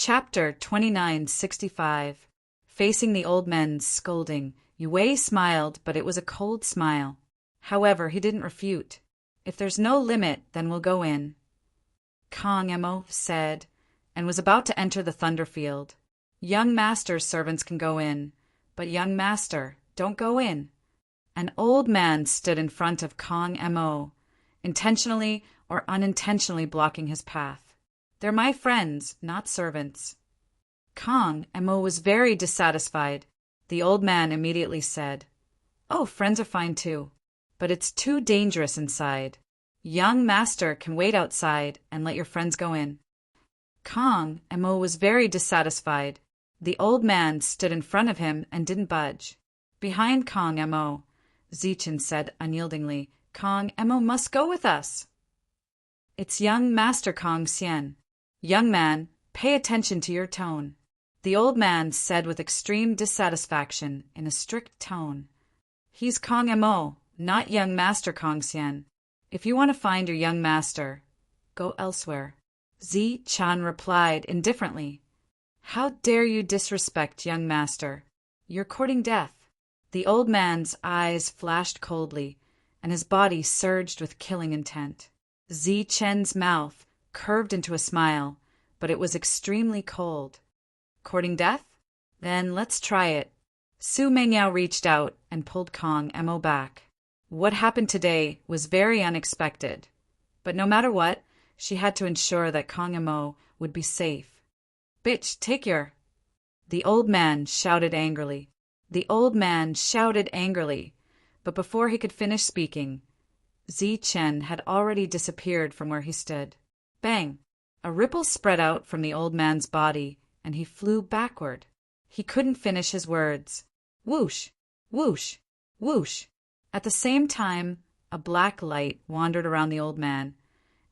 Chapter 2965. Facing the old men's scolding, Yue smiled, but it was a cold smile. However, he didn't refute. If there's no limit, then we'll go in, Kong Emo said, and was about to enter the Thunderfield. Young master's servants can go in, but young master, don't go in. An old man stood in front of Kong Emo, intentionally or unintentionally blocking his path. They're my friends, not servants. Kong Emo was very dissatisfied. The old man immediately said, "Oh, friends are fine too, but it's too dangerous inside. Young master can wait outside and let your friends go in." Kong Emo was very dissatisfied. The old man stood in front of him and didn't budge. Behind Kong Emo, Zichen said unyieldingly, "Kong Emo must go with us." "It's young master Kong Xian. Young man, pay attention to your tone," the old man said with extreme dissatisfaction in a strict tone. "He's Kong Emo, not young master Kong Xian. If you want to find your young master, go elsewhere." Zi Chan replied indifferently, "How dare you disrespect young master? You're courting death." The old man's eyes flashed coldly, and his body surged with killing intent. Zi Chen's mouth curved into a smile, but it was extremely cold. "Courting death? Then let's try it." Su Mengyao reached out and pulled Kong Emo back. What happened today was very unexpected, but no matter what, she had to ensure that Kong Emo would be safe. "Bitch, take your—" The old man shouted angrily. But before he could finish speaking, Zi Chen had already disappeared from where he stood. Bang! A ripple spread out from the old man's body, and he flew backward. He couldn't finish his words. Whoosh! Whoosh! Whoosh! At the same time, a black light wandered around the old man,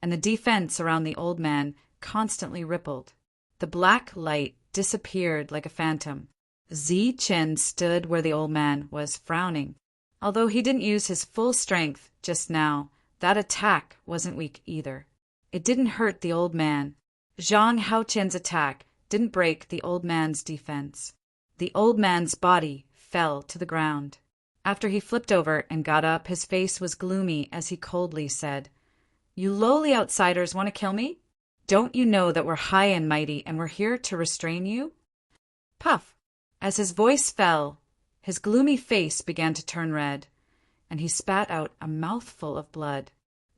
and the defense around the old man constantly rippled. The black light disappeared like a phantom. Zi Chen stood where the old man was, frowning. Although he didn't use his full strength just now, that attack wasn't weak either. It didn't hurt the old man. Zhang Haoqian's attack didn't break the old man's defense. The old man's body fell to the ground. After he flipped over and got up, his face was gloomy as he coldly said, "You lowly outsiders want to kill me? Don't you know that we're high and mighty and we're here to restrain you?" Puff! As his voice fell, his gloomy face began to turn red, and he spat out a mouthful of blood.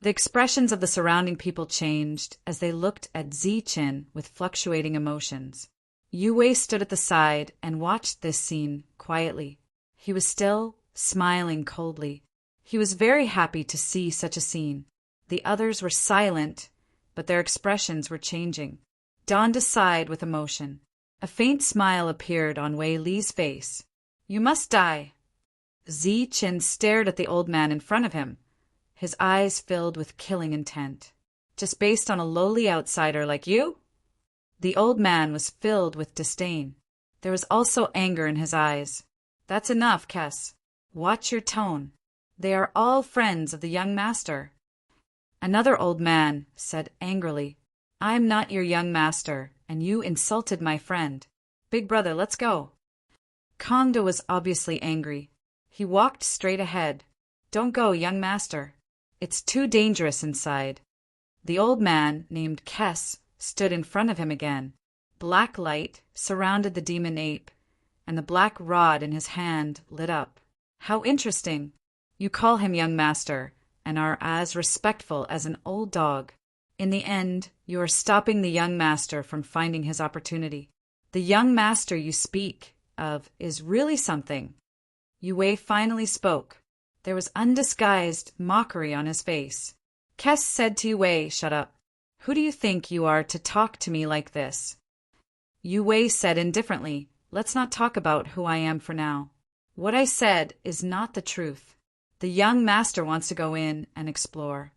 The expressions of the surrounding people changed as they looked at Zi Chen with fluctuating emotions. Yue stood at the side and watched this scene quietly. He was still smiling coldly. He was very happy to see such a scene. The others were silent, but their expressions were changing. Dawned sighed with emotion. A faint smile appeared on Wei Li's face. "You must die." Zi Chen stared at the old man in front of him, his eyes filled with killing intent. "Just based on a lowly outsider like you?" The old man was filled with disdain. There was also anger in his eyes. "That's enough, Kes. Watch your tone. They are all friends of the young master." Another old man said angrily, "I'm not your young master, and you insulted my friend. Big brother, let's go." Kongda was obviously angry. He walked straight ahead. "Don't go, young master. It's too dangerous inside." The old man, named Kes, stood in front of him again. Black light surrounded the demon ape, and the black rod in his hand lit up. "How interesting. You call him young master, and are as respectful as an old dog. In the end, you are stopping the young master from finding his opportunity. The young master you speak of is really something." Yue finally spoke. There was undisguised mockery on his face. Kes said to Yue, "Shut up. Who do you think you are to talk to me like this?" Yue said indifferently, "Let's not talk about who I am for now. What I said is not the truth. The young master wants to go in and explore.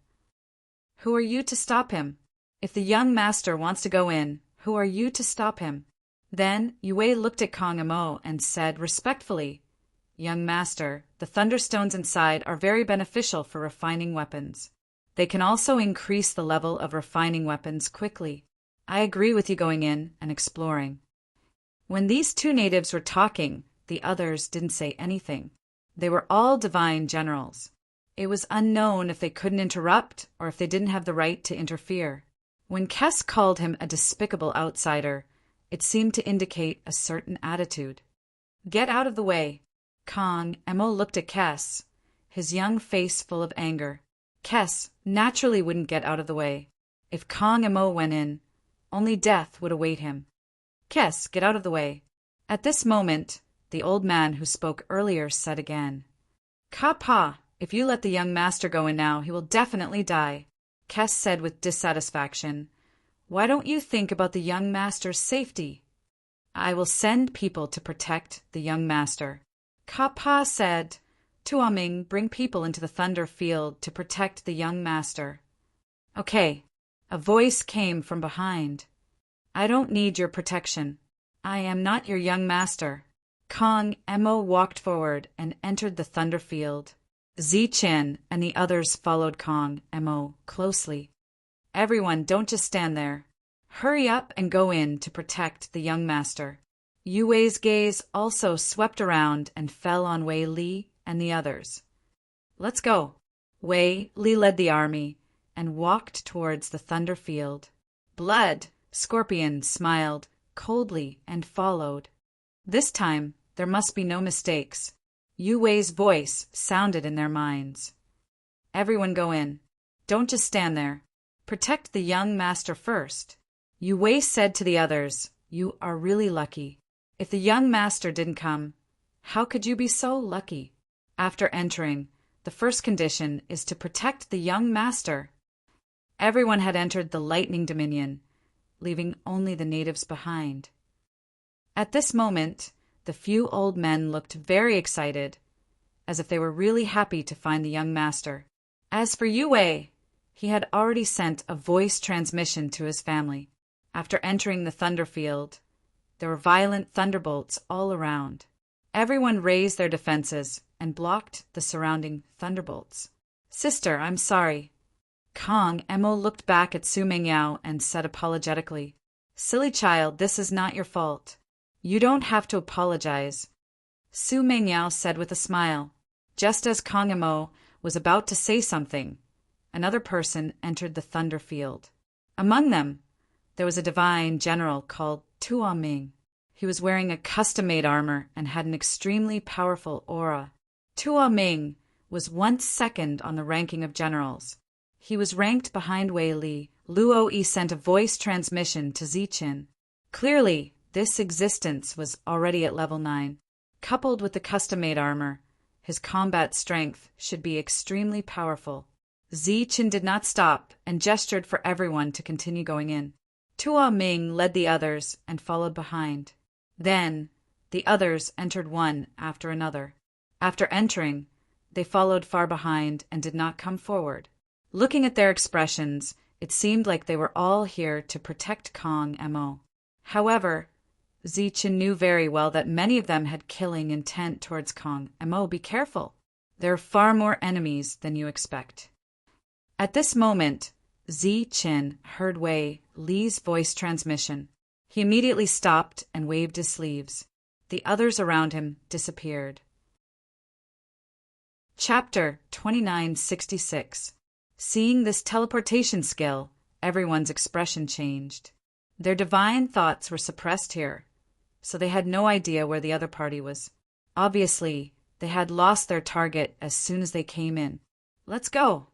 Who are you to stop him? If the young master wants to go in, who are you to stop him?" Then Yue looked at Kong Emo and said respectfully, "Young master, the thunderstones inside are very beneficial for refining weapons. They can also increase the level of refining weapons quickly. I agree with you going in and exploring. When these two natives were talking, the others didn't say anything. They were all divine generals. It was unknown if they couldn't interrupt or if they didn't have the right to interfere. When Kes called him a despicable outsider, it seemed to indicate a certain attitude. Get out of the way. Kong Emo looked at Kes, his young face full of anger. Kes naturally wouldn't get out of the way. If Kong Emo went in, only death would await him. Kes, get out of the way. At this moment, the old man who spoke earlier said again, Ka-pa, if you let the young master go in now, he will definitely die. Kes said with dissatisfaction, Why don't you think about the young master's safety? I will send people to protect the young master. Ka-pa said, Tuaming, bring people into the Thunder Field to protect the young master. Okay, a voice came from behind. I don't need your protection. I am not your young master. Kong Emo walked forward and entered the Thunder Field. Zi-Chin and the others followed Kong Emo closely. Everyone, don't just stand there. Hurry up and go in to protect the young master. Yu Wei's gaze also swept around and fell on Wei Li and the others. Let's go. Wei Li led the army and walked towards the Thunder Field. Blood! Scorpion smiled coldly and followed. This time, there must be no mistakes. Yu Wei's voice sounded in their minds. Everyone go in. Don't just stand there. Protect the young master first. Yu Wei said to the others, You are really lucky. If the young master didn't come, how could you be so lucky? After entering, the first condition is to protect the young master. Everyone had entered the Lightning Dominion, leaving only the natives behind. At this moment, the few old men looked very excited, as if they were really happy to find the young master. As for Yu Wei, he had already sent a voice transmission to his family. After entering the Thunder Field, there were violent thunderbolts all around. Everyone raised their defenses and blocked the surrounding thunderbolts. Sister, I'm sorry. Kong Emo looked back at Su Mengyao and said apologetically, Silly child, this is not your fault. You don't have to apologize. Su Mengyao said with a smile. Just as Kong Emo was about to say something, another person entered the Thunder Field. Among them, there was a divine general called Tuaming. He was wearing a custom-made armor and had an extremely powerful aura. Tuaming was once second on the ranking of generals. He was ranked behind Wei Li. Luo Yi sent a voice transmission to Zi-Chin. Clearly, this existence was already at level 9. Coupled with the custom-made armor, his combat strength should be extremely powerful. Zi-Chin did not stop and gestured for everyone to continue going in. Tuaming led the others and followed behind. Then, the others entered one after another. After entering, they followed far behind and did not come forward. Looking at their expressions, it seemed like they were all here to protect Kong Emo. However, Zi-Chin knew very well that many of them had killing intent towards Kong Emo. Be careful. There are far more enemies than you expect. At this moment, Zi-Chin heard Wei Li's voice transmission. He immediately stopped and waved his sleeves. The others around him disappeared. Chapter 2966. Seeing this teleportation skill, everyone's expression changed. Their divine thoughts were suppressed here, so they had no idea where the other party was. Obviously, they had lost their target as soon as they came in. Let's go!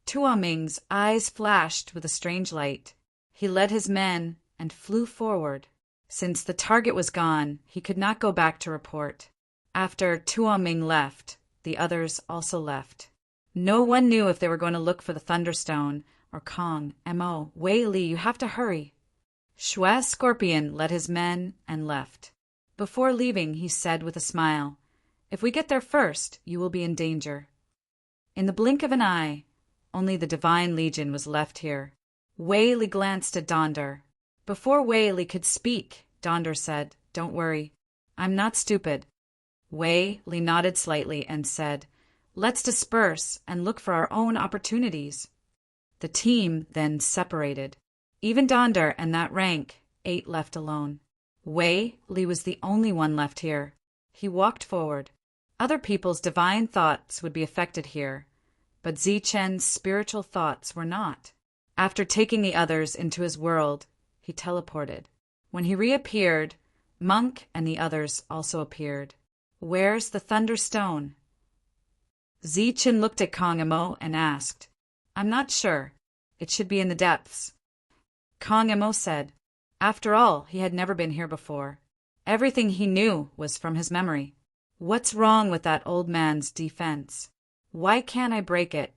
Tuaming's eyes flashed with a strange light. He led his men and flew forward. Since the target was gone, he could not go back to report. After Tuaming left, the others also left. No one knew if they were going to look for the Thunderstone or Kong Emo. Wei Li, you have to hurry. Shui Scorpion led his men and left. Before leaving, he said with a smile, If we get there first, you will be in danger. In the blink of an eye, only the Divine Legion was left here. Wei Li glanced at Donder. Before Wei Li could speak, Donder said, Don't worry, I'm not stupid. Wei Li nodded slightly and said, Let's disperse and look for our own opportunities. The team then separated. Even Donder and that rank, 8 left alone. Li was the only one left here. He walked forward. Other people's divine thoughts would be affected here, but Zichen's spiritual thoughts were not. After taking the others into his world, he teleported. When he reappeared, Monk and the others also appeared. Where's the Thunderstone? Zichen looked at Kong Emo and asked, I'm not sure. It should be in the depths. Kong Emo said, after all, he had never been here before. Everything he knew was from his memory. What's wrong with that old man's defense? Why can't I break it?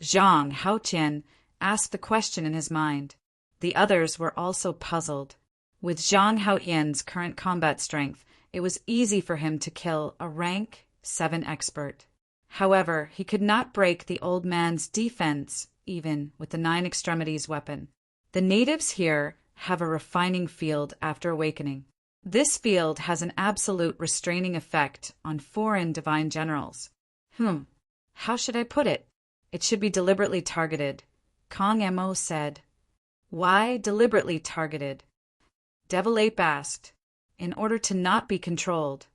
Zhang Haoqian asked the question in his mind. The others were also puzzled. With Zhang Haoqian's current combat strength, it was easy for him to kill a rank 7 expert. However, he could not break the old man's defense, even with the 9 extremities weapon. The natives here have a refining field after awakening. This field has an absolute restraining effect on foreign divine generals. How should I put it? It should be deliberately targeted. Kong Emo said. Why deliberately targeted? Devil Ape asked. In order to not be controlled.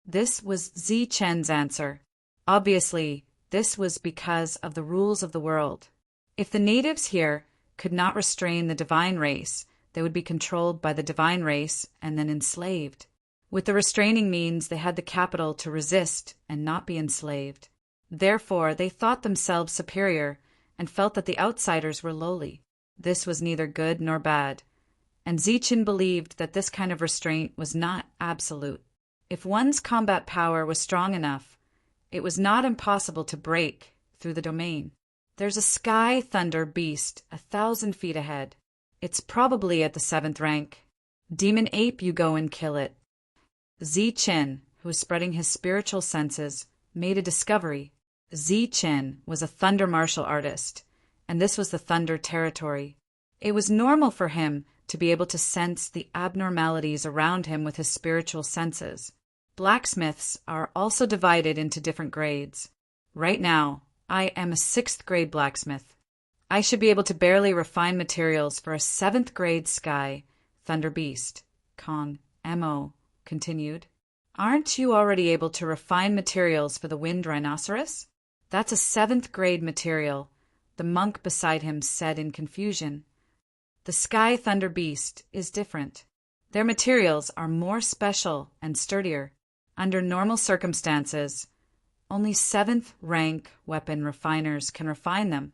This was Zichen's answer. Obviously, this was because of the rules of the world. If the natives here could not restrain the divine race, they would be controlled by the divine race and then enslaved. With the restraining means, they had the capital to resist and not be enslaved. Therefore, they thought themselves superior and felt that the outsiders were lowly. This was neither good nor bad, and Zichen believed that this kind of restraint was not absolute. If one's combat power was strong enough, it was not impossible to break through the domain. There's a sky thunder beast 1,000 feet ahead. It's probably at the 7th rank. Demon Ape, you go and kill it. Zichen, who was spreading his spiritual senses, made a discovery. Zichen was a thunder martial artist, and this was the thunder territory. It was normal for him to be able to sense the abnormalities around him with his spiritual senses. Blacksmiths are also divided into different grades. Right now, I am a 6th grade blacksmith. I should be able to barely refine materials for a 7th grade sky thunder beast. Kong Emo continued. Aren't you already able to refine materials for the wind rhinoceros? That's a 7th grade material, the monk beside him said in confusion. The sky thunder beast is different. Their materials are more special and sturdier. Under normal circumstances, only 7th rank weapon refiners can refine them.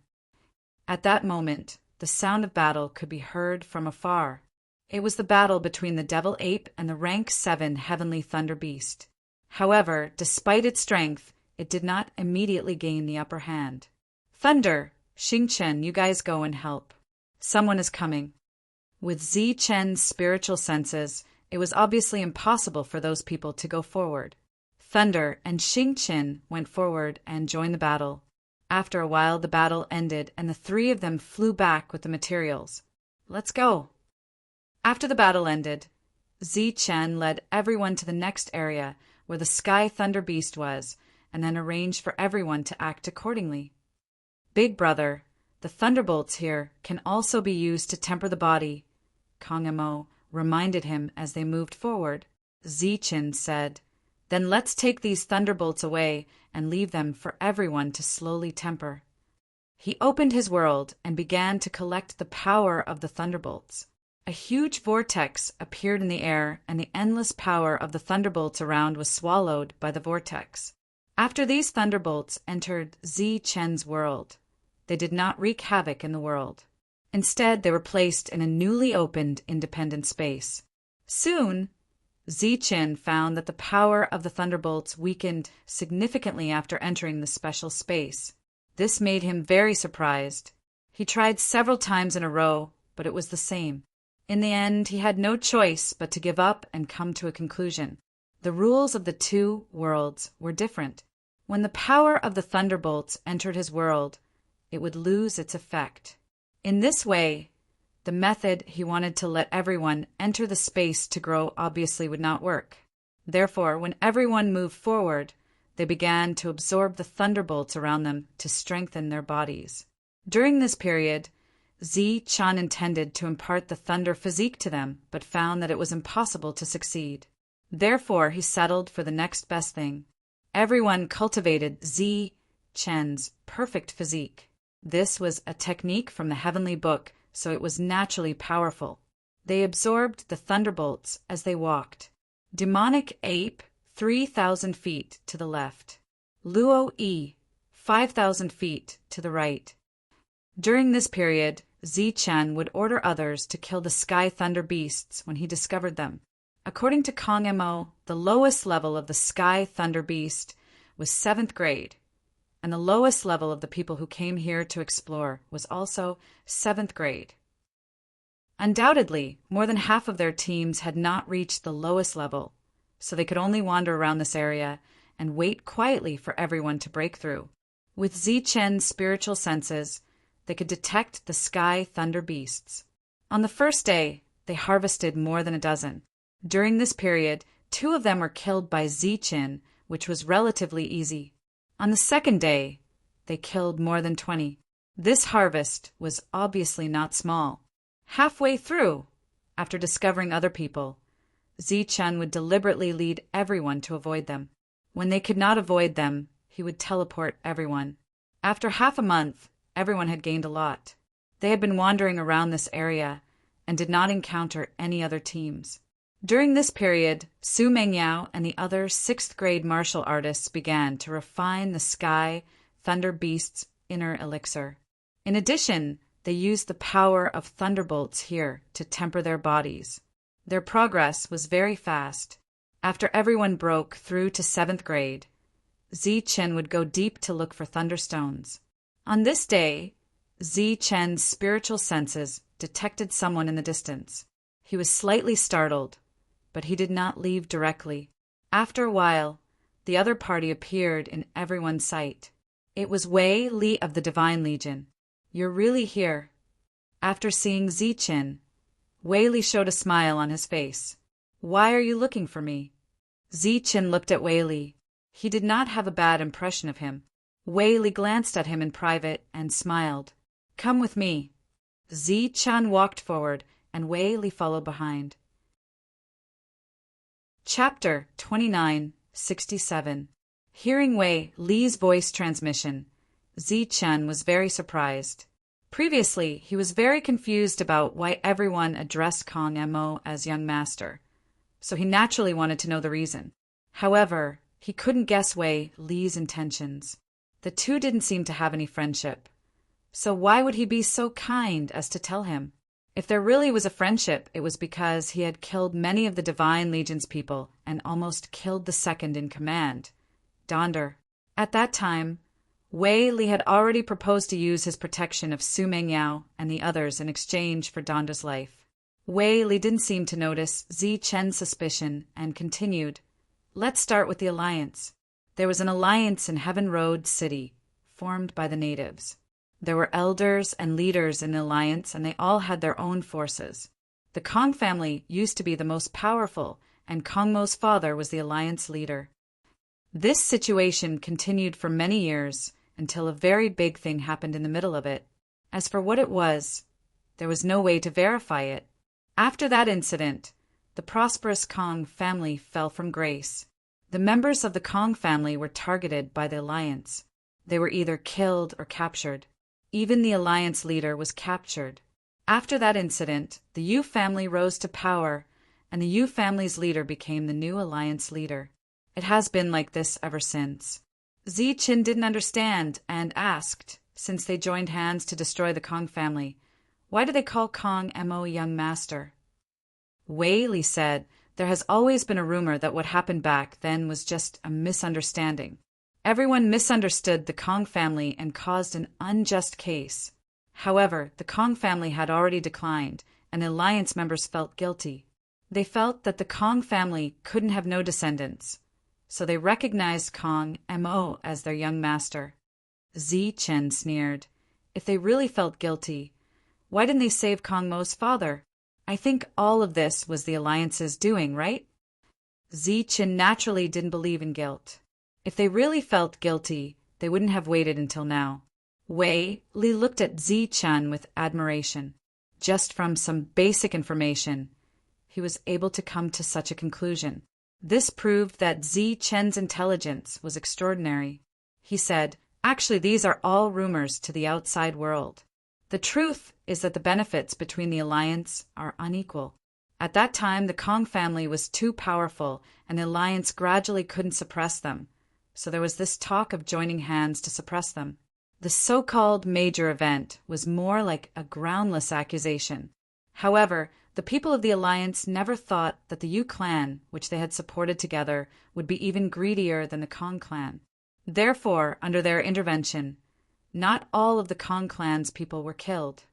At that moment, the sound of battle could be heard from afar. It was the battle between the Devil Ape and the rank 7 Heavenly Thunder Beast. However, despite its strength, it did not immediately gain the upper hand. Thunder, Xingchen, you guys go and help. Someone is coming. With Zichen's spiritual senses, it was obviously impossible for those people to go forward. Thunder and Xingchen went forward and joined the battle. After a while, the battle ended, and the 3 of them flew back with the materials. Let's go. After the battle ended, Zichen led everyone to the next area where the Sky Thunder Beast was, and then arranged for everyone to act accordingly. Big brother, the thunderbolts here can also be used to temper the body, Kong Emo reminded him as they moved forward. Zichen said, then let's take these thunderbolts away and leave them for everyone to slowly temper. He opened his world and began to collect the power of the thunderbolts. A huge vortex appeared in the air, and the endless power of the thunderbolts around was swallowed by the vortex. After these thunderbolts entered Zichen's world, they did not wreak havoc in the world. Instead, they were placed in a newly opened independent space. Soon, Zichen found that the power of the thunderbolts weakened significantly after entering the special space. This made him very surprised. He tried several times in a row, but it was the same. In the end, he had no choice but to give up and come to a conclusion. The rules of the 2 worlds were different. When the power of the thunderbolts entered his world, it would lose its effect. In this way, the method he wanted to let everyone enter the space to grow obviously would not work. Therefore, when everyone moved forward, they began to absorb the thunderbolts around them to strengthen their bodies. During this period, Zi-chan intended to impart the thunder physique to them, but found that it was impossible to succeed. Therefore, he settled for the next best thing. Everyone cultivated Zi-chen's perfect physique. This was a technique from the heavenly book, so it was naturally powerful. They absorbed the thunderbolts as they walked. Demonic Ape, 3,000 feet to the left. Luo-E, 5,000 feet to the right. During this period, Zi-chen would order others to kill the sky thunder beasts when he discovered them. According to Kong Mo, the lowest level of the sky thunder beast was 7th grade, and the lowest level of the people who came here to explore was also 7th grade. Undoubtedly, more than half of their teams had not reached the lowest level, so they could only wander around this area and wait quietly for everyone to break through. With Zi-chen's spiritual senses, they could detect the sky thunder beasts. On the first day, they harvested more than a dozen. During this period, 2 of them were killed by Zi-chen, which was relatively easy. On the second day, they killed more than 20. This harvest was obviously not small. Halfway through, after discovering other people, Zi-chen would deliberately lead everyone to avoid them. When they could not avoid them, he would teleport everyone. After half a month, everyone had gained a lot. They had been wandering around this area and did not encounter any other teams. During this period, Su Mengyao and the other 6th grade martial artists began to refine the sky thunder beast's inner elixir. In addition, they used the power of thunderbolts here to temper their bodies. Their progress was very fast. After everyone broke through to 7th grade, Zi-chen would go deep to look for thunderstones. On this day, Zi-chen's spiritual senses detected someone in the distance. He was slightly startled, but he did not leave directly. After a while, the other party appeared in everyone's sight. It was Wei Li of the Divine Legion. "You're really here." After seeing Zi-chen, Wei Li showed a smile on his face. "Why are you looking for me?" Zi-chen looked at Wei Li. He did not have a bad impression of him. Wei Li glanced at him in private and smiled. "Come with me." Zi-chen walked forward, and Wei Li followed behind. Chapter 2967. Hearing Wei Li's voice transmission, Zi-chen was very surprised. Previously, he was very confused about why everyone addressed Kong Mo as young master, so he naturally wanted to know the reason. However, he couldn't guess Wei Li's intentions. The two didn't seem to have any friendship, so why would he be so kind as to tell him? If there really was a friendship, it was because he had killed many of the Divine Legion's people and almost killed the second in command, Donder. At that time, Wei Li had already proposed to use his protection of Su Mengyao and the others in exchange for Donder's life. Wei Li didn't seem to notice Zi-chen's suspicion and continued, "Let's start with the alliance." There was an alliance in Heaven Road City, formed by the natives. There were elders and leaders in the alliance, and they all had their own forces. The Kong family used to be the most powerful, and Kong Mo's father was the alliance leader. This situation continued for many years, until a very big thing happened in the middle of it. As for what it was, there was no way to verify it. After that incident, the prosperous Kong family fell from grace. The members of the Kong family were targeted by the alliance. They were either killed or captured. Even the alliance leader was captured. After that incident, the Yu family rose to power, and the Yu family's leader became the new alliance leader. It has been like this ever since. Zi-chen didn't understand and asked, since they joined hands to destroy the Kong family, why do they call Kong Mo young master? Wei Li said there has always been a rumor that what happened back then was just a misunderstanding. Everyone misunderstood the Kong family and caused an unjust case. However, the Kong family had already declined, and the alliance members felt guilty. They felt that the Kong family couldn't have no descendants, so they recognized Kong Mo as their young master. Zi-chen sneered. If they really felt guilty, why didn't they save Kong Mo's father? I think all of this was the alliance's doing, right? Zi-chen naturally didn't believe in guilt. If they really felt guilty, they wouldn't have waited until now. Wei Li looked at Zi-Chen with admiration. Just from some basic information, he was able to come to such a conclusion. This proved that Zi-Chen's intelligence was extraordinary. He said, "Actually, these are all rumors to the outside world. The truth is that the benefits between the alliance are unequal. At that time, the Kong family was too powerful, and the alliance gradually couldn't suppress them. So there was this talk of joining hands to suppress them. The so-called major event was more like a groundless accusation. However, the people of the alliance never thought that the Yu clan, which they had supported together, would be even greedier than the Kong clan. Therefore, under their intervention, not all of the Kong clan's people were killed.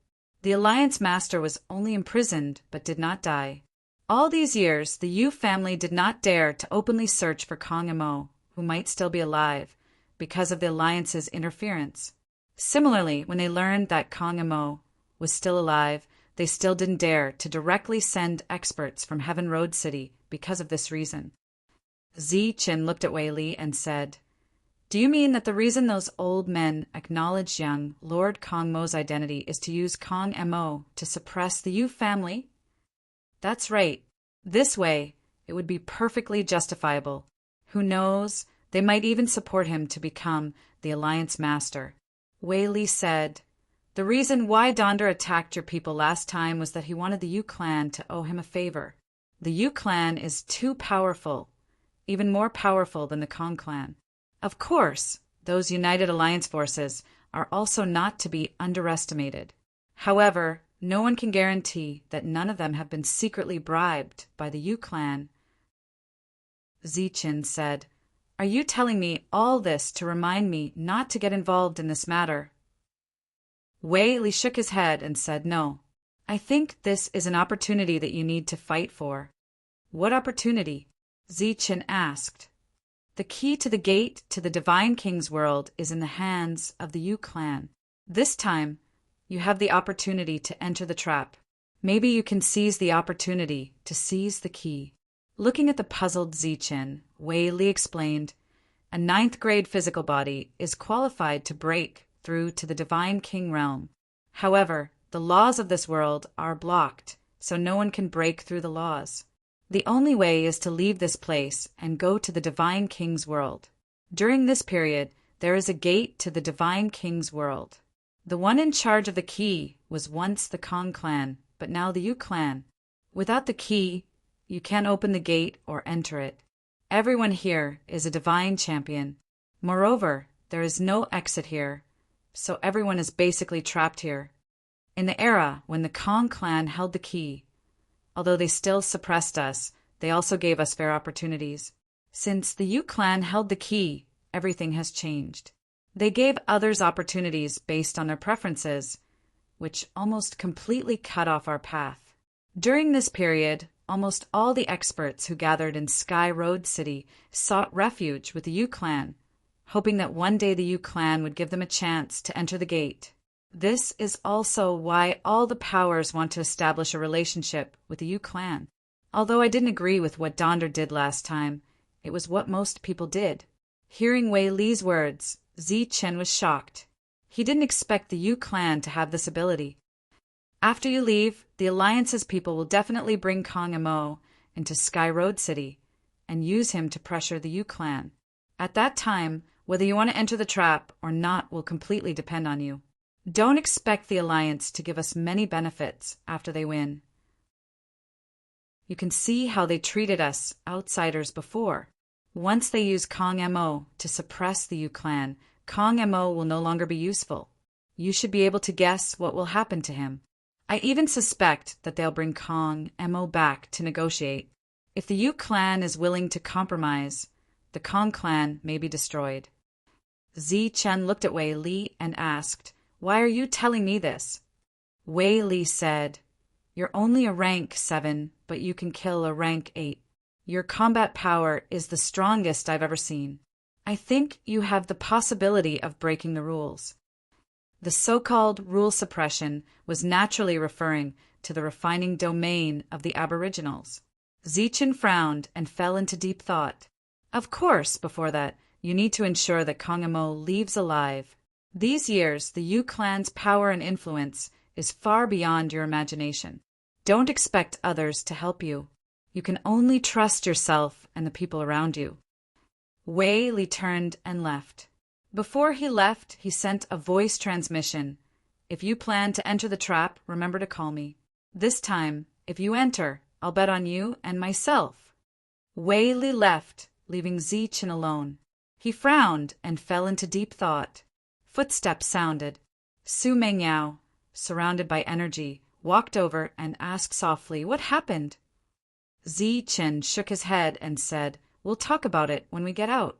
The alliance master was only imprisoned but did not die. All these years, the Yu family did not dare to openly search for Kong Mo, who might still be alive, because of the alliance's interference. Similarly, when they learned that Kong Mo was still alive, they still didn't dare to directly send experts from Heaven Road City because of this reason." Zi-Chen looked at Wei Li and said, "Do you mean that the reason those old men acknowledged young Lord Kong Mo's identity is to use Kong Mo to suppress the Yu family?" "That's right. This way, it would be perfectly justifiable. Who knows, they might even support him to become the alliance master." Wei Li said, "The reason why Donder attacked your people last time was that he wanted the Yu clan to owe him a favor. The Yu clan is too powerful, even more powerful than the Kong clan. Of course, those united alliance forces are also not to be underestimated. However, no one can guarantee that none of them have been secretly bribed by the Yu clan." Zi-Chen said, "Are you telling me all this to remind me not to get involved in this matter?" Wei Li shook his head and said, "No. I think this is an opportunity that you need to fight for." "What opportunity?" Zi-Chen asked. "The key to the gate to the Divine King's world is in the hands of the Yu clan. This time, you have the opportunity to enter the trap. Maybe you can seize the opportunity to seize the key." Looking at the puzzled Zi-Chen, Wei Li explained, "A 9th grade physical body is qualified to break through to the Divine King realm. However, the laws of this world are blocked, so no one can break through the laws. The only way is to leave this place and go to the Divine King's world. During this period, there is a gate to the Divine King's world. The one in charge of the key was once the Kong clan, but now the Yu clan. Without the key, you can't open the gate or enter it. Everyone here is a divine champion. Moreover, there is no exit here, so everyone is basically trapped here. In the era when the Kong clan held the key, although they still suppressed us, they also gave us fair opportunities. Since the Yu clan held the key, everything has changed. They gave others opportunities based on their preferences, which almost completely cut off our path. During this period, almost all the experts who gathered in Sky Road City sought refuge with the Yu clan, hoping that one day the Yu clan would give them a chance to enter the gate. This is also why all the powers want to establish a relationship with the Yu clan. Although I didn't agree with what Donder did last time, it was what most people did." Hearing Wei Li's words, Zi-Chen was shocked. He didn't expect the Yu clan to have this ability. "After you leave, the Alliance's people will definitely bring Kong Mo into Sky Road City and use him to pressure the Yu clan. At that time, whether you want to enter the trap or not will completely depend on you. Don't expect the Alliance to give us many benefits after they win. You can see how they treated us outsiders before. Once they use Kong Mo to suppress the Yu clan, Kong Mo will no longer be useful. You should be able to guess what will happen to him. I even suspect that they'll bring Kong Mo back to negotiate. If the Yu clan is willing to compromise, the Kong clan may be destroyed." Zi-Chen looked at Wei Li and asked, "Why are you telling me this?" Wei Li said, "You're only a rank 7, but you can kill a rank 8. Your combat power is the strongest I've ever seen. I think you have the possibility of breaking the rules." The so-called rule suppression was naturally referring to the refining domain of the Aboriginals. Zi-Chen frowned and fell into deep thought. Of course, before that, you need to ensure that Kong Mo leaves alive. These years, the Yu clan's power and influence is far beyond your imagination. Don't expect others to help you. You can only trust yourself and the people around you. Wei Li turned and left. Before he left, he sent a voice transmission. If you plan to enter the trap, remember to call me. This time, if you enter, I'll bet on you and myself. Wei Li left, leaving Zichen alone. He frowned and fell into deep thought. Footsteps sounded. Su Mengyao, surrounded by energy, walked over and asked softly, "What happened?" Zichen shook his head and said, "We'll talk about it when we get out."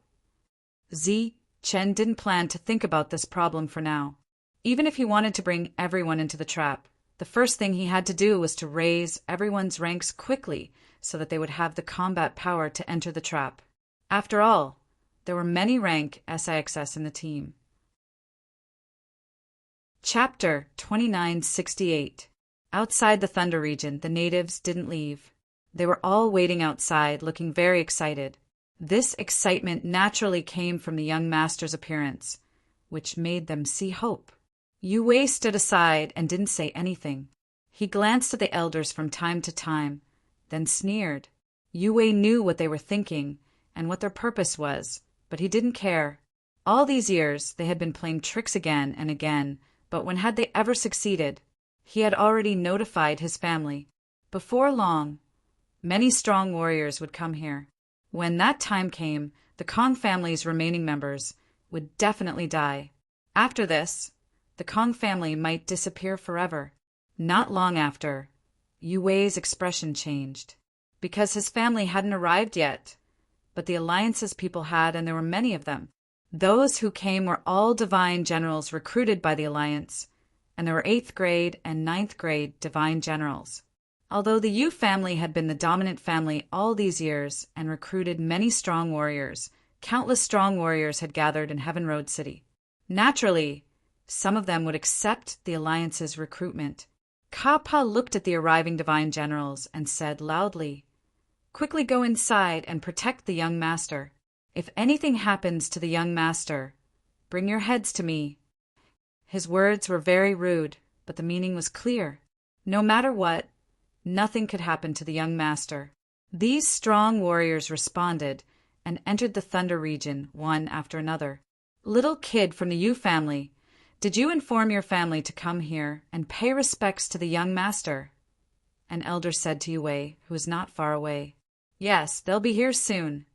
Zichen didn't plan to think about this problem for now. Even if he wanted to bring everyone into the trap, the first thing he had to do was to raise everyone's ranks quickly so that they would have the combat power to enter the trap. After all, there were many rank SIXS in the team. Chapter 2968. Outside the Thunder region, the natives didn't leave. They were all waiting outside, looking very excited. This excitement naturally came from the young master's appearance, which made them see hope. Yue Wei stood aside and didn't say anything. He glanced at the elders from time to time, then sneered. Yue Wei knew what they were thinking and what their purpose was, but he didn't care. All these years they had been playing tricks again and again, but when had they ever succeeded? He had already notified his family. Before long, many strong warriors would come here. When that time came, the Kong family's remaining members would definitely die. After this, the Kong family might disappear forever. Not long after, Yue Wei's expression changed. Because his family hadn't arrived yet, but the alliances people had, and there were many of them. Those who came were all divine generals recruited by the alliance, and there were 8th grade and 9th grade divine generals. Although the Yu family had been the dominant family all these years and recruited many strong warriors, countless strong warriors had gathered in Heaven Road City. Naturally, some of them would accept the alliance's recruitment. Kappa looked at the arriving divine generals and said loudly, "Quickly go inside and protect the young master. If anything happens to the young master, bring your heads to me." His words were very rude, but the meaning was clear. No matter what, nothing could happen to the young master. These strong warriors responded and entered the Thunder region one after another. "Little kid from the Yu family, did you inform your family to come here and pay respects to the young master?" An elder said to Yue Wei, who was not far away. "Yes, they'll be here soon."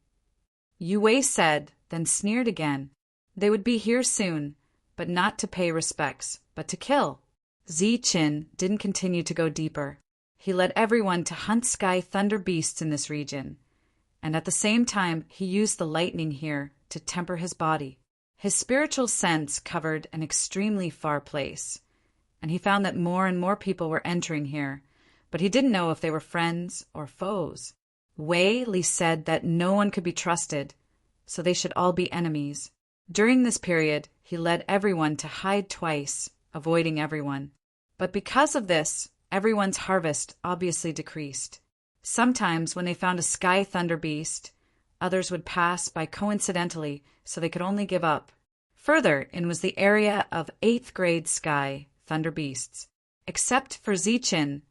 Yue Wei said, then sneered again. They would be here soon, but not to pay respects, but to kill. Zichen didn't continue to go deeper. He led everyone to hunt sky thunder beasts in this region, and at the same time he used the lightning here to temper his body. His spiritual sense covered an extremely far place, and he found that more and more people were entering here, but he didn't know if they were friends or foes. Wei Li said that no one could be trusted, so they should all be enemies. During this period, he led everyone to hide twice, avoiding everyone. But because of this, everyone's harvest obviously decreased. Sometimes when they found a sky thunder beast, others would pass by coincidentally, so they could only give up. Further in was the area of 8th grade sky thunder beasts. Except for Zichen,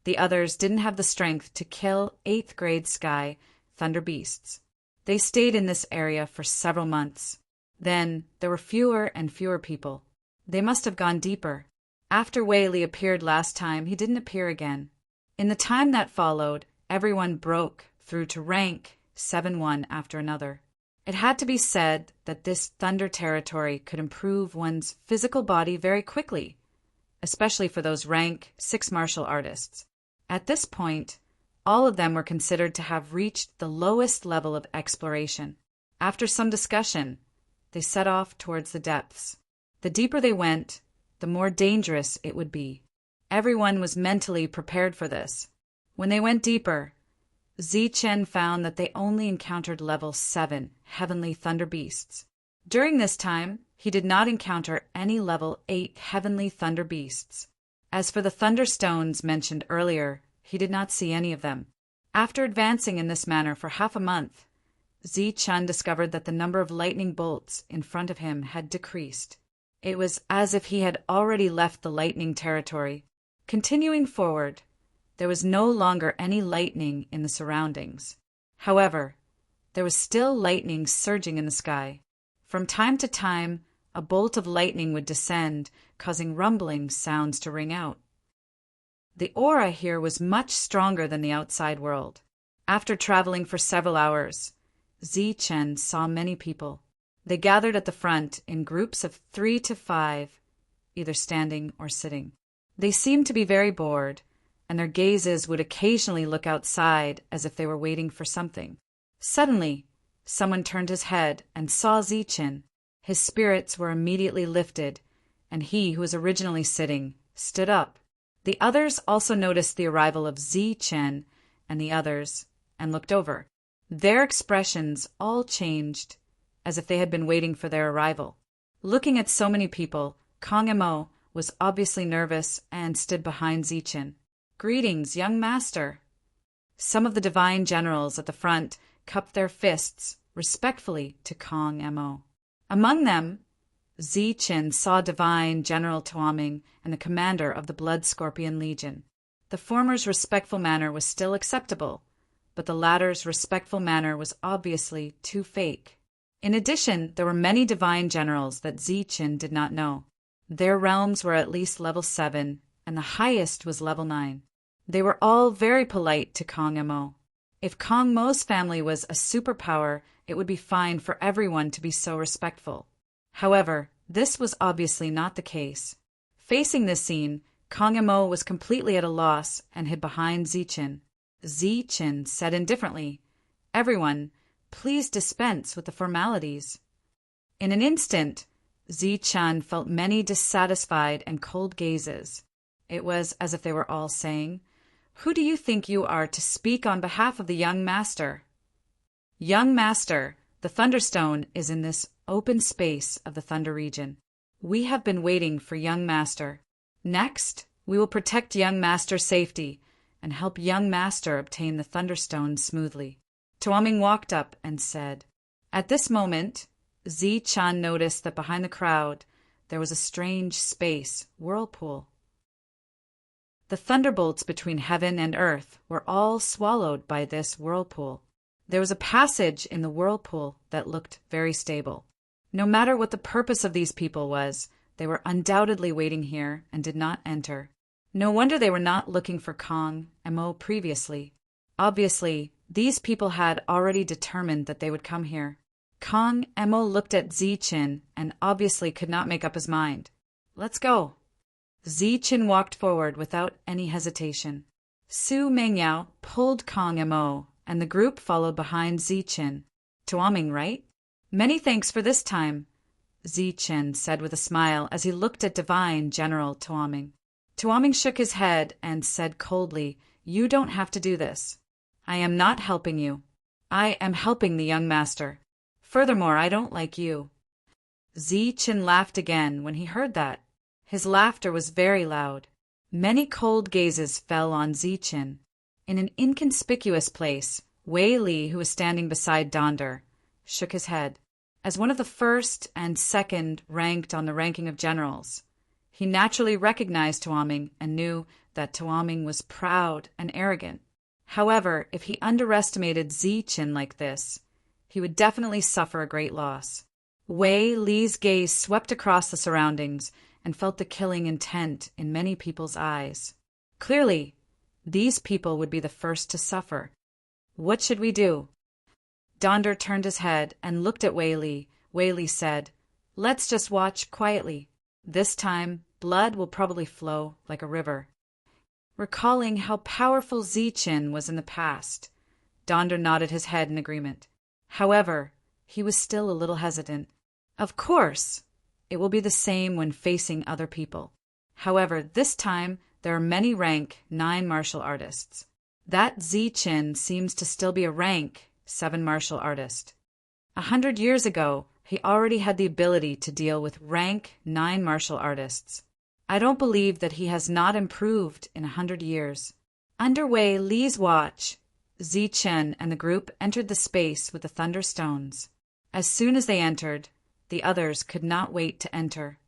the others didn't have the strength to kill 8th grade sky thunder beasts. They stayed in this area for several months. Then there were fewer and fewer people. They must have gone deeper. After Wei Li appeared last time, he didn't appear again. In the time that followed, everyone broke through to rank 7-1 after another. It had to be said that this thunder territory could improve one's physical body very quickly, especially for those rank 6 martial artists. At this point, all of them were considered to have reached the lowest level of exploration. After some discussion, they set off towards the depths. The deeper they went, the more dangerous it would be. Everyone was mentally prepared for this. When they went deeper, Zichen found that they only encountered level 7 heavenly thunder beasts. During this time, he did not encounter any level 8 heavenly thunder beasts. As for the thunderstones mentioned earlier, he did not see any of them. After advancing in this manner for half a month, Zichen discovered that the number of lightning bolts in front of him had decreased. It was as if he had already left the lightning territory. Continuing forward, there was no longer any lightning in the surroundings. However, there was still lightning surging in the sky. From time to time, a bolt of lightning would descend, causing rumbling sounds to ring out. The aura here was much stronger than the outside world. After traveling for several hours, Zichen saw many people. They gathered at the front in groups of 3 to 5, either standing or sitting. They seemed to be very bored, and their gazes would occasionally look outside as if they were waiting for something. Suddenly, someone turned his head and saw Zichen. His spirits were immediately lifted, and he who was originally sitting stood up. The others also noticed the arrival of Zichen and the others and looked over. Their expressions all changed, as if they had been waiting for their arrival. Looking at so many people, Kong Mo was obviously nervous and stood behind Zichen. "Greetings, young master." Some of the divine generals at the front cupped their fists respectfully to Kong Mo. Among them, Zichen saw Divine General Tuaming and the commander of the Blood Scorpion Legion. The former's respectful manner was still acceptable, but the latter's respectful manner was obviously too fake. In addition, there were many divine generals that Zichen did not know. Their realms were at least level 7, and the highest was level 9. They were all very polite to Kong Mo. If Kong Mo's family was a superpower, it would be fine for everyone to be so respectful. However, this was obviously not the case. Facing this scene, Kong Mo was completely at a loss and hid behind Zichen. Zichen said indifferently, "Everyone, please dispense with the formalities." In an instant, Zichen felt many dissatisfied and cold gazes. It was as if they were all saying, "Who do you think you are to speak on behalf of the young master?" "Young master, the Thunderstone is in this open space of the Thunder region. We have been waiting for young master. Next, we will protect young master's safety and help young master obtain the Thunderstone smoothly." Tuaming walked up and said. At this moment, Zichen noticed that behind the crowd there was a strange space whirlpool. The thunderbolts between heaven and earth were all swallowed by this whirlpool. There was a passage in the whirlpool that looked very stable. No matter what the purpose of these people was, they were undoubtedly waiting here and did not enter. No wonder they were not looking for Kong Mo previously. Obviously, these people had already determined that they would come here. Kong Mo looked at Zichen and obviously could not make up his mind. "Let's go." Zichen walked forward without any hesitation. Su Mengyao pulled Kong Mo, and the group followed behind Zichen. "Tuaming, right? Many thanks for this time," Zichen said with a smile as he looked at Divine General Tuaming. Tuaming shook his head and said coldly, "You don't have to do this. I am not helping you. I am helping the young master. Furthermore, I don't like you." Zichen laughed again when he heard that. His laughter was very loud. Many cold gazes fell on Zichen. In an inconspicuous place, Wei Li, who was standing beside Donder, shook his head. As one of the first and second ranked on the ranking of generals, he naturally recognized Tuaming and knew that Tuaming was proud and arrogant. However, if he underestimated Zichen like this, he would definitely suffer a great loss. Wei Li's gaze swept across the surroundings and felt the killing intent in many people's eyes. Clearly, these people would be the first to suffer. What should we do? Donder turned his head and looked at Wei Li. Wei Li said, "Let's just watch quietly. This time, blood will probably flow like a river." Recalling how powerful Zichen was in the past, Donder nodded his head in agreement. However, he was still a little hesitant. Of course, it will be the same when facing other people. However, this time there are many rank 9 martial artists. That Zichen seems to still be a rank 7 martial artist. 100 years ago, he already had the ability to deal with rank 9 martial artists. I don't believe that he has not improved in 100 years. Under Wei Li's watch, Zichen and the group entered the space with the Thunder Stones. As soon as they entered, the others could not wait to enter.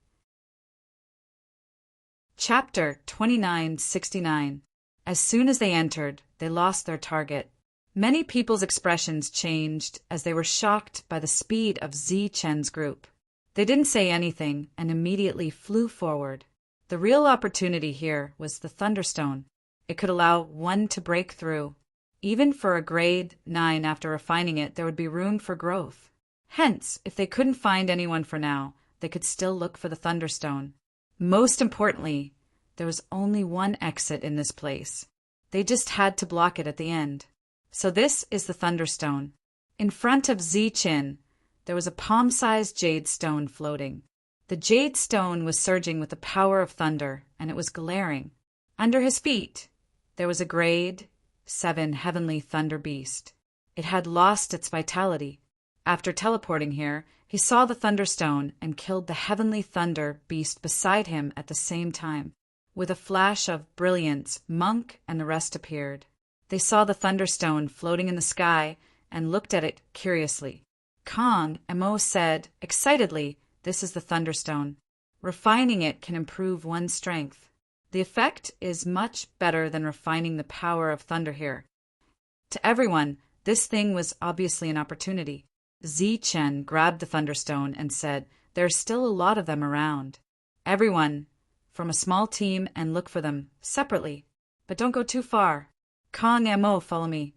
Chapter 2969. As soon as they entered, they lost their target. Many people's expressions changed as they were shocked by the speed of Zi Chen's group. They didn't say anything and immediately flew forward. The real opportunity here was the Thunderstone. It could allow one to break through. Even for a grade 9 after refining it, there would be room for growth. Hence, if they couldn't find anyone for now, they could still look for the Thunderstone. Most importantly, there was only one exit in this place. They just had to block it at the end. So this is the Thunderstone. In front of Zi Chen, there was a palm-sized jade stone floating. The jade stone was surging with the power of thunder, and it was glaring. Under his feet, there was a grade 7 heavenly thunder beast. It had lost its vitality. After teleporting here, he saw the Thunderstone and killed the heavenly thunder beast beside him at the same time. With a flash of brilliance, Monk and the rest appeared. They saw the Thunderstone floating in the sky and looked at it curiously. Kong and Mo said, excitedly, "This is the Thunderstone. Refining it can improve one's strength. The effect is much better than refining the power of thunder here." To everyone, this thing was obviously an opportunity. Zi Chen grabbed the Thunderstone and said, "There are still a lot of them around. Everyone, form a small team and look for them, separately. But don't go too far. Kong and Mo, follow me."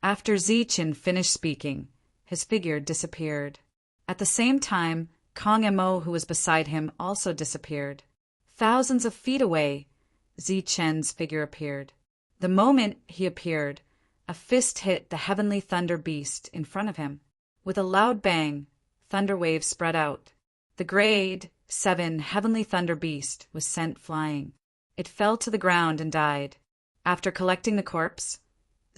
After Zi Chen finished speaking, his figure disappeared. At the same time, Kong and Mo, who was beside him, also disappeared. Thousands of feet away, Zi Chen's figure appeared. The moment he appeared, a fist hit the heavenly thunder beast in front of him. With a loud bang, thunder waves spread out. The grade 7 heavenly thunder beast was sent flying. It fell to the ground and died. After collecting the corpse,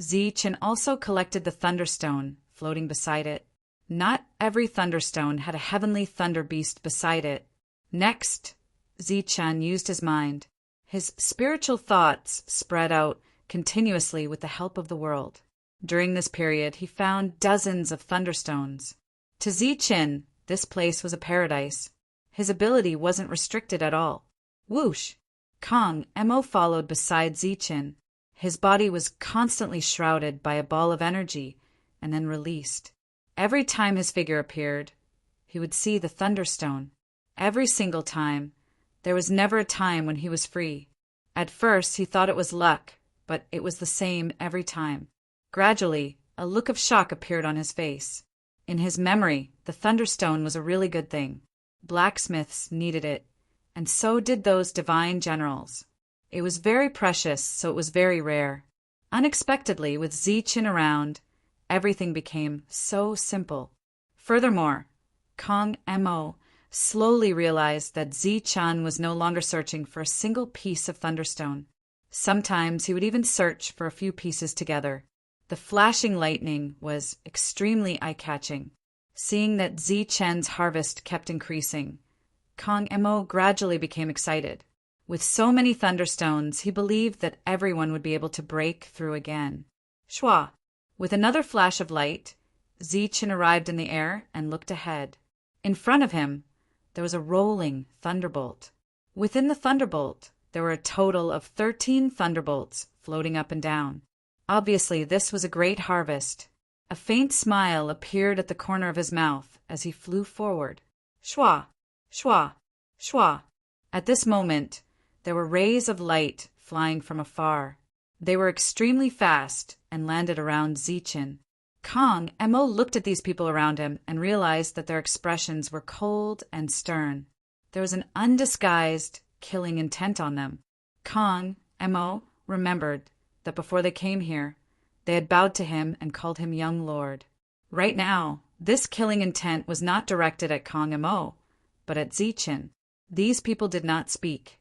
Zi Chen also collected the Thunderstone floating beside it. Not every Thunderstone had a heavenly thunder beast beside it. Next, Zi Chen used his mind. His spiritual thoughts spread out continuously with the help of the world. During this period, he found dozens of Thunderstones. To Zi Chen, this place was a paradise. His ability wasn't restricted at all. Whoosh! Kong Mo followed beside Zi Chen. His body was constantly shrouded by a ball of energy and then released. Every time his figure appeared, he would see the Thunderstone. Every single time. There was never a time when he was free. At first, he thought it was luck, but it was the same every time. Gradually, a look of shock appeared on his face. In his memory, the Thunderstone was a really good thing. Blacksmiths needed it, and so did those divine generals. It was very precious, so it was very rare. Unexpectedly, with Zi Chen around, everything became so simple. Furthermore, Kong Mo slowly realized that Zi Chen was no longer searching for a single piece of Thunderstone. Sometimes he would even search for a few pieces together. The flashing lightning was extremely eye-catching. Seeing that Zi Chen's harvest kept increasing, Kong Mo gradually became excited. With so many Thunderstones, he believed that everyone would be able to break through again. Shwa! With another flash of light, Zi Chen arrived in the air and looked ahead. In front of him, there was a rolling thunderbolt. Within the thunderbolt, there were a total of 13 thunderbolts floating up and down. Obviously, this was a great harvest. A faint smile appeared at the corner of his mouth as he flew forward. Shwa! Shwa! Shwa! At this moment, there were rays of light flying from afar. They were extremely fast and landed around Zi Chen. Kong Mo looked at these people around him and realized that their expressions were cold and stern. There was an undisguised, killing intent on them. Kong Mo remembered that before they came here, they had bowed to him and called him young lord. Right now, this killing intent was not directed at Kong Mo, but at Zi Chen. These people did not speak.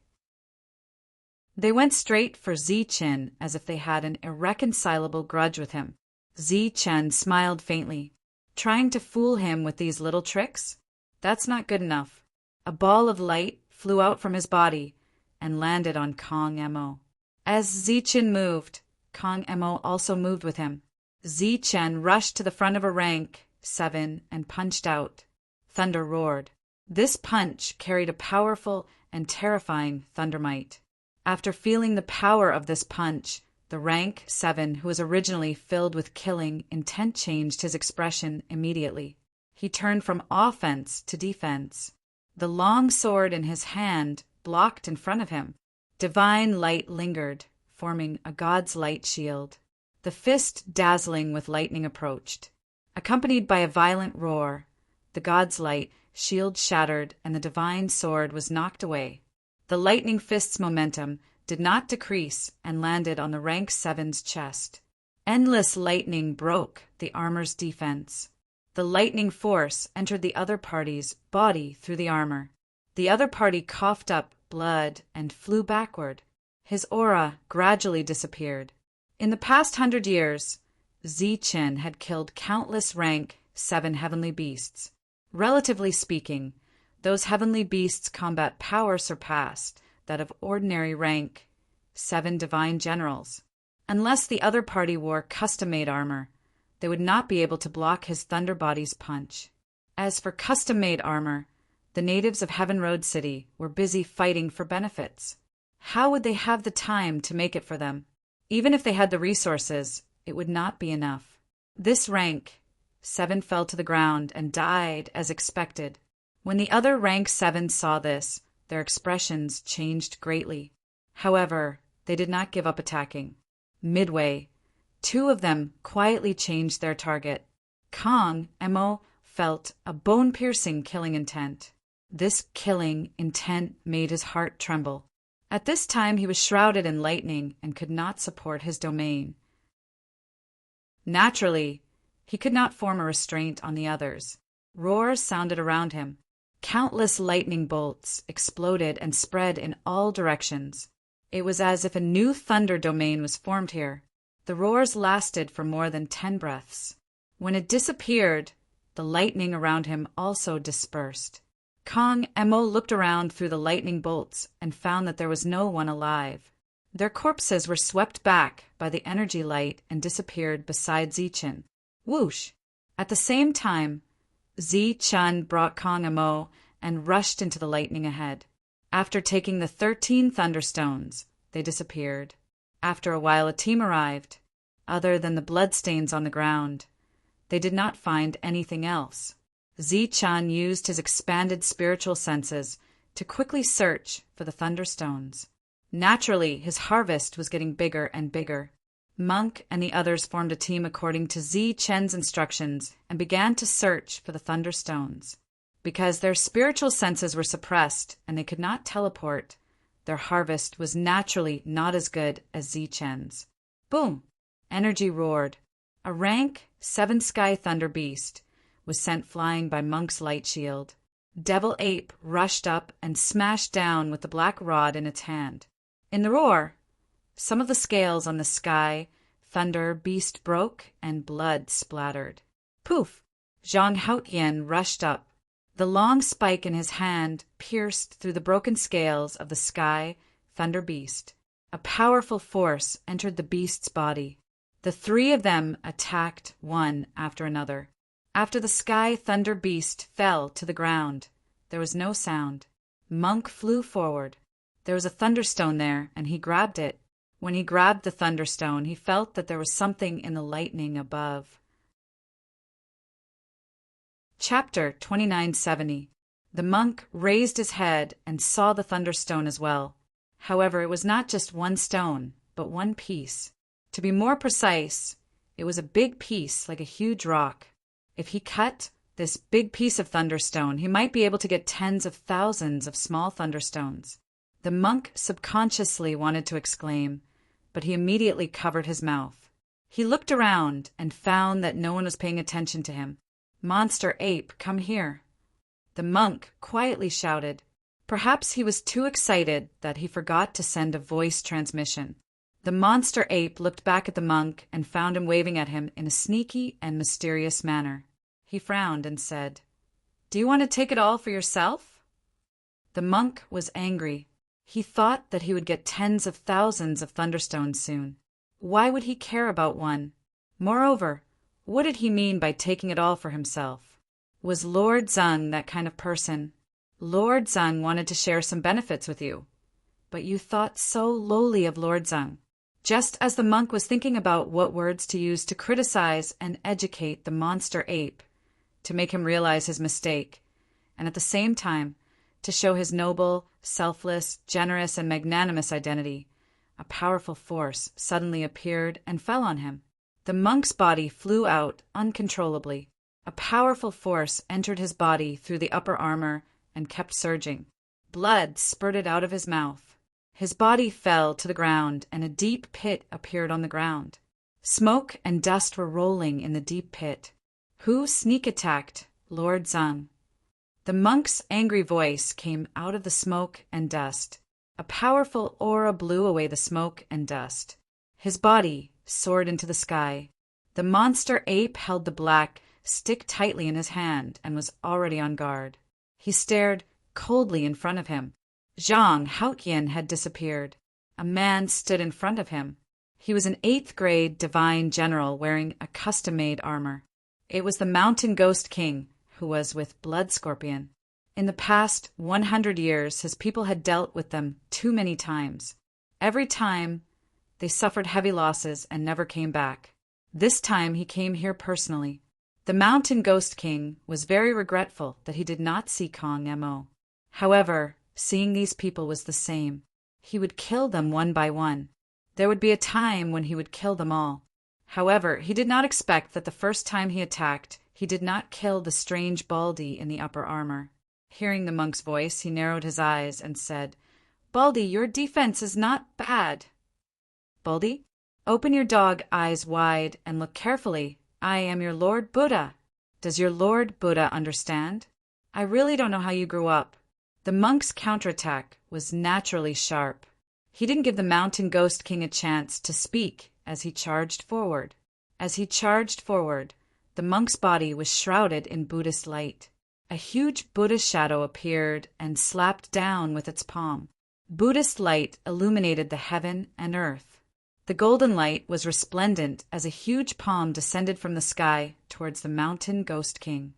They went straight for Zi Chen as if they had an irreconcilable grudge with him. Zi Chen smiled faintly. Trying to fool him with these little tricks? That's not good enough. A ball of light flew out from his body and landed on Kong Mo. As Zi Chen moved, Kong Mo also moved with him. Zi Chen rushed to the front of a rank 7 and punched out. Thunder roared. This punch carried a powerful and terrifying thundermite. After feeling the power of this punch, the rank 7, who was originally filled with killing intent, changed his expression immediately. He turned from offense to defense. The long sword in his hand blocked in front of him. Divine light lingered, forming a god's light shield. The fist dazzling with lightning approached. Accompanied by a violent roar, the god's light shield shattered and the divine sword was knocked away. The lightning fist's momentum did not decrease and landed on the rank 7's chest. Endless lightning broke the armor's defense. The lightning force entered the other party's body through the armor. The other party coughed up blood and flew backward. His aura gradually disappeared. In the past 100 years, Zichen had killed countless rank 7 heavenly beasts. Relatively speaking, those heavenly beasts' combat power surpassed that of ordinary rank 7 divine generals. Unless the other party wore custom-made armor, they would not be able to block his Thunderbody's punch. As for custom-made armor, the natives of Heaven Road City were busy fighting for benefits. How would they have the time to make it for them? Even if they had the resources, it would not be enough. This rank 7 fell to the ground and died as expected. When the other rank 7 saw this, their expressions changed greatly. However, they did not give up attacking. Midway, 2 of them quietly changed their target. Kong Mo felt a bone-piercing killing intent. This killing intent made his heart tremble. At this time he was shrouded in lightning and could not support his domain. Naturally, he could not form a restraint on the others. Roars sounded around him. Countless lightning bolts exploded and spread in all directions. It was as if a new thunder domain was formed here. The roars lasted for more than 10 breaths. When it disappeared, the lightning around him also dispersed. Kong Mo looked around through the lightning bolts and found that there was no one alive. Their corpses were swept back by the energy light and disappeared beside Zichen. Whoosh! At the same time, Zichen brought Kong Mo and rushed into the lightning ahead. After taking the 13 thunderstones, they disappeared. After a while, a team arrived. Other than the bloodstains on the ground, they did not find anything else. Zichen used his expanded spiritual senses to quickly search for the thunderstones. Naturally, his harvest was getting bigger and bigger. Monk and the others formed a team according to Zichen's instructions and began to search for the thunderstones. Because their spiritual senses were suppressed and they could not teleport, their harvest was naturally not as good as Zichen's. Boom! Energy roared. A rank 7 Sky Thunder Beast was sent flying by Monk's light shield. Devil Ape rushed up and smashed down with the black rod in its hand. In the roar, some of the scales on the Sky Thunder Beast broke and blood splattered. Poof! Zhang Haotian rushed up. The long spike in his hand pierced through the broken scales of the Sky Thunder Beast. A powerful force entered the beast's body. The 3 of them attacked one after another. After the Sky Thunder Beast fell to the ground, there was no sound. Monk flew forward. There was a thunderstone there, and he grabbed it. When he grabbed the thunderstone, he felt that there was something in the lightning above. Chapter 2970. The monk raised his head and saw the thunderstone as well. However, it was not just one stone, but one piece. To be more precise, it was a big piece like a huge rock. If he cut this big piece of thunderstone, he might be able to get tens of thousands of small thunderstones. The monk subconsciously wanted to exclaim, but he immediately covered his mouth. He looked around and found that no one was paying attention to him. "Monster Ape, come here." The monk quietly shouted. Perhaps he was too excited that he forgot to send a voice transmission. The monster ape looked back at the monk and found him waving at him in a sneaky and mysterious manner. He frowned and said, "Do you want to take it all for yourself?" The monk was angry. He thought that he would get tens of thousands of thunderstones soon. Why would he care about one? Moreover, what did he mean by taking it all for himself? Was Lord Zeng that kind of person? Lord Zeng wanted to share some benefits with you, but you thought so lowly of Lord Zeng. Just as the monk was thinking about what words to use to criticize and educate the monster ape, to make him realize his mistake, and at the same time to show his noble, selfless, generous, and magnanimous identity, a powerful force suddenly appeared and fell on him. The monk's body flew out uncontrollably. A powerful force entered his body through the upper armor and kept surging. Blood spurted out of his mouth. His body fell to the ground, and a deep pit appeared on the ground. Smoke and dust were rolling in the deep pit. Who sneak-attacked Lord Zeng? The monk's angry voice came out of the smoke and dust. A powerful aura blew away the smoke and dust. His body soared into the sky. The monster ape held the black stick tightly in his hand and was already on guard. He stared coldly in front of him. Zhang Haotian had disappeared. A man stood in front of him. He was an 8th grade divine general wearing a custom-made armor. It was the Mountain Ghost King, who was with Blood Scorpion. In the past 100 years, his people had dealt with them too many times. Every time, they suffered heavy losses and never came back. This time, he came here personally. The Mountain Ghost King was very regretful that he did not see Kong Mo. However, seeing these people was the same. He would kill them one by one. There would be a time when he would kill them all. However, he did not expect that the first time he attacked, he did not kill the strange Baldy in the upper armor. Hearing the monk's voice, he narrowed his eyes and said, "Baldy, your defense is not bad." "Baldy, open your dog eyes wide and look carefully. I am your Lord Buddha. Does your Lord Buddha understand? I really don't know how you grew up." The monk's counterattack was naturally sharp. He didn't give the Mountain Ghost King a chance to speak as he charged forward. The monk's body was shrouded in Buddhist light. A huge Buddhist shadow appeared and slapped down with its palm. Buddhist light illuminated the heaven and earth. The golden light was resplendent as a huge palm descended from the sky towards the Mountain Ghost King.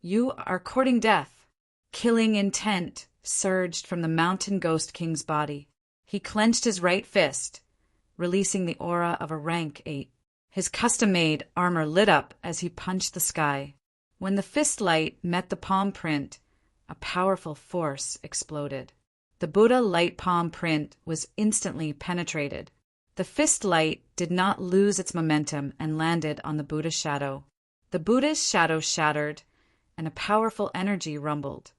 "You are courting death." Killing intent surged from the Mountain Ghost King's body. He clenched his right fist, releasing the aura of a rank 8. His custom-made armor lit up as he punched the sky. When the fist light met the palm print, a powerful force exploded. The Buddha light palm print was instantly penetrated. The fist light did not lose its momentum and landed on the Buddha's shadow. The Buddha's shadow shattered, and a powerful energy rumbled,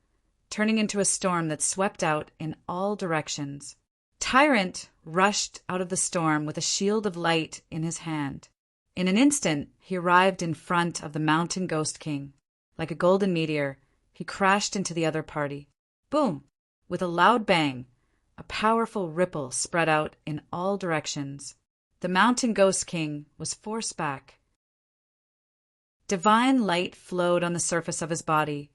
turning into a storm that swept out in all directions. Tyrant rushed out of the storm with a shield of light in his hand. In an instant, he arrived in front of the Mountain Ghost King. Like a golden meteor, he crashed into the other party. Boom! With a loud bang, a powerful ripple spread out in all directions. The Mountain Ghost King was forced back. Divine light flowed on the surface of his body,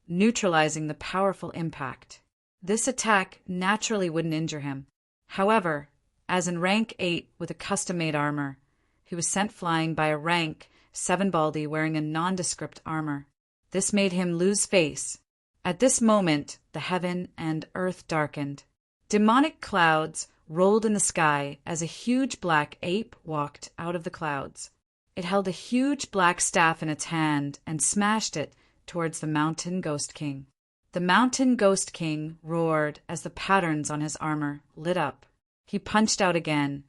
neutralizing the powerful impact. This attack naturally wouldn't injure him. However, as in rank 8 with a custom-made armor, he was sent flying by a rank 7 Baldy wearing a nondescript armor. This made him lose face. At this moment, the heaven and earth darkened. Demonic clouds rolled in the sky as a huge black ape walked out of the clouds. It held a huge black staff in its hand and smashed it towards the Mountain Ghost King. The Mountain Ghost King roared as the patterns on his armor lit up. He punched out again,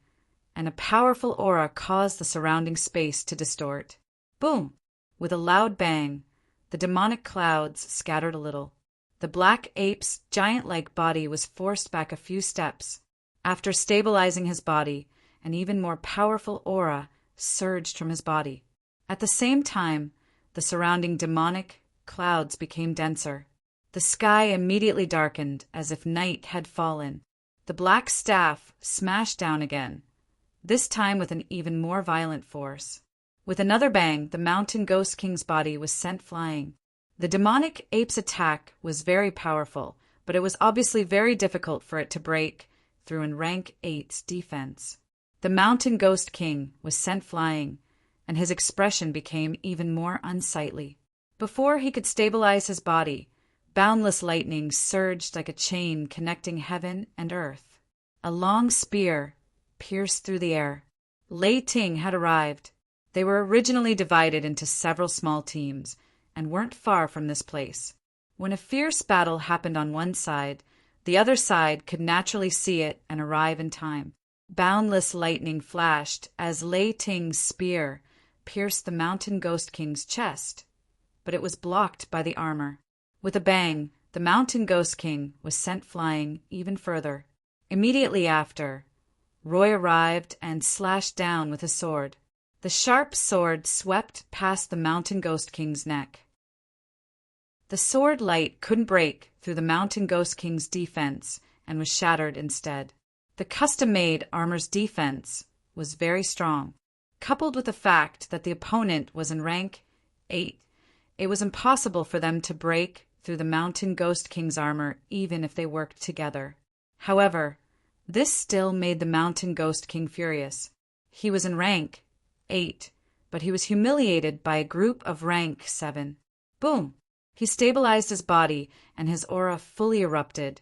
and a powerful aura caused the surrounding space to distort. Boom! With a loud bang, the demonic clouds scattered a little. The black ape's giant-like body was forced back a few steps. After stabilizing his body, an even more powerful aura surged from his body. At the same time, the surrounding demonic clouds became denser. The sky immediately darkened as if night had fallen. The black staff smashed down again, this time with an even more violent force. With another bang, the Mountain Ghost King's body was sent flying. The demonic ape's attack was very powerful, but it was obviously very difficult for it to break through in rank 8's defense. The Mountain Ghost King was sent flying, and his expression became even more unsightly. Before he could stabilize his body, Boundless lightning surged like a chain connecting heaven and earth. A long spear pierced through the air. Lei Ting had arrived. They were originally divided into several small teams, and weren't far from this place. When a fierce battle happened on one side, the other side could naturally see it and arrive in time. Boundless lightning flashed as Lei Ting's spear pierced the Mountain Ghost King's chest, but it was blocked by the armor. With a bang, the Mountain Ghost King was sent flying even further. Immediately after, Roy arrived and slashed down with his sword. The sharp sword swept past the Mountain Ghost King's neck. The sword light couldn't break through the Mountain Ghost King's defense and was shattered instead. The custom-made armor's defense was very strong. Coupled with the fact that the opponent was in rank 8, it was impossible for them to break through the Mountain Ghost King's armor even if they worked together. However, this still made the Mountain Ghost King furious. He was in rank 8, but he was humiliated by a group of rank 7. Boom! He stabilized his body and his aura fully erupted,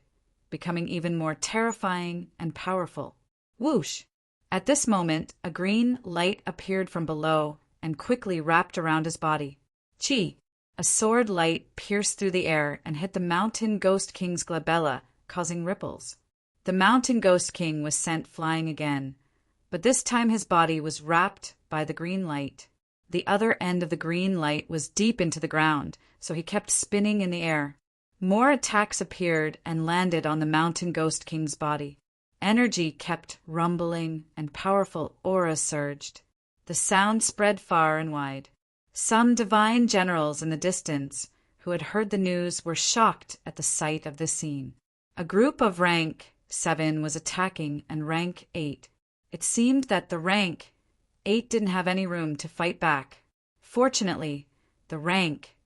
becoming even more terrifying and powerful. Whoosh! At this moment, a green light appeared from below and quickly wrapped around his body. Chi! A sword light pierced through the air and hit the Mountain Ghost King's glabella, causing ripples. The Mountain Ghost King was sent flying again, but this time his body was wrapped by the green light. The other end of the green light was deep into the ground, so he kept spinning in the air. More attacks appeared and landed on the Mountain Ghost King's body. Energy kept rumbling and powerful auras surged. The sound spread far and wide. Some divine generals in the distance who had heard the news were shocked at the sight of this scene. A group of rank 7 was attacking and rank 8. It seemed that the rank 8 didn't have any room to fight back. Fortunately, the rank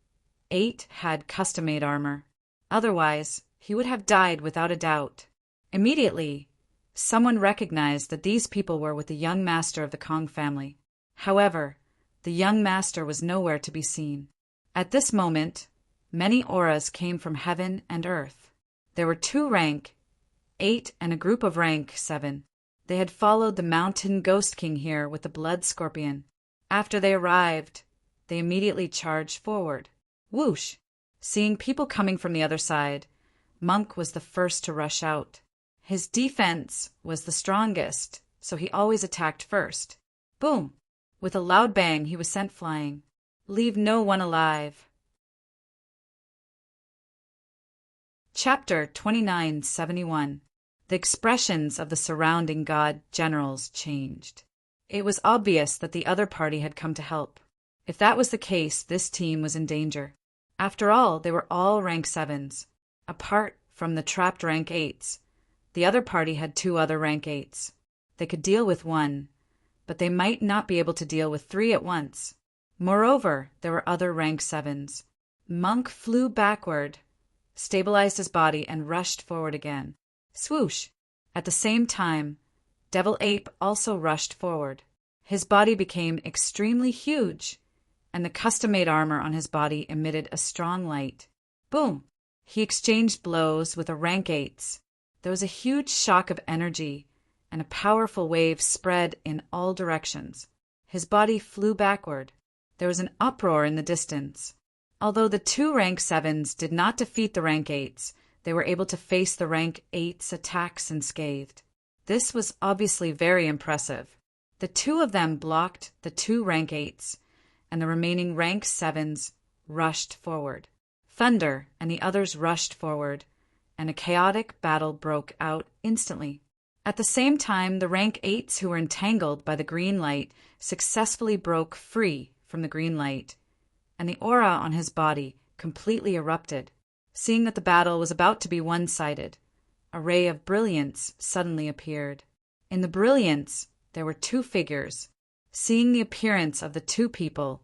8 had custom-made armor. Otherwise, he would have died without a doubt. Immediately, someone recognized that these people were with the young master of the Kong family. However, the young master was nowhere to be seen. At this moment, many auras came from heaven and earth. There were 2 rank 8 and a group of rank 7. They had followed the Mountain Ghost King here with the Blood Scorpion. After they arrived, they immediately charged forward. Whoosh! Seeing people coming from the other side, Monk was the first to rush out. His defense was the strongest, so he always attacked first. Boom! With a loud bang, he was sent flying. Leave no one alive. Chapter 2971. The expressions of the surrounding god generals changed. It was obvious that the other party had come to help. If that was the case, this team was in danger. After all, they were all rank 7s. Apart from the trapped rank 8s, the other party had 2 other rank 8s. They could deal with 1, but they might not be able to deal with 3 at once. Moreover, there were other rank 7s. Monk flew backward, stabilized his body, and rushed forward again. Swoosh! At the same time, Devil Ape also rushed forward. His body became extremely huge, and the custom-made armor on his body emitted a strong light. Boom! He exchanged blows with a rank 8s. There was a huge shock of energy, and a powerful wave spread in all directions. His body flew backward. There was an uproar in the distance. Although the 2 rank 7s did not defeat the rank 8s, they were able to face the rank 8's attacks unscathed. This was obviously very impressive. The 2 of them blocked the 2 rank 8s, and the remaining rank 7s rushed forward. Thunder and the others rushed forward, and a chaotic battle broke out instantly. At the same time, the rank 8s who were entangled by the green light successfully broke free from the green light, and the aura on his body completely erupted. Seeing that the battle was about to be one-sided, a ray of brilliance suddenly appeared. In the brilliance, there were 2 figures. Seeing the appearance of the 2 people,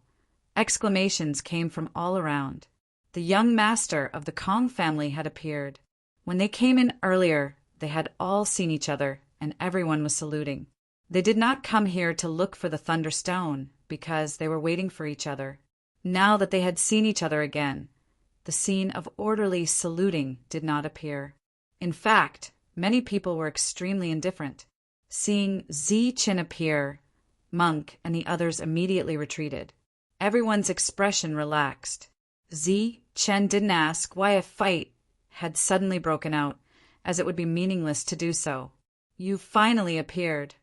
exclamations came from all around. The young master of the Kong family had appeared. When they came in earlier, they had all seen each other, and everyone was saluting. They did not come here to look for the Thunderstone, because they were waiting for each other. Now that they had seen each other again, the scene of orderly saluting did not appear. In fact, many people were extremely indifferent. Seeing Zi Chen appear, Monk and the others immediately retreated. Everyone's expression relaxed. Zi Chen didn't ask why a fight had suddenly broken out, as it would be meaningless to do so. "You finally appeared."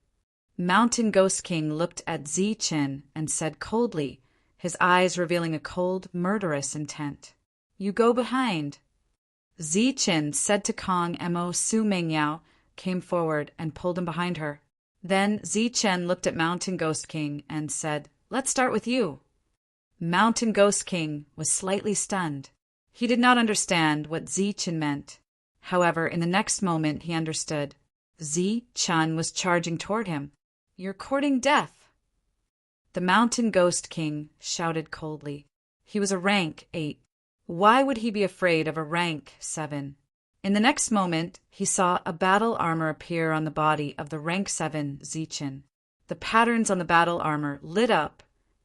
Mountain Ghost King looked at Zi Chen and said coldly, his eyes revealing a cold, murderous intent. "You go behind." Zi Chen said to Kong Mo Su Mengyao, came forward and pulled him behind her. Then Zi Chen looked at Mountain Ghost King and said, "Let's start with you." Mountain Ghost King was slightly stunned. He did not understand what Zi Chen meant. However, in the next moment he understood. Zi Chen was charging toward him. "You're courting death." The Mountain Ghost King shouted coldly. He was a rank 8. Why would he be afraid of a rank 7? In the next moment, he saw a battle armor appear on the body of the rank 7 Zi Chen. The patterns on the battle armor lit up,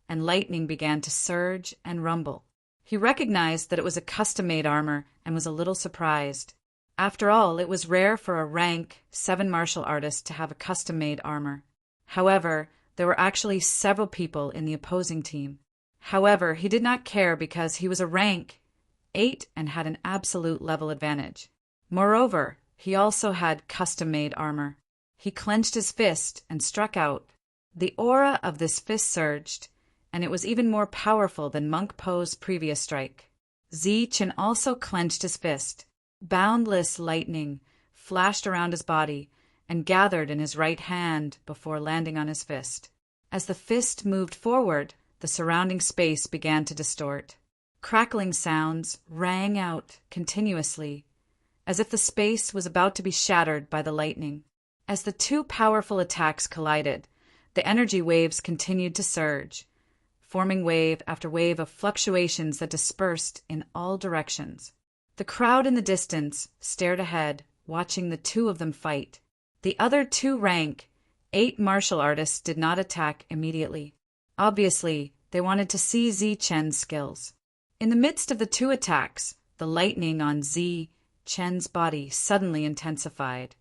and lightning began to surge and rumble. He recognized that it was a custom-made armor and was a little surprised. After all, it was rare for a rank 7 martial artist to have a custom-made armor. However, there were actually several people in the opposing team. However, he did not care because he was a rank 8 and had an absolute level advantage. Moreover, he also had custom-made armor. He clenched his fist and struck out. The aura of this fist surged, and it was even more powerful than Monk Po's previous strike. Zi Chen also clenched his fist. Boundless lightning flashed around his body and gathered in his right hand before landing on his fist. As the fist moved forward, the surrounding space began to distort. Crackling sounds rang out continuously, as if the space was about to be shattered by the lightning. As the two powerful attacks collided, the energy waves continued to surge, forming wave after wave of fluctuations that dispersed in all directions. The crowd in the distance stared ahead, watching the two of them fight. The other two rank 8 martial artists did not attack immediately. Obviously, they wanted to see Zi Chen's skills. In the midst of the two attacks, the lightning on Zi Chen's body suddenly intensified.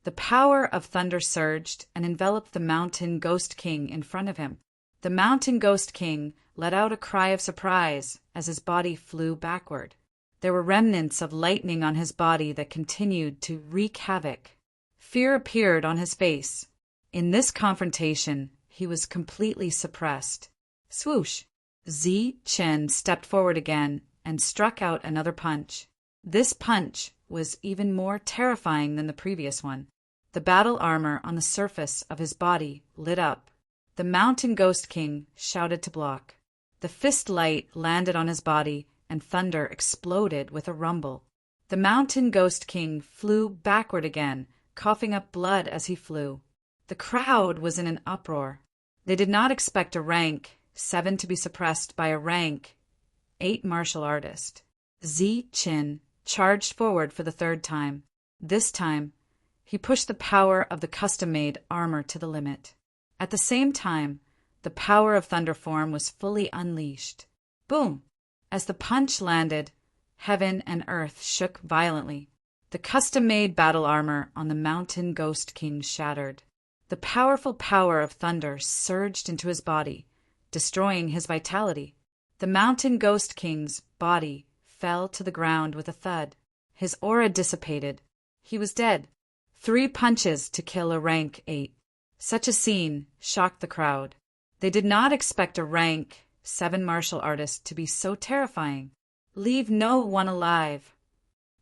The power of thunder surged and enveloped the Mountain Ghost King in front of him. The Mountain Ghost King let out a cry of surprise as his body flew backward. There were remnants of lightning on his body that continued to wreak havoc. Fear appeared on his face. In this confrontation, he was completely suppressed. Swoosh! Zi Chen stepped forward again and struck out another punch. This punch was even more terrifying than the previous one. The battle armor on the surface of his body lit up. The Mountain Ghost King shouted to block. The fist light landed on his body, and thunder exploded with a rumble. The Mountain Ghost King flew backward again, coughing up blood as he flew. The crowd was in an uproar. They did not expect a rank 7 to be suppressed by a rank 8 martial artist. Zi Chen charged forward for the third time. This time, he pushed the power of the custom-made armor to the limit. At the same time, the power of Thunder Form was fully unleashed. Boom! As the punch landed, heaven and earth shook violently. The custom-made battle armor on the Mountain Ghost King shattered. The powerful power of thunder surged into his body, destroying his vitality. The Mountain Ghost King's body fell to the ground with a thud. His aura dissipated. He was dead. 3 punches to kill a rank 8. Such a scene shocked the crowd. They did not expect a rank 7 martial artist to be so terrifying. Leave no one alive.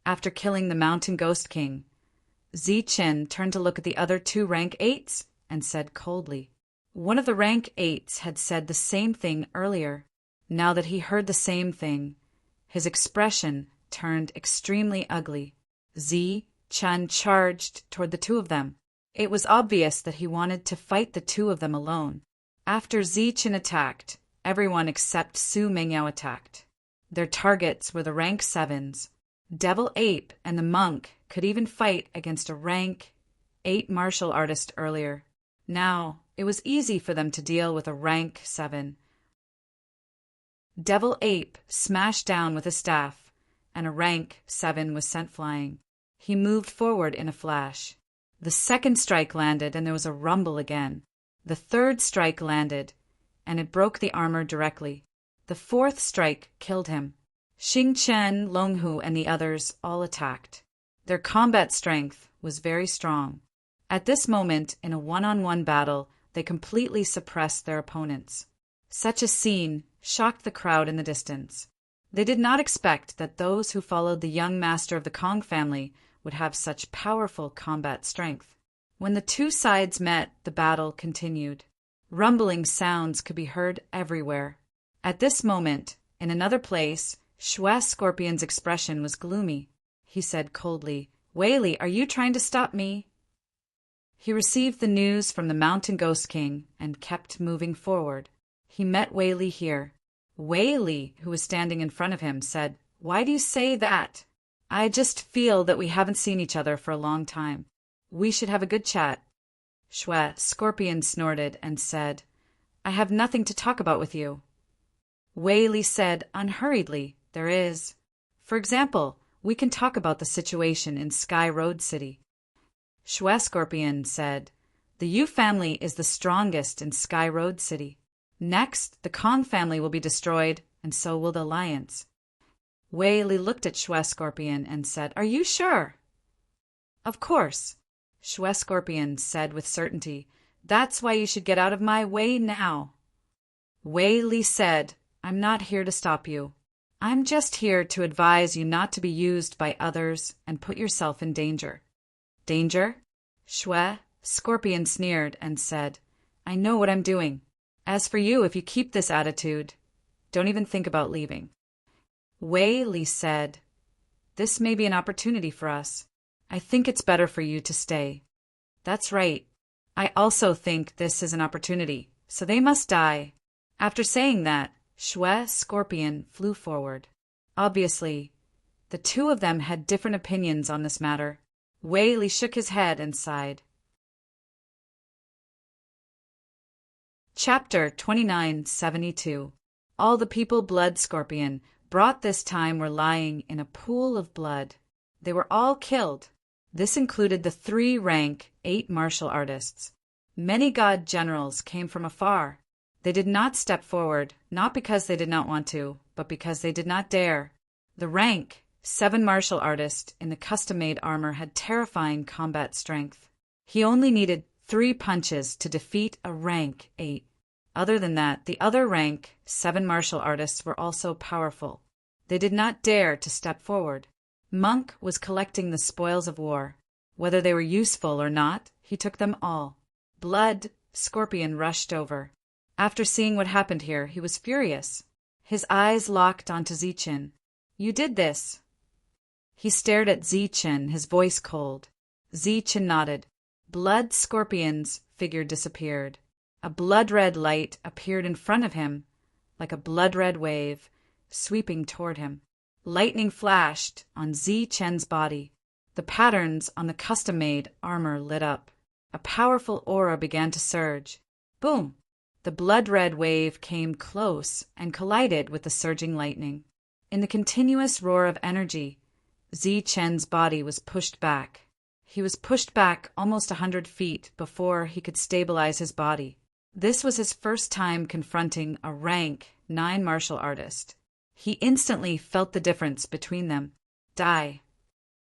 After killing the Mountain Ghost King, Zi Chen turned to look at the other 2 rank 8s and said coldly. One of the rank 8s had said the same thing earlier. Now that he heard the same thing, his expression turned extremely ugly. Zi Chen charged toward the 2 of them. It was obvious that he wanted to fight the 2 of them alone. After Zi Chen attacked, everyone except Su Mengyao attacked. Their targets were the rank 7s. Devil Ape and the monk could even fight against a rank 8 martial artist earlier. Now, it was easy for them to deal with a rank 7. Devil Ape smashed down with a staff, and a rank 7 was sent flying. He moved forward in a flash. The second strike landed, and there was a rumble again. The third strike landed, and it broke the armor directly. The fourth strike killed him. Xing Chen, Longhu, and the others all attacked. Their combat strength was very strong. At this moment, in a one-on-one battle, they completely suppressed their opponents. Such a scene shocked the crowd in the distance. They did not expect that those who followed the young master of the Kong family would have such powerful combat strength. When the two sides met, the battle continued. Rumbling sounds could be heard everywhere. At this moment, in another place, Shui Scorpion's expression was gloomy. He said coldly, "Wei Li, are you trying to stop me?" He received the news from the Mountain Ghost King and kept moving forward. He met Wei Li here. Wei Li, who was standing in front of him, said, "Why do you say that? I just feel that we haven't seen each other for a long time. We should have a good chat." Shui Scorpion snorted and said, "I have nothing to talk about with you." Wei Li said unhurriedly, "There is. For example, we can talk about the situation in Sky Road City." Shui Scorpion said, "The Yu family is the strongest in Sky Road City. Next, the Kong family will be destroyed, and so will the Alliance." Wei Li looked at Shui Scorpion and said, "Are you sure?" "Of course," Shui Scorpion said with certainty. "That's why you should get out of my way now." Wei Li said, "I'm not here to stop you. I'm just here to advise you not to be used by others and put yourself in danger." "Danger?" Shui Scorpion sneered and said, "I know what I'm doing. As for you, if you keep this attitude, don't even think about leaving." Wei Li said, "This may be an opportunity for us. I think it's better for you to stay." "That's right. I also think this is an opportunity, so they must die." After saying that, Shui Scorpion flew forward. Obviously, the two of them had different opinions on this matter. Wei Li shook his head and sighed. Chapter 2972. All the people Blood Scorpion brought this time were lying in a pool of blood. They were all killed. This included the 3 rank 8 martial artists. Many god generals came from afar. They did not step forward, not because they did not want to, but because they did not dare. The rank 7 martial artist in the custom-made armor had terrifying combat strength. He only needed 3 punches to defeat a rank 8. Other than that, the other rank 7 martial artists were also powerful. They did not dare to step forward. Monk was collecting the spoils of war. Whether they were useful or not, he took them all. Blood Scorpion rushed over. After seeing what happened here, he was furious. His eyes locked onto Zichen. "You did this." He stared at Zichen, his voice cold. Zichen nodded. Blood Scorpion's figure disappeared. A blood-red light appeared in front of him, like a blood-red wave, sweeping toward him. Lightning flashed on Zichen's body. The patterns on the custom-made armor lit up. A powerful aura began to surge. Boom! The blood-red wave came close and collided with the surging lightning. In the continuous roar of energy, Zichen's body was pushed back. He was pushed back almost 100 feet before he could stabilize his body. This was his first time confronting a rank 9 martial artist. He instantly felt the difference between them. Die.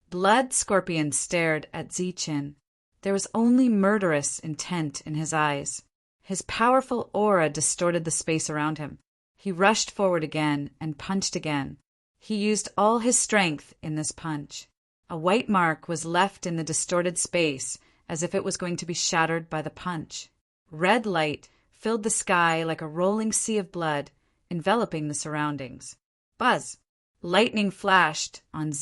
Blood Scorpion stared at Zichen. There was only murderous intent in his eyes. His powerful aura distorted the space around him. He rushed forward again and punched again. He used all his strength in this punch. A white mark was left in the distorted space as if it was going to be shattered by the punch. Red light filled the sky like a rolling sea of blood, enveloping the surroundings. Buzz! Lightning flashed on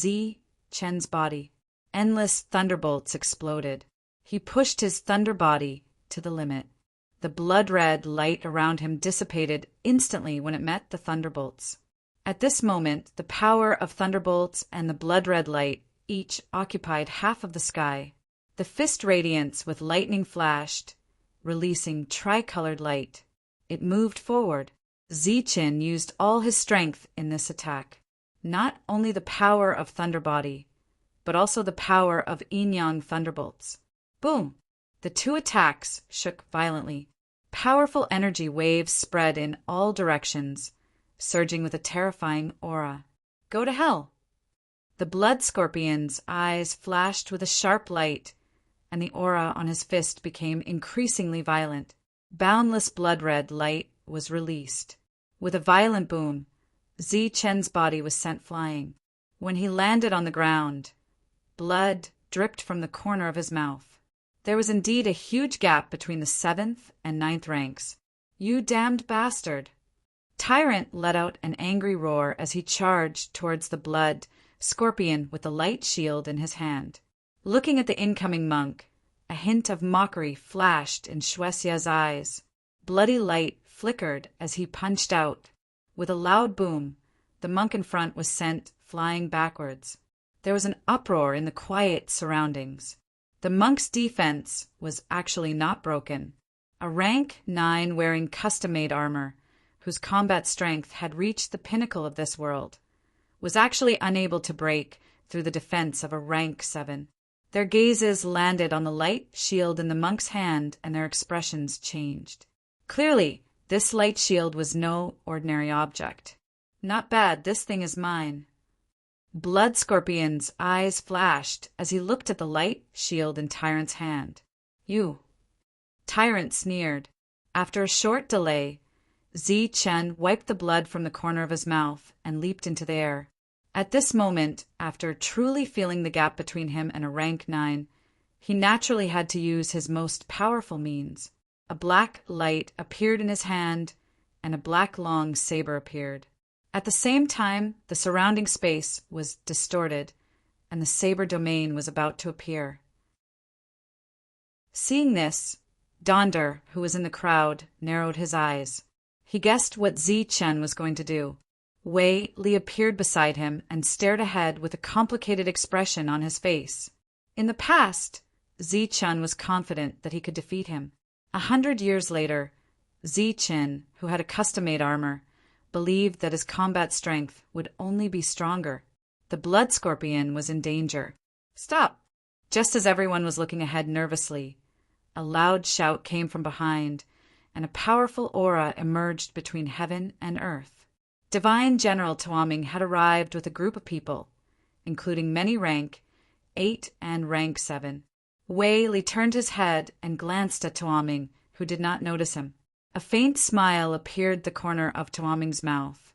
Chen's body. Endless thunderbolts exploded. He pushed his thunder body to the limit. The blood-red light around him dissipated instantly when it met the thunderbolts. At this moment, the power of thunderbolts and the blood-red light each occupied half of the sky. The fist radiance with lightning flashed, releasing tricolored light. It moved forward. Zichen used all his strength in this attack. Not only the power of Thunder Body, but also the power of Yin-Yang Thunderbolts. Boom! The two attacks shook violently. Powerful energy waves spread in all directions, surging with a terrifying aura. Go to hell! The blood scorpion's eyes flashed with a sharp light, and the aura on his fist became increasingly violent. Boundless blood-red light was released. With a violent boom, Zichen's body was sent flying. When he landed on the ground, blood dripped from the corner of his mouth. There was indeed a huge gap between the 7th and 9th ranks. You damned bastard! Tyrant let out an angry roar as he charged towards the blood scorpion with the light shield in his hand. Looking at the incoming monk, a hint of mockery flashed in Shuexia's eyes. Bloody light flickered as he punched out. With a loud boom, the monk in front was sent flying backwards. There was an uproar in the quiet surroundings. The monk's defense was actually not broken. A rank 9 wearing custom-made armor, whose combat strength had reached the pinnacle of this world, was actually unable to break through the defense of a rank 7. Their gazes landed on the light shield in the monk's hand, and their expressions changed. Clearly, this light shield was no ordinary object. Not bad, this thing is mine. Blood Scorpion's eyes flashed as he looked at the light shield in Tyrant's hand. You. Tyrant sneered. After a short delay, Zichen wiped the blood from the corner of his mouth and leaped into the air. At this moment, after truly feeling the gap between him and a rank 9, he naturally had to use his most powerful means. A black light appeared in his hand, and a black long saber appeared. At the same time, the surrounding space was distorted, and the saber domain was about to appear. Seeing this, Donder, who was in the crowd, narrowed his eyes. He guessed what Zichen was going to do. Wei Li appeared beside him and stared ahead with a complicated expression on his face. In the past, Zichen was confident that he could defeat him. 100 years later, Zichen, who had a custom-made armor, believed that his combat strength would only be stronger. The blood scorpion was in danger. Stop! Just as everyone was looking ahead nervously, a loud shout came from behind, and a powerful aura emerged between heaven and earth. Divine General Tuaming had arrived with a group of people, including many rank 8 and rank 7. Wei Li turned his head and glanced at Tuaming, who did not notice him. A faint smile appeared the corner of Tuaming's mouth,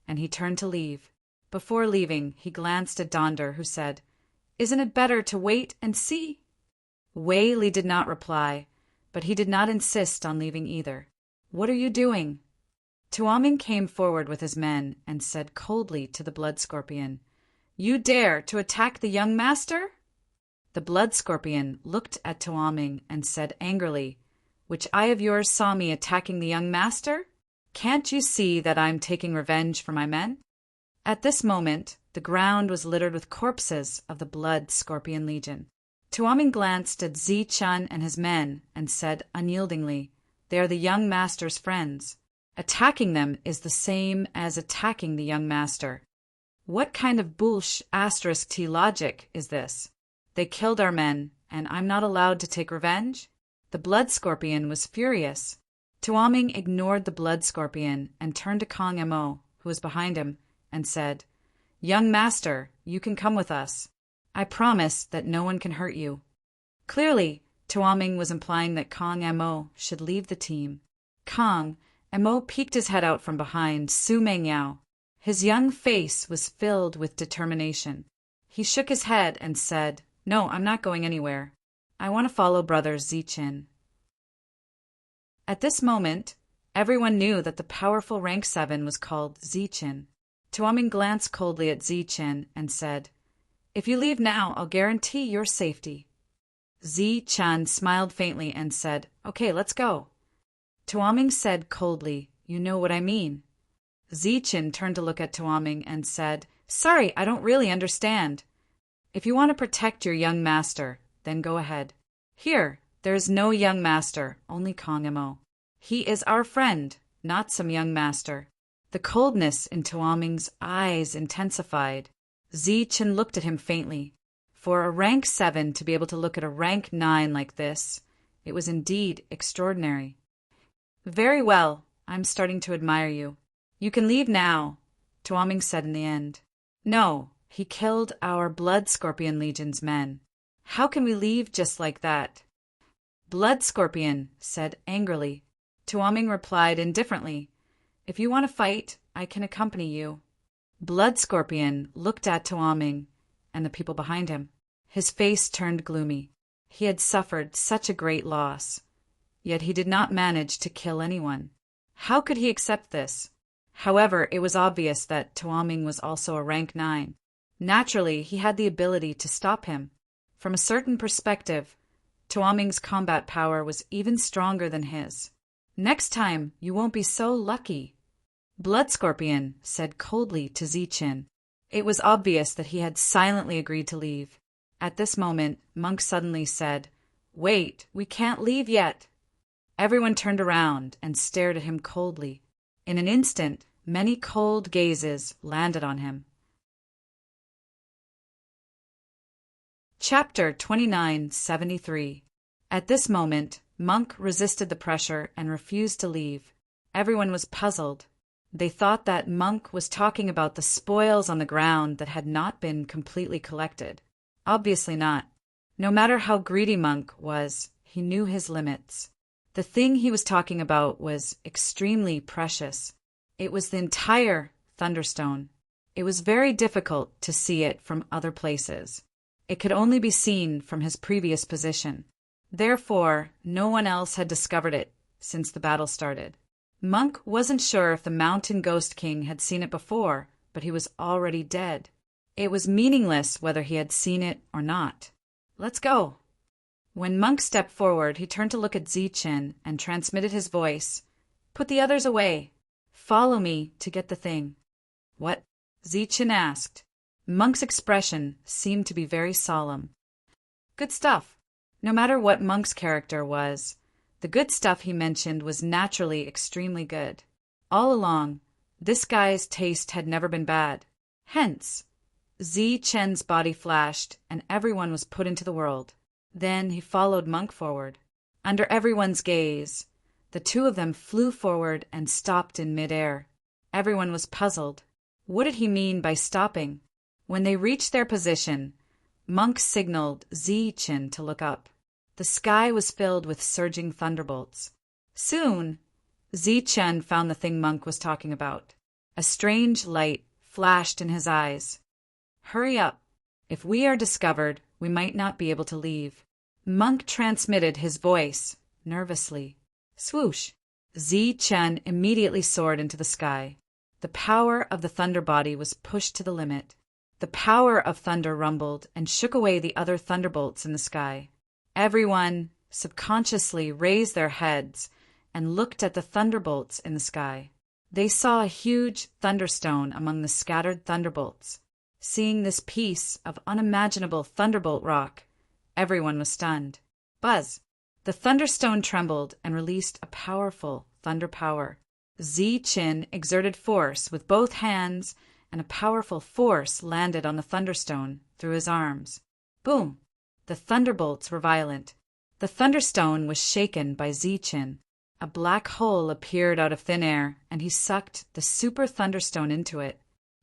and he turned to leave. Before leaving, he glanced at Donder, who said, "Isn't it better to wait and see?" Wei Li did not reply, but he did not insist on leaving either. "What are you doing?" Tuaming came forward with his men and said coldly to the blood scorpion, "You dare to attack the young master?" The blood scorpion looked at Tuaming and said angrily, "Which eye of yours saw me attacking the young master? Can't you see that I'm taking revenge for my men?" At this moment, the ground was littered with corpses of the blood scorpion legion. Tuaming glanced at Zichen and his men and said unyieldingly, "They are the young master's friends. Attacking them is the same as attacking the young master. What kind of **T logic is this? They killed our men, and I'm not allowed to take revenge?" The blood scorpion was furious. Tuaming ignored the blood scorpion and turned to Kong Mo, who was behind him, and said, "Young master, you can come with us. I promise that no one can hurt you." Clearly, Tuaming was implying that Kong Mo should leave the team. Kong Mo peeked his head out from behind Su Mengyao. His young face was filled with determination. He shook his head and said, "No, I'm not going anywhere. I want to follow Brother Zichen." At this moment, everyone knew that the powerful rank 7 was called Zichen. Tuaming glanced coldly at Zichen and said, "If you leave now, I'll guarantee your safety." Zichen smiled faintly and said, "Okay, let's go." Tuaming said coldly, "You know what I mean." Zichen turned to look at Tuaming and said, "Sorry, I don't really understand. If you want to protect your young master, then go ahead. Here, there is no young master, only Kong Mo. He is our friend. not some young master. The coldness in Tuaming's eyes intensified. Zichen looked at him faintly. For a rank 7 to be able to look at a rank 9 like this, it was indeed extraordinary. Very well, I'm starting to admire you. You can leave now, Tuaming said in the end. No, he killed our Blood Scorpion Legion's men. How can we leave just like that? Blood Scorpion said angrily. Tuaming replied indifferently. If you want to fight, I can accompany you. Blood Scorpion looked at Tuaming and the people behind him. His face turned gloomy. He had suffered such a great loss, yet he did not manage to kill anyone. How could he accept this? However, it was obvious that Tuaming was also a rank 9. Naturally, he had the ability to stop him. From a certain perspective, Tuaming's combat power was even stronger than his. Next time, you won't be so lucky, Blood Scorpion said coldly to Zichen. It was obvious that he had silently agreed to leave. At this moment, Monk suddenly said, Wait, we can't leave yet. Everyone turned around and stared at him coldly. In an instant, many cold gazes landed on him. Chapter 2973. At this moment, Monk resisted the pressure and refused to leave. Everyone was puzzled. They thought that Monk was talking about the spoils on the ground that had not been completely collected. Obviously not. No matter how greedy Monk was, he knew his limits. The thing he was talking about was extremely precious. It was the entire Thunderstone. It was very difficult to see it from other places. It could only be seen from his previous position. Therefore, no one else had discovered it since the battle started. Monk wasn't sure if the Mountain Ghost King had seen it before, but he was already dead. It was meaningless whether he had seen it or not. Let's go. When Monk stepped forward, he turned to look at Zichen and transmitted his voice. Put the others away. Follow me to get the thing. What? Zichen asked. Monk's expression seemed to be very solemn. Good stuff. No matter what Monk's character was, the good stuff he mentioned was naturally extremely good. All along, this guy's taste had never been bad. Hence, Zichen's body flashed and everyone was put into the world. Then he followed Monk forward. Under everyone's gaze, the two of them flew forward and stopped in midair. Everyone was puzzled. What did he mean by stopping? When they reached their position, Monk signaled Zichen to look up. The sky was filled with surging thunderbolts. Soon, Zichen found the thing Monk was talking about. A strange light flashed in his eyes. Hurry up. If we are discovered, we might not be able to leave. Monk transmitted his voice, nervously. Swoosh! Zichen immediately soared into the sky. The power of the thunder body was pushed to the limit. The power of thunder rumbled and shook away the other thunderbolts in the sky. Everyone subconsciously raised their heads and looked at the thunderbolts in the sky. They saw a huge thunderstone among the scattered thunderbolts. Seeing this piece of unimaginable thunderbolt rock, everyone was stunned. Buzz! The thunderstone trembled and released a powerful thunder power. Zichen exerted force with both hands, and a powerful force landed on the thunderstone through his arms. Boom! The thunderbolts were violent. The thunderstone was shaken by Zichen. A black hole appeared out of thin air, and he sucked the super thunderstone into it.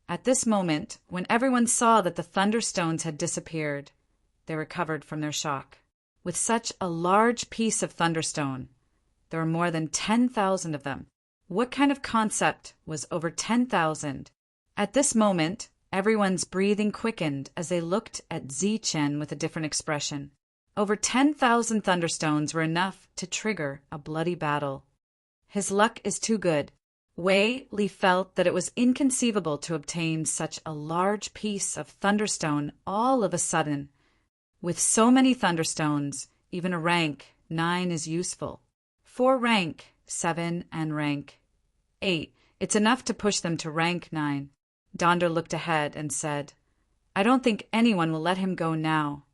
At this moment, when everyone saw that the thunderstones had disappeared, they recovered from their shock. With such a large piece of thunderstone, there were more than 10,000 of them. What kind of concept was over 10,000? At this moment, everyone's breathing quickened as they looked at Zichen with a different expression. Over 10,000 thunderstones were enough to trigger a bloody battle. His luck is too good. Wei Li felt that it was inconceivable to obtain such a large piece of thunderstone all of a sudden. With so many thunderstones, even a rank 9 is useful. For rank 7 and rank 8, it's enough to push them to rank 9. Donder looked ahead and said, I don't think anyone will let him go now.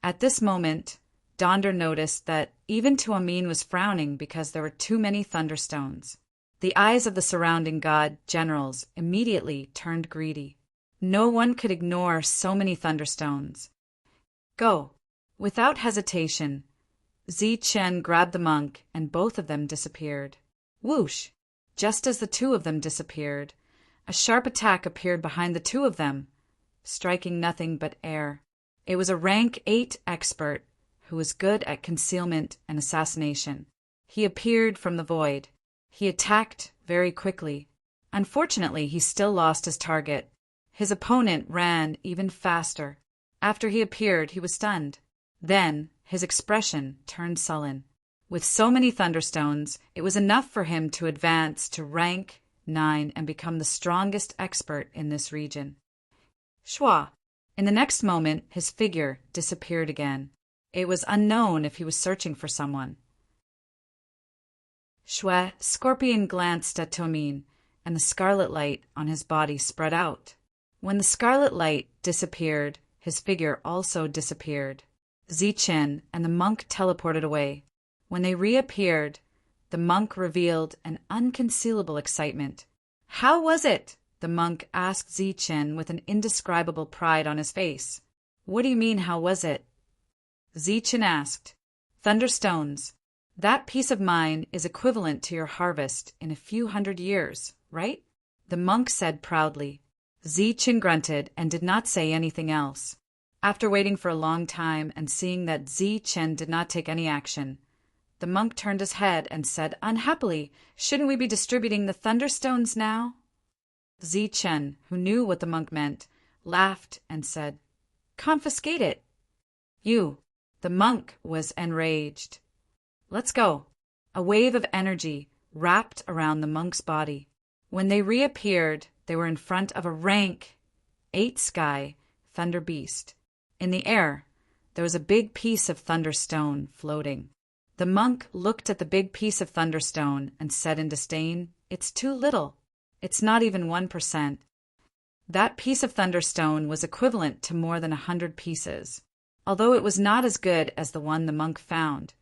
At this moment, Donder noticed that even Tuaming was frowning because there were too many thunderstones. The eyes of the surrounding god generals immediately turned greedy. No one could ignore so many thunderstones. Go! Without hesitation, Zi-Chen grabbed the monk and both of them disappeared. Whoosh! Just as the two of them disappeared, a sharp attack appeared behind the two of them, striking nothing but air. It was a rank 8 expert who was good at concealment and assassination. He appeared from the void. He attacked very quickly. Unfortunately, he still lost his target. His opponent ran even faster. After he appeared, he was stunned. Then, his expression turned sullen. With so many thunderstones, it was enough for him to advance to rank 9 and become the strongest expert in this region. Shwa! In the next moment, his figure disappeared again. It was unknown if he was searching for someone. Shwe, Scorpion glanced at Tomin, and the scarlet light on his body spread out. When the scarlet light disappeared, his figure also disappeared. Zi-Chen and the monk teleported away. When they reappeared, the monk revealed an unconcealable excitement. How was it? The monk asked Zi-Chen with an indescribable pride on his face. What do you mean, how was it? Zi-Chen asked. Thunderstones. That peace of mind is equivalent to your harvest in a few hundred years, right? The monk said proudly. Zi-Chen grunted and did not say anything else. After waiting for a long time and seeing that Zi-Chen did not take any action, the monk turned his head and said unhappily, shouldn't we be distributing the thunderstones now? Zi-Chen, who knew what the monk meant, laughed and said, confiscate it. You. The monk was enraged. Let's go. A wave of energy wrapped around the monk's body. When they reappeared, they were in front of a rank 8 sky thunder beast. In the air, there was a big piece of thunderstone floating. The monk looked at the big piece of thunderstone and said in disdain, it's too little. It's not even 1%. That piece of thunderstone was equivalent to more than 100 pieces. Although it was not as good as the one the monk found,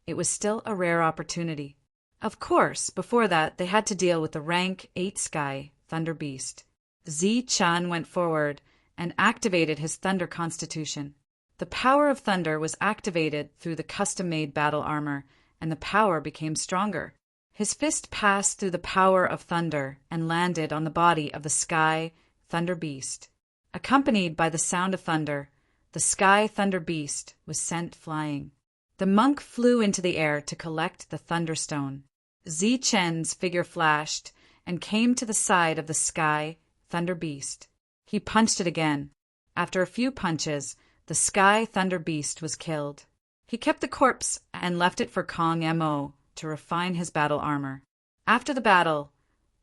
it was still a rare opportunity. Of course, before that, they had to deal with the rank 8 sky thunder beast. Zi-Chen went forward and activated his thunder constitution. The power of thunder was activated through the custom-made battle armor, and the power became stronger. His fist passed through the power of thunder and landed on the body of the sky thunder beast. Accompanied by the sound of thunder, the sky thunder beast was sent flying. The monk flew into the air to collect the thunderstone. Zi-Chen's figure flashed and came to the side of the sky thunder beast. He punched it again. After a few punches, the sky thunder beast was killed. He kept the corpse and left it for Kong Mo to refine his battle armor. After the battle,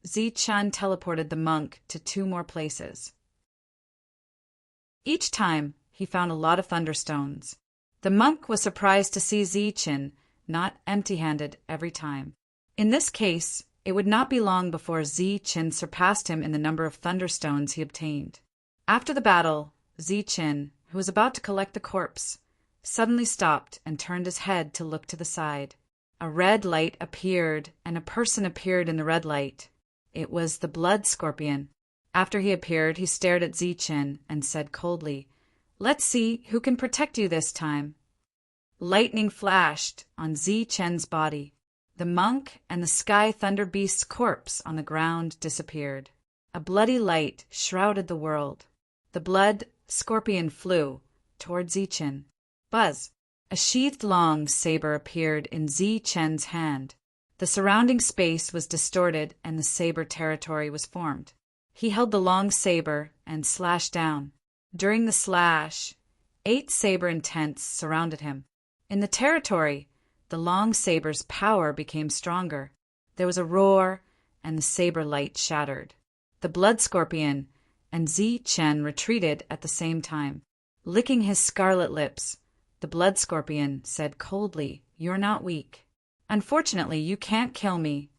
Zi-Chen teleported the monk to 2 more places. Each time, he found a lot of thunderstones. The monk was surprised to see Zi-Chen not empty-handed every time. In this case, it would not be long before Zi-Chen surpassed him in the number of thunderstones he obtained. After the battle, Zi-Chen, who was about to collect the corpse, suddenly stopped and turned his head to look to the side. A red light appeared, and a person appeared in the red light. It was the blood scorpion. After he appeared, he stared at Zi-Chen and said coldly, let's see who can protect you this time. Lightning flashed on Zi-Chen's body. The monk and the sky thunder beast's corpse on the ground disappeared. A bloody light shrouded the world. The blood scorpion flew toward Zi-Chen. Buzz! A sheathed long saber appeared in Zi-Chen's hand. The surrounding space was distorted and the saber territory was formed. He held the long saber and slashed down. During the slash, 8 saber intents surrounded him. In the territory, the long saber's power became stronger. There was a roar, and the saber light shattered. The blood scorpion and Zi-Chen retreated at the same time. Licking his scarlet lips, the blood scorpion said coldly, you're not weak. Unfortunately, you can't kill me.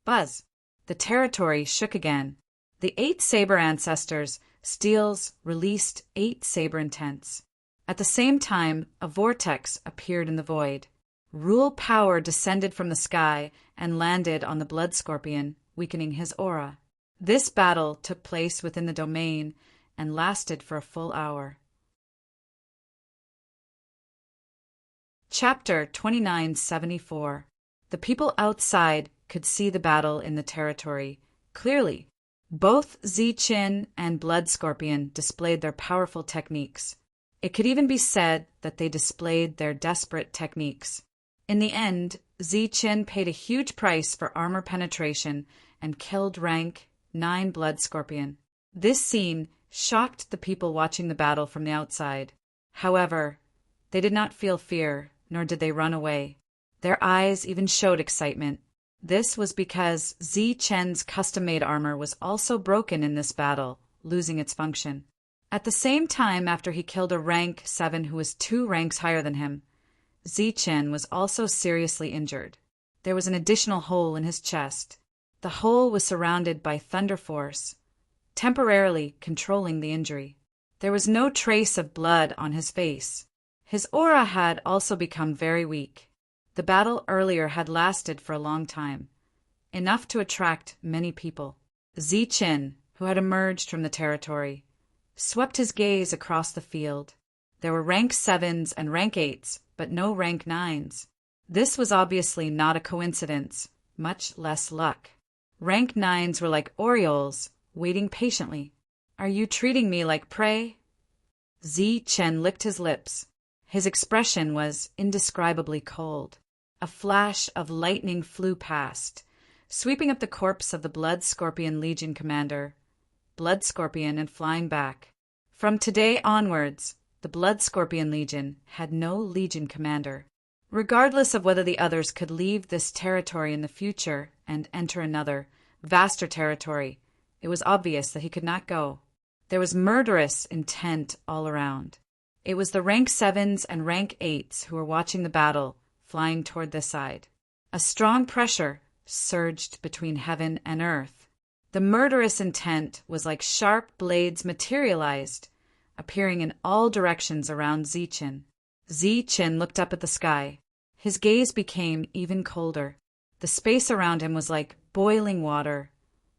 Buzz! The territory shook again. The 8 saber ancestors, Steels, released 8 saber intents. At the same time, a vortex appeared in the void. Rule power descended from the sky and landed on the blood scorpion, weakening his aura. This battle took place within the domain and lasted for a full hour. Chapter 2974. The people outside could see the battle in the territory clearly. Both Ziqin and Blood Scorpion displayed their powerful techniques. It could even be said that they displayed their desperate techniques. In the end, Ziqin paid a huge price for armor penetration and killed rank 9 Blood Scorpion. This scene shocked the people watching the battle from the outside. However, they did not feel fear, nor did they run away. Their eyes even showed excitement. This was because Ziqin's custom-made armor was also broken in this battle, losing its function. At the same time, after he killed a rank 7 who was 2 ranks higher than him, Ziqin was also seriously injured. There was an additional hole in his chest. The hole was surrounded by thunder force, temporarily controlling the injury. There was no trace of blood on his face. His aura had also become very weak. The battle earlier had lasted for a long time, enough to attract many people. Ziqin, who had emerged from the territory, swept his gaze across the field. There were rank 7s and rank 8s, but no rank 9s. This was obviously not a coincidence, much less luck. Rank 9s were like orioles, waiting patiently. "Are you treating me like prey?" Ziqin licked his lips. His expression was indescribably cold. A flash of lightning flew past, sweeping up the corpse of the Blood Scorpion Legion commander, Blood Scorpion, and flying back. From today onwards, the Blood Scorpion Legion had no Legion commander. Regardless of whether the others could leave this territory in the future and enter another, vaster territory, it was obvious that he could not go. There was murderous intent all around. It was the rank 7s and rank 8s who were watching the battle, flying toward this side. A strong pressure surged between heaven and earth. The murderous intent was like sharp blades materialized, appearing in all directions around Ziqin. Ziqin looked up at the sky. His gaze became even colder. The space around him was like boiling water,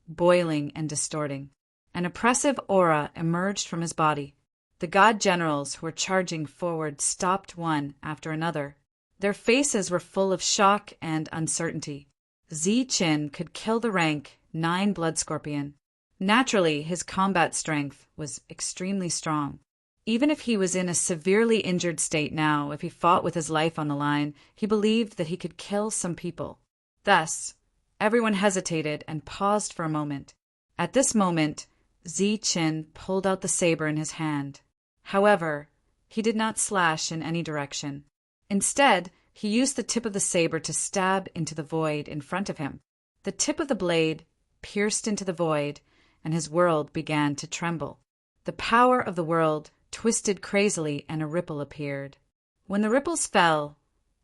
boiling and distorting. An oppressive aura emerged from his body. The god generals who were charging forward stopped one after another. Their faces were full of shock and uncertainty. Ziqin could kill the rank 9 Blood Scorpion. Naturally, his combat strength was extremely strong. Even if he was in a severely injured state now, if he fought with his life on the line, he believed that he could kill some people. Thus, everyone hesitated and paused for a moment. At this moment, Ziqin pulled out the saber in his hand. However, he did not slash in any direction. Instead, he used the tip of the saber to stab into the void in front of him. The tip of the blade pierced into the void, and his world began to tremble. The power of the world twisted crazily, and a ripple appeared. When the ripples fell,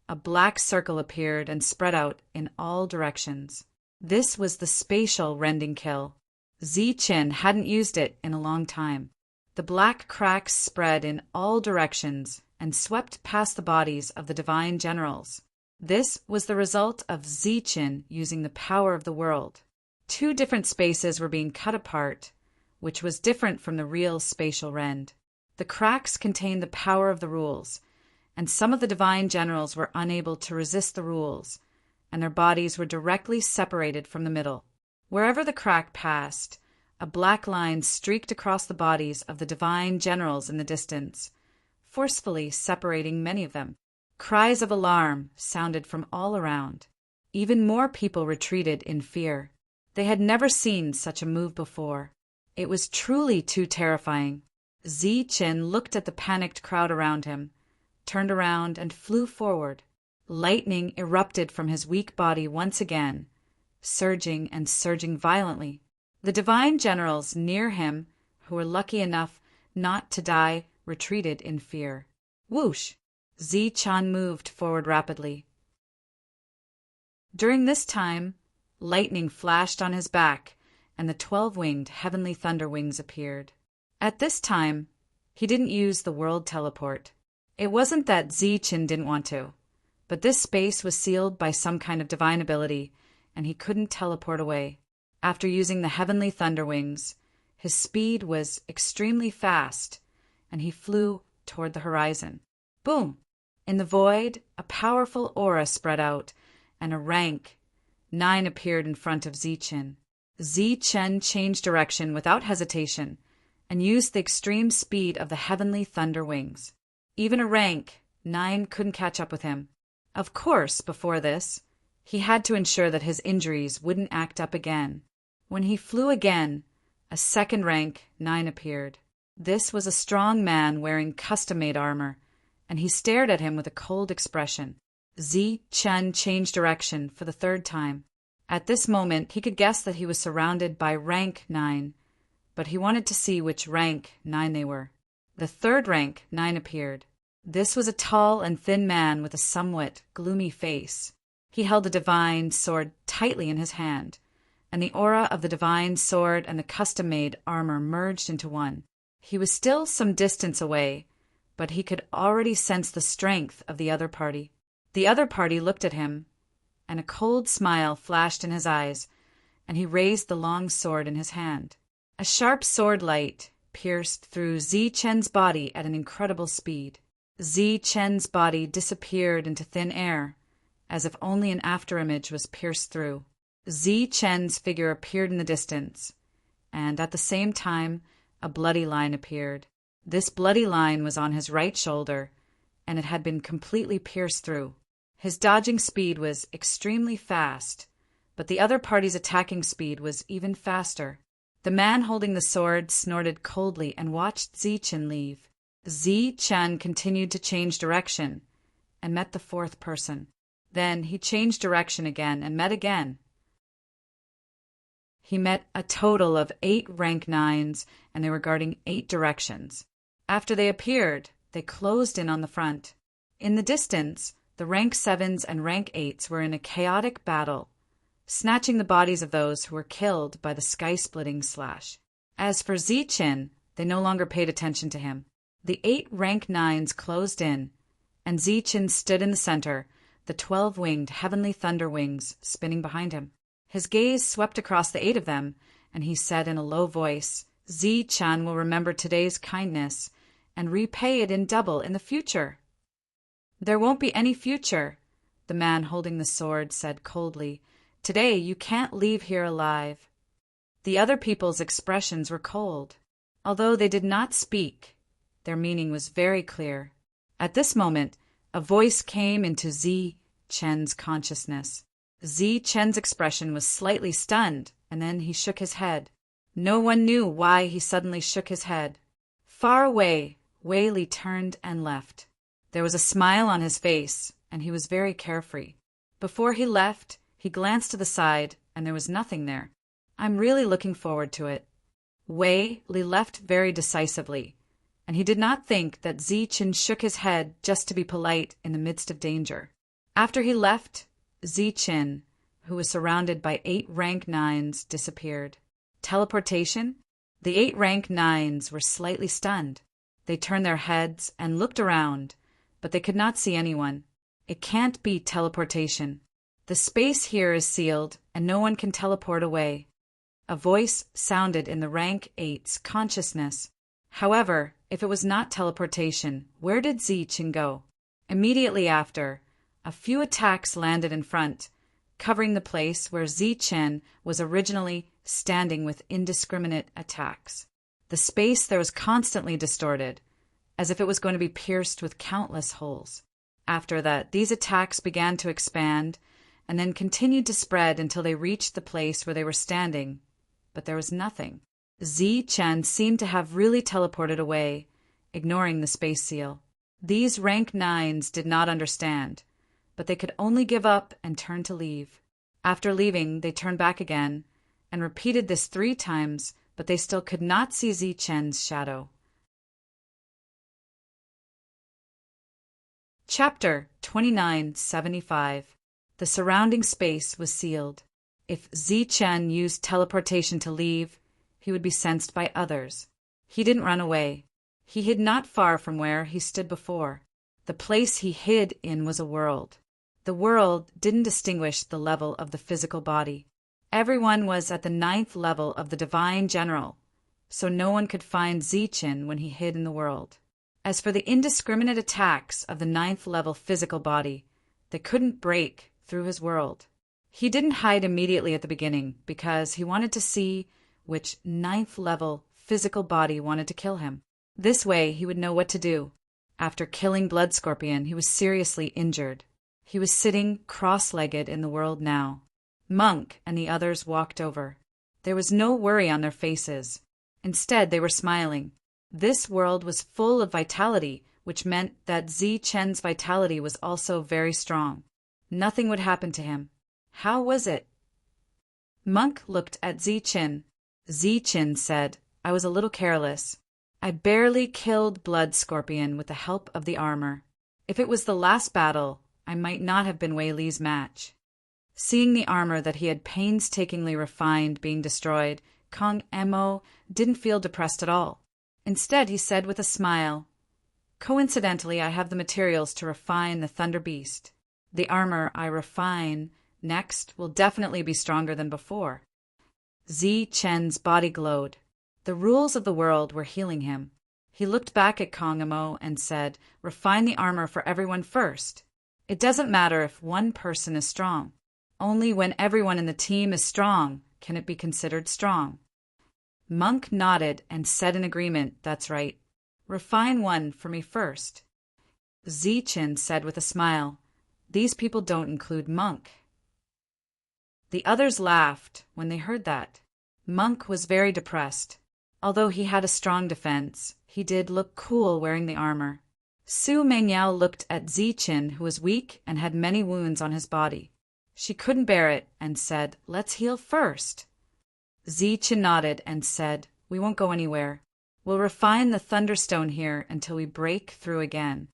a black circle appeared and spread out in all directions. This was the spatial rending kill. Ziqin hadn't used it in a long time. The black cracks spread in all directions and swept past the bodies of the divine generals. This was the result of Ziqin using the power of the world. 2 different spaces were being cut apart, which was different from the real spatial rend. The cracks contained the power of the rules, and some of the divine generals were unable to resist the rules, and their bodies were directly separated from the middle. Wherever the crack passed, a black line streaked across the bodies of the divine generals in the distance, forcefully separating many of them. Cries of alarm sounded from all around. Even more people retreated in fear. They had never seen such a move before. It was truly too terrifying. Ziqin looked at the panicked crowd around him, turned around, and flew forward. Lightning erupted from his weak body once again, surging and surging violently. The divine generals near him, who were lucky enough not to die, retreated in fear. Whoosh! Ziqin moved forward rapidly. During this time, lightning flashed on his back, and the 12-winged heavenly thunder wings appeared. At this time, he didn't use the world teleport. It wasn't that Ziqin didn't want to. But this space was sealed by some kind of divine ability, and he couldn't teleport away. After using the heavenly thunder wings, his speed was extremely fast, and he flew toward the horizon. Boom! In the void, a powerful aura spread out, and a rank 9 appeared in front of Zichen. Zichen changed direction without hesitation, and used the extreme speed of the heavenly thunder wings. Even a rank 9 couldn't catch up with him. Of course, before this, he had to ensure that his injuries wouldn't act up again. When he flew again, a second rank 9 appeared. This was a strong man wearing custom-made armor, and he stared at him with a cold expression. Zichen changed direction for the third time. At this moment, he could guess that he was surrounded by rank 9, but he wanted to see which rank 9 they were. The third rank 9 appeared. This was a tall and thin man with a somewhat gloomy face. He held a divine sword tightly in his hand, and the aura of the divine sword and the custom-made armor merged into one. He was still some distance away, but he could already sense the strength of the other party. The other party looked at him, and a cold smile flashed in his eyes, and he raised the long sword in his hand. A sharp sword light pierced through Zichen's body at an incredible speed. Zichen's body disappeared into thin air, as if only an afterimage was pierced through. Zichen's figure appeared in the distance, and at the same time a bloody line appeared. This bloody line was on his right shoulder, and it had been completely pierced through. His dodging speed was extremely fast, but the other party's attacking speed was even faster. The man holding the sword snorted coldly and watched Zichen leave. Zichen continued to change direction and met the fourth person. Then he changed direction again and met again. He met a total of 8 rank 9s, and they were guarding 8 directions. After they appeared, they closed in on the front. In the distance, the rank 7s and rank 8s were in a chaotic battle, snatching the bodies of those who were killed by the sky-splitting slash. As for Zichen, they no longer paid attention to him. The 8 rank 9s closed in, and Zichen stood in the center, the 12-winged heavenly thunder wings spinning behind him. His gaze swept across the 8 of them, and he said in a low voice, "Zichen will remember today's kindness and repay it in double in the future." "There won't be any future," the man holding the sword said coldly. "Today you can't leave here alive." The other people's expressions were cold. Although they did not speak, their meaning was very clear. At this moment, a voice came into Zichen's consciousness. Zichen's expression was slightly stunned, and then he shook his head. No one knew why he suddenly shook his head. Far away, Wei Li turned and left. There was a smile on his face, and he was very carefree. Before he left, he glanced to the side, and there was nothing there. "I'm really looking forward to it." Wei Li left very decisively, and he did not think that Zichen shook his head just to be polite in the midst of danger. After he left, Zichen, who was surrounded by 8 rank 9s, disappeared. Teleportation? The 8 rank 9s were slightly stunned. They turned their heads and looked around, but they could not see anyone. It can't be teleportation. The space here is sealed, and no one can teleport away. A voice sounded in the rank 8's consciousness. However, if it was not teleportation, where did Zichen go? Immediately after, a few attacks landed in front, covering the place where Zichen was originally standing with indiscriminate attacks. The space there was constantly distorted, as if it was going to be pierced with countless holes. After that, these attacks began to expand, and then continued to spread until they reached the place where they were standing, but there was nothing. Zichen seemed to have really teleported away, ignoring the space seal. These rank 9s did not understand, but they could only give up and turn to leave. After leaving, they turned back again, and repeated this 3 times, but they still could not see Zichen's shadow. Chapter 2975. The surrounding space was sealed. If Zichen used teleportation to leave, he would be sensed by others. He didn't run away. He hid not far from where he stood before. The place he hid in was a world. The world didn't distinguish the level of the physical body. Everyone was at the 9th level of the divine general, so no one could find Zichen when he hid in the world. As for the indiscriminate attacks of the 9th level physical body, they couldn't break through his world. He didn't hide immediately at the beginning because he wanted to see which 9th level physical body wanted to kill him. This way he would know what to do. After killing Blood Scorpion, he was seriously injured. He was sitting cross-legged in the world now. Monk and the others walked over. There was no worry on their faces. Instead, they were smiling. This world was full of vitality, which meant that Zichen's vitality was also very strong. Nothing would happen to him. How was it? Monk looked at Zichen. Zichen said, "I was a little careless. I barely killed Blood Scorpion with the help of the armor. If it was the last battle, I might not have been Wei Li's match." Seeing the armor that he had painstakingly refined being destroyed, Kong Emo didn't feel depressed at all. Instead, he said with a smile, "Coincidentally, I have the materials to refine the Thunder Beast. The armor I refine next will definitely be stronger than before." Zichen's body glowed. The rules of the world were healing him. He looked back at Kong Emo and said, "Refine the armor for everyone first. It doesn't matter if one person is strong. Only when everyone in the team is strong can it be considered strong." Monk nodded and said in agreement, "That's right. Refine one for me first." Zichen said with a smile, "These people don't include Monk." The others laughed when they heard that. Monk was very depressed. Although he had a strong defense, he did look cool wearing the armor. Su Mengyao looked at Zichen, who was weak and had many wounds on his body. She couldn't bear it and said, "Let's heal first." Zichen nodded and said, "We won't go anywhere. We'll refine the Thunderstone here until we break through again."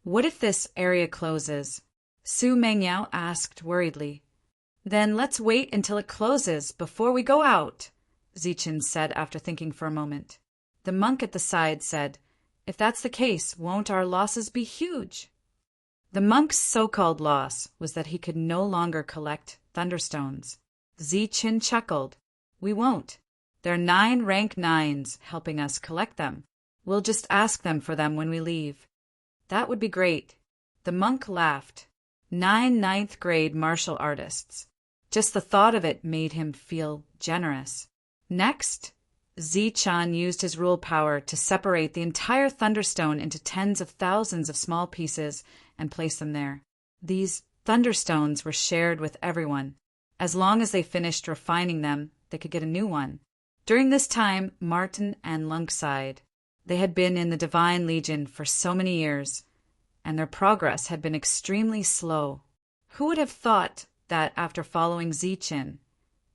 "What if this area closes?" Su Mengyao asked worriedly. "Then let's wait until it closes before we go out," Zichen said after thinking for a moment. The monk at the side said, "If that's the case, won't our losses be huge?" The monk's so-called loss was that he could no longer collect Thunderstones. Zichen chuckled. "We won't. There are 9 rank 9s helping us collect them. We'll just ask them for them when we leave." "That would be great." The monk laughed. 9 ninth grade martial artists. Just the thought of it made him feel generous. Next, Zichan used his rule power to separate the entire Thunderstone into tens of thousands of small pieces and place them there. These Thunderstones were shared with everyone. As long as they finished refining them, they could get a new one. During this time, Martin and Lunk sighed. They had been in the Divine Legion for so many years, and their progress had been extremely slow. Who would have thought that after following Zichen,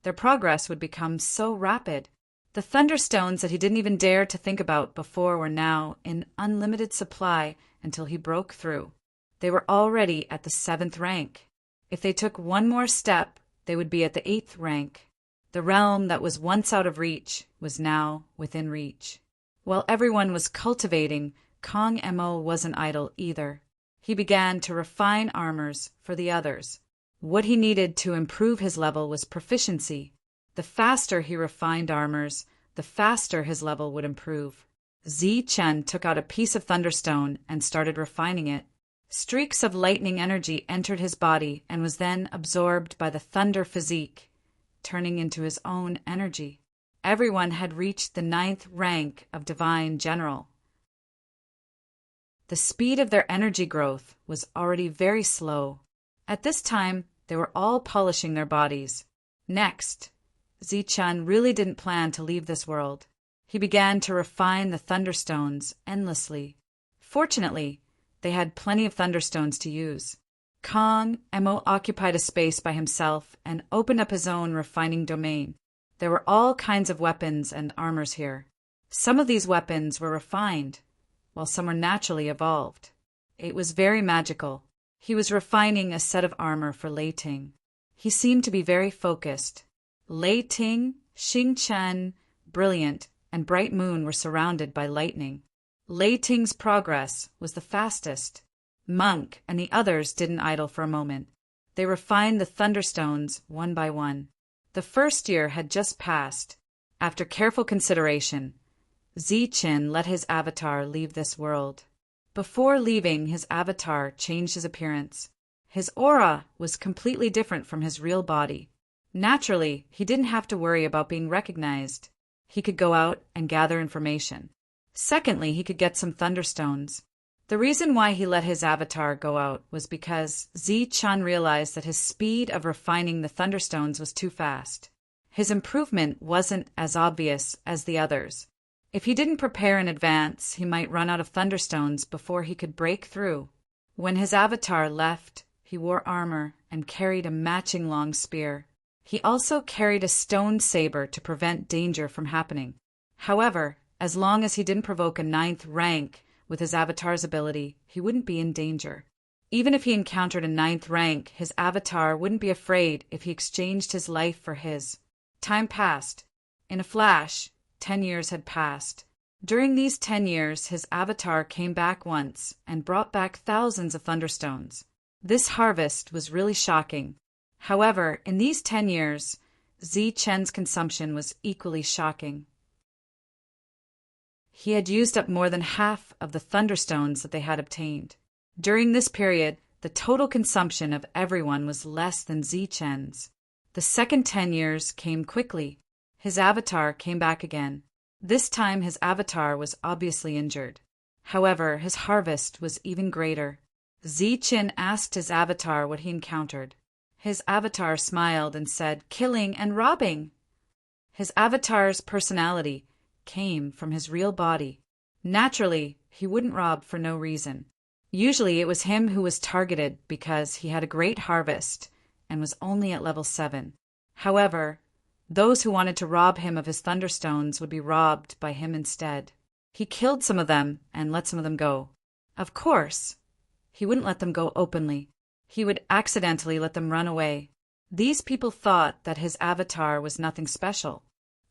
their progress would become so rapid? The Thunderstones that he didn't even dare to think about before were now in unlimited supply until he broke through. They were already at the 7th rank. If they took one more step, they would be at the 8th rank. The realm that was once out of reach was now within reach. While everyone was cultivating, Kong Emo wasn't idle either. He began to refine armors for the others. What he needed to improve his level was proficiency. The faster he refined armors, the faster his level would improve. Zichen took out a piece of Thunderstone and started refining it. Streaks of lightning energy entered his body and was then absorbed by the Thunder physique, turning into his own energy. Everyone had reached the 9th rank of Divine General. The speed of their energy growth was already very slow. At this time, they were all polishing their bodies. Next, Zichan really didn't plan to leave this world. He began to refine the Thunderstones endlessly. Fortunately, they had plenty of Thunderstones to use. Kong Emo occupied a space by himself and opened up his own refining domain. There were all kinds of weapons and armors here. Some of these weapons were refined, while some were naturally evolved. It was very magical. He was refining a set of armor for Lei Ting. He seemed to be very focused. Lei Ting, Xing Chen, Brilliant, and Bright Moon were surrounded by lightning. Lei Ting's progress was the fastest. Monk and the others didn't idle for a moment. They refined the Thunderstones one by one. The first year had just passed. After careful consideration, Zichen let his avatar leave this world. Before leaving, his avatar changed his appearance. His aura was completely different from his real body. Naturally, he didn't have to worry about being recognized. He could go out and gather information. Secondly, he could get some Thunderstones. The reason why he let his avatar go out was because Zichen realized that his speed of refining the Thunderstones was too fast. His improvement wasn't as obvious as the others. If he didn't prepare in advance, he might run out of Thunderstones before he could break through. When his avatar left, he wore armor and carried a matching long spear. He also carried a stone saber to prevent danger from happening. However, as long as he didn't provoke a 9th rank with his avatar's ability, he wouldn't be in danger. Even if he encountered a 9th rank, his avatar wouldn't be afraid if he exchanged his life for his. Time passed. In a flash, 10 years had passed. During these 10 years, his avatar came back once and brought back thousands of Thunderstones. This harvest was really shocking. However, in these 10 years, Zichen's consumption was equally shocking. He had used up more than half of the Thunderstones that they had obtained. During this period, the total consumption of everyone was less than Zichen's. The second 10 years came quickly. His avatar came back again. This time his avatar was obviously injured. However, his harvest was even greater. Zichen asked his avatar what he encountered. His avatar smiled and said, "Killing and robbing." His avatar's personality came from his real body. Naturally, he wouldn't rob for no reason. Usually it was him who was targeted because he had a great harvest and was only at level 7. However, those who wanted to rob him of his Thunderstones would be robbed by him instead. He killed some of them and let some of them go. Of course, he wouldn't let them go openly. He would accidentally let them run away. These people thought that his avatar was nothing special.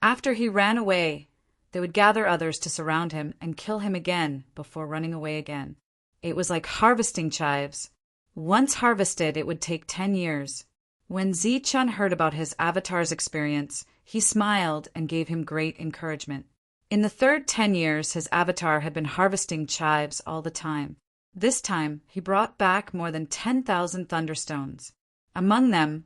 After he ran away, they would gather others to surround him and kill him again before running away again. It was like harvesting chives. Once harvested, it would take 10 years. When Zichen heard about his avatar's experience, he smiled and gave him great encouragement. In the third 10 years, his avatar had been harvesting chives all the time. This time, he brought back more than 10,000 Thunderstones. Among them,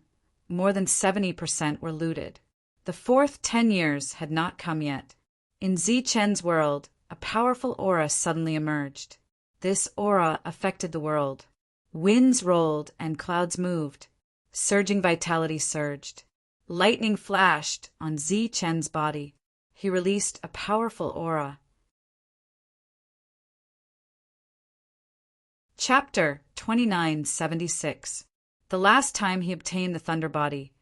more than 70% were looted. The fourth 10 years had not come yet. In Zichen's world, a powerful aura suddenly emerged. This aura affected the world. Winds rolled and clouds moved. Surging vitality surged. Lightning flashed on Zichen's body. He released a powerful aura. Chapter 2976. The last time he obtained the Thunder Body,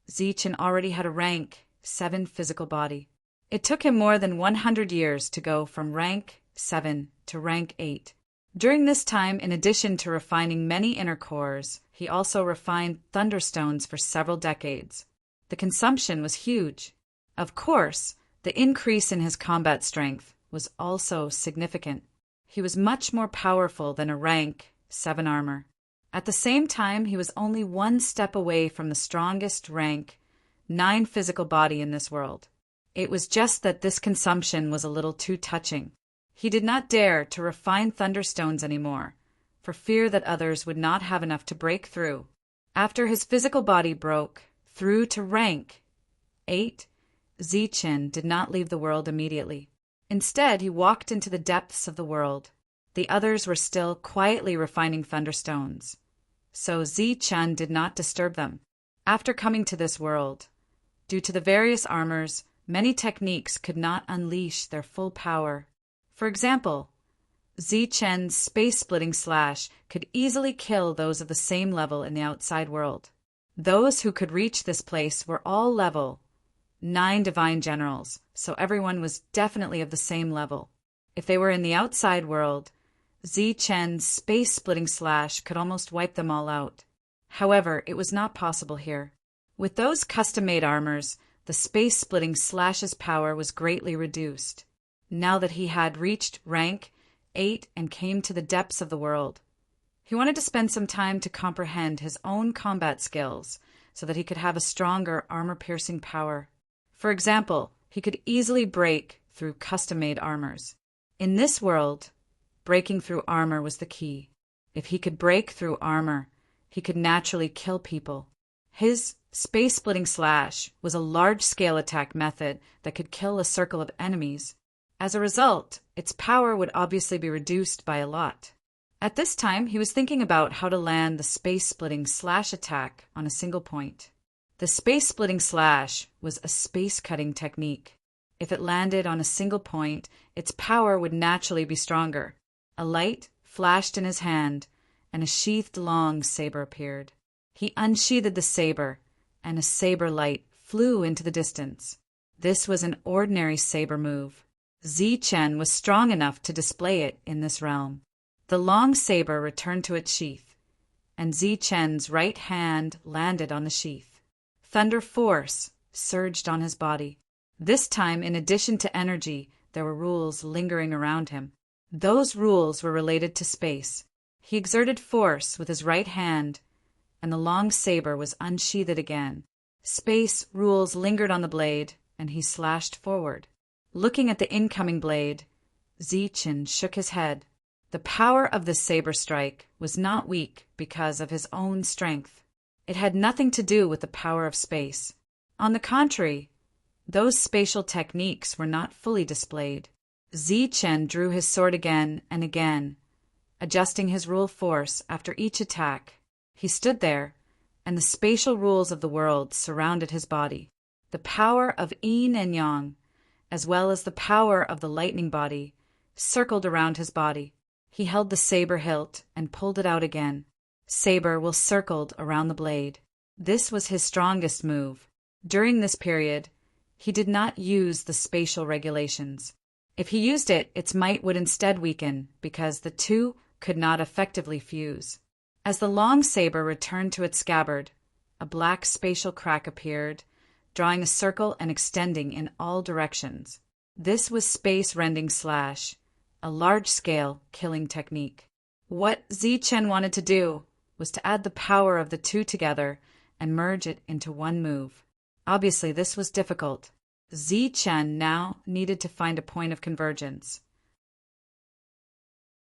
Zichen already had a rank 7 physical body. It took him more than 100 years to go from rank 7 to rank 8. During this time, in addition to refining many inner cores, he also refined Thunderstones for several decades. The consumption was huge. Of course, the increase in his combat strength was also significant. He was much more powerful than a rank 7 armor. At the same time, he was only one step away from the strongest rank 9 physical body in this world. It was just that this consumption was a little too touching. He did not dare to refine Thunderstones anymore, for fear that others would not have enough to break through. After his physical body broke through to rank 8, Zichen did not leave the world immediately. Instead, he walked into the depths of the world. The others were still quietly refining Thunderstones, so Zichen did not disturb them. After coming to this world, due to the various armors, many techniques could not unleash their full power. For example, Zichen's space-splitting slash could easily kill those of the same level in the outside world. Those who could reach this place were all level 9 divine generals, so everyone was definitely of the same level. If they were in the outside world, Zichen's space-splitting slash could almost wipe them all out. However, it was not possible here. With those custom-made armors, the space-splitting slash's power was greatly reduced. Now that he had reached rank 8 and came to the depths of the world, He wanted to spend some time to comprehend his own combat skills so that he could have a stronger armor-piercing power. For example, he could easily break through custom-made armors. In this world, breaking through armor was the key. If he could break through armor, he could naturally kill people. His space-splitting slash was a large-scale attack method that could kill a circle of enemies. As a result, its power would obviously be reduced by a lot. At this time, he was thinking about how to land the space-splitting slash attack on a single point. The space-splitting slash was a space-cutting technique. If it landed on a single point, its power would naturally be stronger. A light flashed in his hand, and a sheathed long saber appeared. He unsheathed the saber, and a saber light flew into the distance. This was an ordinary saber move. Zi-Chen was strong enough to display it in this realm. The long saber returned to its sheath, and Zi-Chen's right hand landed on the sheath. Thunder force surged on his body. This time, in addition to energy, there were rules lingering around him. Those rules were related to space. He exerted force with his right hand, and the long saber was unsheathed again. Space rules lingered on the blade, and he slashed forward. Looking at the incoming blade, Zi-Chen shook his head. The power of the saber strike was not weak because of his own strength. It had nothing to do with the power of space. On the contrary, those spatial techniques were not fully displayed. Zi-Chen drew his sword again and again, adjusting his rule force after each attack. He stood there, and the spatial rules of the world surrounded his body. The power of yin and yang, as well as the power of the lightning body, circled around his body. He held the saber hilt and pulled it out again. Saber will circled around the blade. This was his strongest move. During this period, he did not use the spatial regulations. If he used it, its might would instead weaken because the two could not effectively fuse. As the long saber returned to its scabbard, a black spatial crack appeared, drawing a circle and extending in all directions. This was space-rending slash, a large-scale killing technique. What Zi-Chen wanted to do was to add the power of the two together and merge it into one move. Obviously, this was difficult. Zi-Chen now needed to find a point of convergence.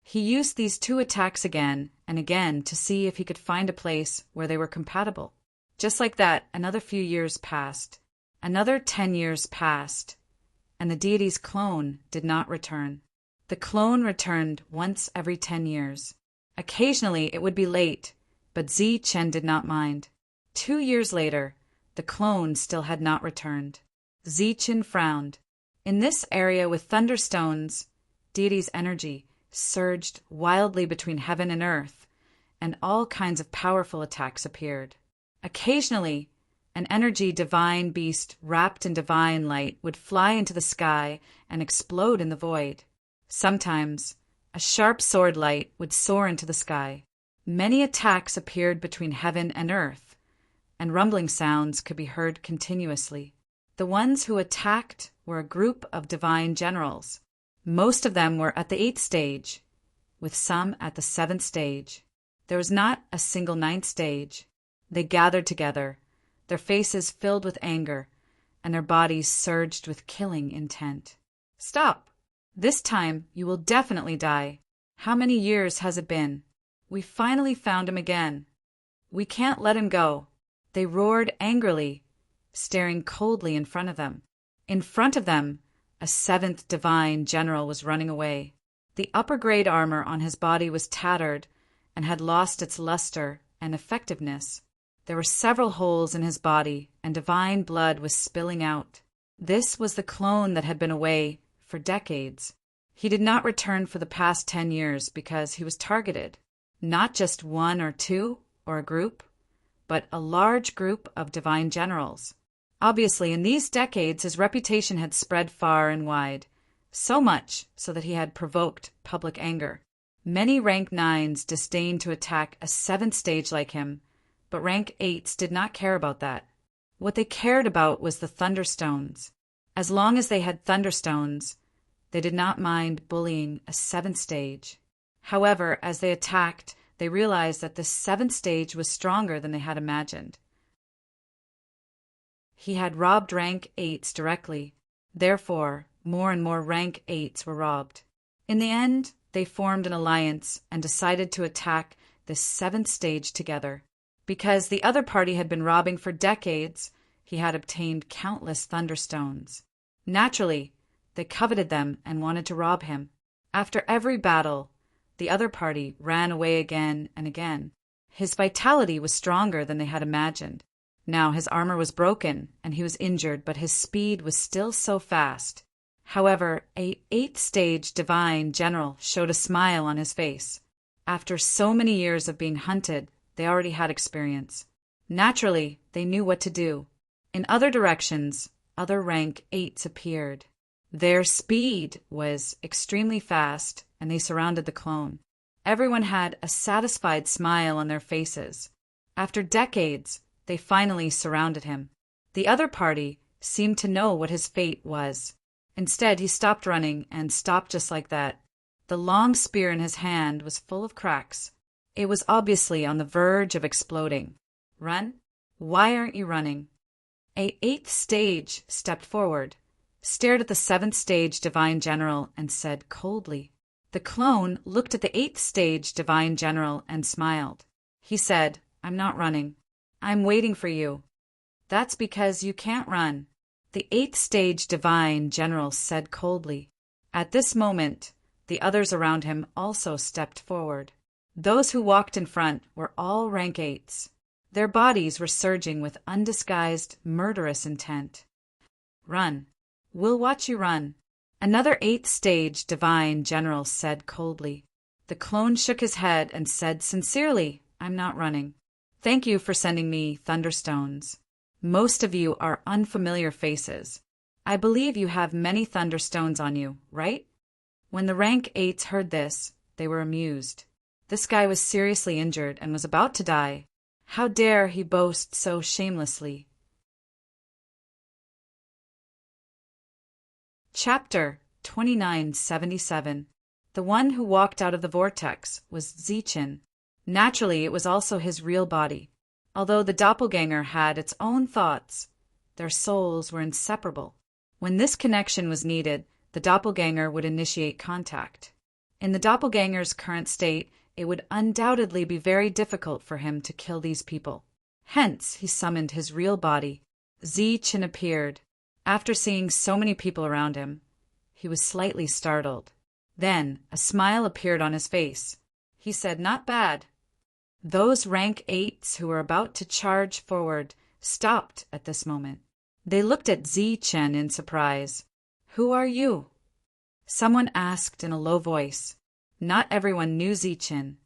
He used these two attacks again and again to see if he could find a place where they were compatible. Just like that, another few years passed. Another 10 years passed, and the deity's clone did not return. The clone returned once every 10 years. Occasionally it would be late, but Zi-Chen did not mind. 2 years later, the clone still had not returned. Zi-Chen frowned. In this area with thunderstones, deity's energy surged wildly between heaven and earth, and all kinds of powerful attacks appeared. Occasionally, an energy divine beast wrapped in divine light would fly into the sky and explode in the void. Sometimes, a sharp sword light would soar into the sky. Many attacks appeared between heaven and earth, and rumbling sounds could be heard continuously. The ones who attacked were a group of divine generals. Most of them were at the 8th stage, with some at the 7th stage. There was not a single 9th stage. They gathered together, their faces filled with anger, and their bodies surged with killing intent. "Stop! This time you will definitely die. How many years has it been? We finally found him again. We can't let him go." They roared angrily, staring coldly in front of them. In front of them, a 7th divine general was running away. The upper-grade armor on his body was tattered and had lost its luster and effectiveness. There were several holes in his body, and divine blood was spilling out. This was the clone that had been away for decades. He did not return for the past 10 years because he was targeted. Not just one or two or a group, but a large group of divine generals. Obviously, in these decades, his reputation had spread far and wide, so much so that he had provoked public anger. Many rank 9s disdained to attack a 7th stage like him, but rank 8s did not care about that. What they cared about was the Thunderstones. As long as they had Thunderstones, they did not mind bullying a 7th stage. However, as they attacked, they realized that this seventh stage was stronger than they had imagined. He had robbed rank 8s directly. Therefore, more and more rank 8s were robbed. In the end, they formed an alliance and decided to attack this seventh stage together. Because the other party had been robbing for decades, he had obtained countless Thunderstones. Naturally, they coveted them and wanted to rob him. After every battle, the other party ran away again and again. His vitality was stronger than they had imagined. Now his armor was broken and he was injured, but his speed was still so fast. However, a 8th stage divine general showed a smile on his face. After so many years of being hunted, they already had experience. Naturally, they knew what to do. In other directions, other rank 8s appeared. Their speed was extremely fast, and they surrounded the clone. Everyone had a satisfied smile on their faces. After decades, they finally surrounded him. The other party seemed to know what his fate was. Instead, he stopped running and stopped just like that. The long spear in his hand was full of cracks. It was obviously on the verge of exploding. Run? Why aren't you running? A 8th stage stepped forward, stared at the 7th stage divine general, and said coldly. The clone looked at the 8th stage divine general and smiled. He said, "I'm not running. I'm waiting for you." "That's because you can't run," the 8th stage divine general said coldly. At this moment, the others around him also stepped forward. Those who walked in front were all rank 8s. Their bodies were surging with undisguised, murderous intent. "Run. We'll watch you run," another 8th stage divine general said coldly. The clone shook his head and said sincerely, "I'm not running. Thank you for sending me Thunderstones. Most of you are unfamiliar faces. I believe you have many Thunderstones on you, right?" When the rank 8s heard this, they were amused. This guy was seriously injured and was about to die. How dare he boast so shamelessly? Chapter 2977. The one who walked out of the vortex was Zichin. Naturally, it was also his real body. Although the doppelganger had its own thoughts, their souls were inseparable. When this connection was needed, the doppelganger would initiate contact. In the doppelganger's current state, it would undoubtedly be very difficult for him to kill these people. Hence, he summoned his real body. Zichin appeared. After seeing so many people around him, he was slightly startled. Then, a smile appeared on his face. He said, "Not bad." Those rank 8s who were about to charge forward stopped at this moment. They looked at Zichin in surprise. "Who are you?" Someone asked in a low voice. Not everyone knew Zichin.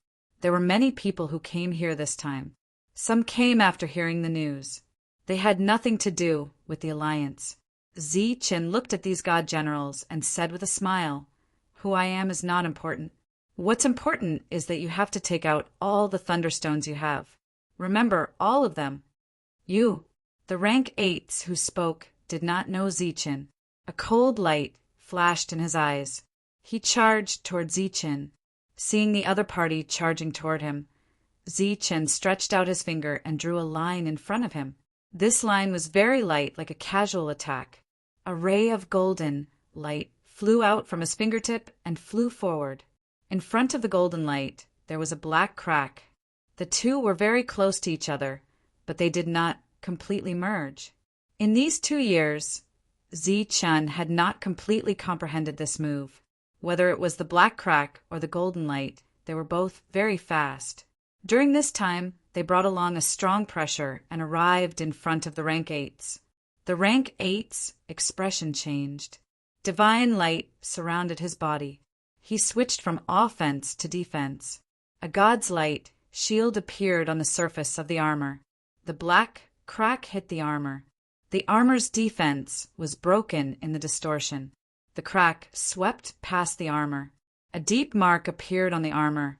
There were many people who came here this time. Some came after hearing the news. They had nothing to do with the alliance. Zichin looked at these god generals and said with a smile, "Who I am is not important. What's important is that you have to take out all the Thunderstones you have. Remember, all of them." You, the rank 8s who spoke, did not know Zichin. A cold light flashed in his eyes. He charged toward Zichin. Seeing the other party charging toward him, Zichin stretched out his finger and drew a line in front of him. This line was very light, like a casual attack. A ray of golden light flew out from his fingertip and flew forward. In front of the golden light, there was a black crack. The two were very close to each other, but they did not completely merge. In these 2 years, Zichin had not completely comprehended this move. Whether it was the black crack or the golden light, they were both very fast. During this time, they brought along a strong pressure and arrived in front of the rank 8s. The rank 8's expression changed. Divine light surrounded his body. He switched from offense to defense. A god's light shield appeared on the surface of the armor. The black crack hit the armor. The armor's defense was broken in the distortion. The crack swept past the armor. A deep mark appeared on the armor,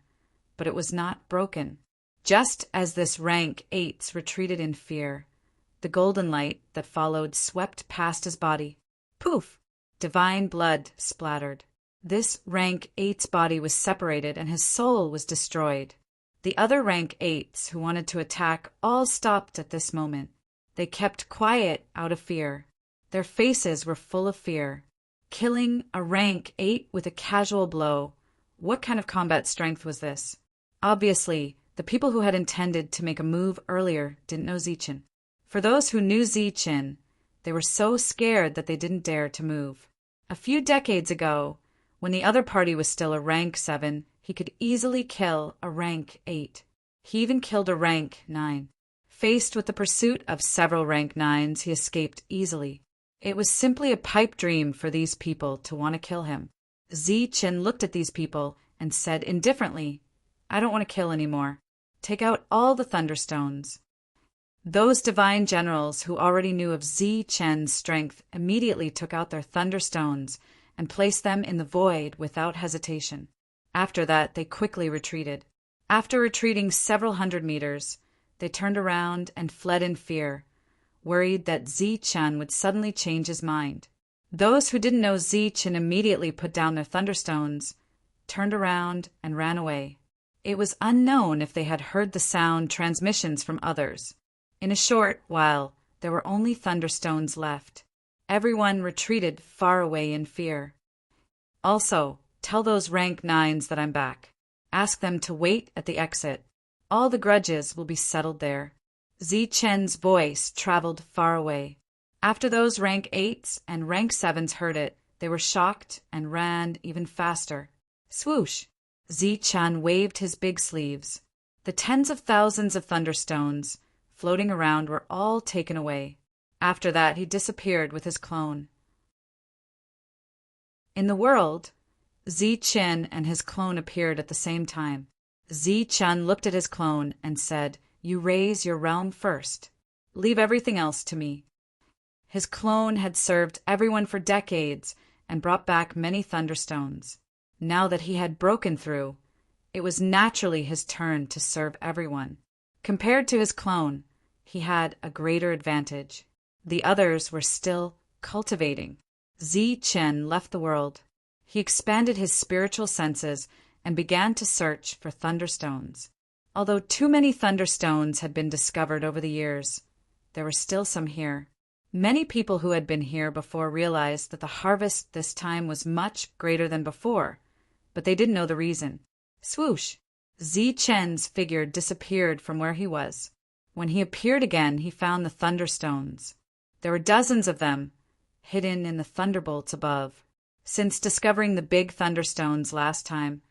but it was not broken. Just as this rank 8's retreated in fear, the golden light that followed swept past his body. Poof! Divine blood splattered. This rank 8's body was separated and his soul was destroyed. The other rank 8s who wanted to attack all stopped at this moment. They kept quiet out of fear. Their faces were full of fear. Killing a rank 8 with a casual blow. What kind of combat strength was this? Obviously, the people who had intended to make a move earlier didn't know Zichen. For those who knew Zichen, they were so scared that they didn't dare to move. A few decades ago, when the other party was still a rank 7, he could easily kill a rank 8. He even killed a rank 9. Faced with the pursuit of several rank 9s, he escaped easily. It was simply a pipe dream for these people to want to kill him. Zichen looked at these people and said indifferently, "I don't want to kill anymore. Take out all the Thunderstones." Those divine generals who already knew of Zichen's strength immediately took out their Thunderstones and placed them in the void without hesitation. After that, they quickly retreated. After retreating several hundred meters, they turned around and fled in fear, worried that Zichen would suddenly change his mind. Those who didn't know Zichen immediately put down their Thunderstones, turned around, and ran away. It was unknown if they had heard the sound transmissions from others. In a short while, there were only Thunderstones left. Everyone retreated far away in fear. Also, tell those rank 9s that I'm back. Ask them to wait at the exit. All the grudges will be settled there. Zichen's voice traveled far away. After those rank 8s and rank 7s heard it, they were shocked and ran even faster. Swoosh! Zichen waved his big sleeves. The tens of thousands of Thunderstones floating around were all taken away. After that, he disappeared with his clone. In the world, Zichen and his clone appeared at the same time. Zichen looked at his clone and said, "You raise your realm first. Leave everything else to me." His clone had served everyone for decades and brought back many Thunderstones. Now that he had broken through, it was naturally his turn to serve everyone. Compared to his clone, he had a greater advantage. The others were still cultivating. Zichen left the world. He expanded his spiritual senses and began to search for Thunderstones. Although too many Thunderstones had been discovered over the years, there were still some here. Many people who had been here before realized that the harvest this time was much greater than before, but they didn't know the reason. Swoosh! Zichen's figure disappeared from where he was. When he appeared again, he found the Thunderstones. There were dozens of them, hidden in the thunderbolts above. Since discovering the big Thunderstones last time,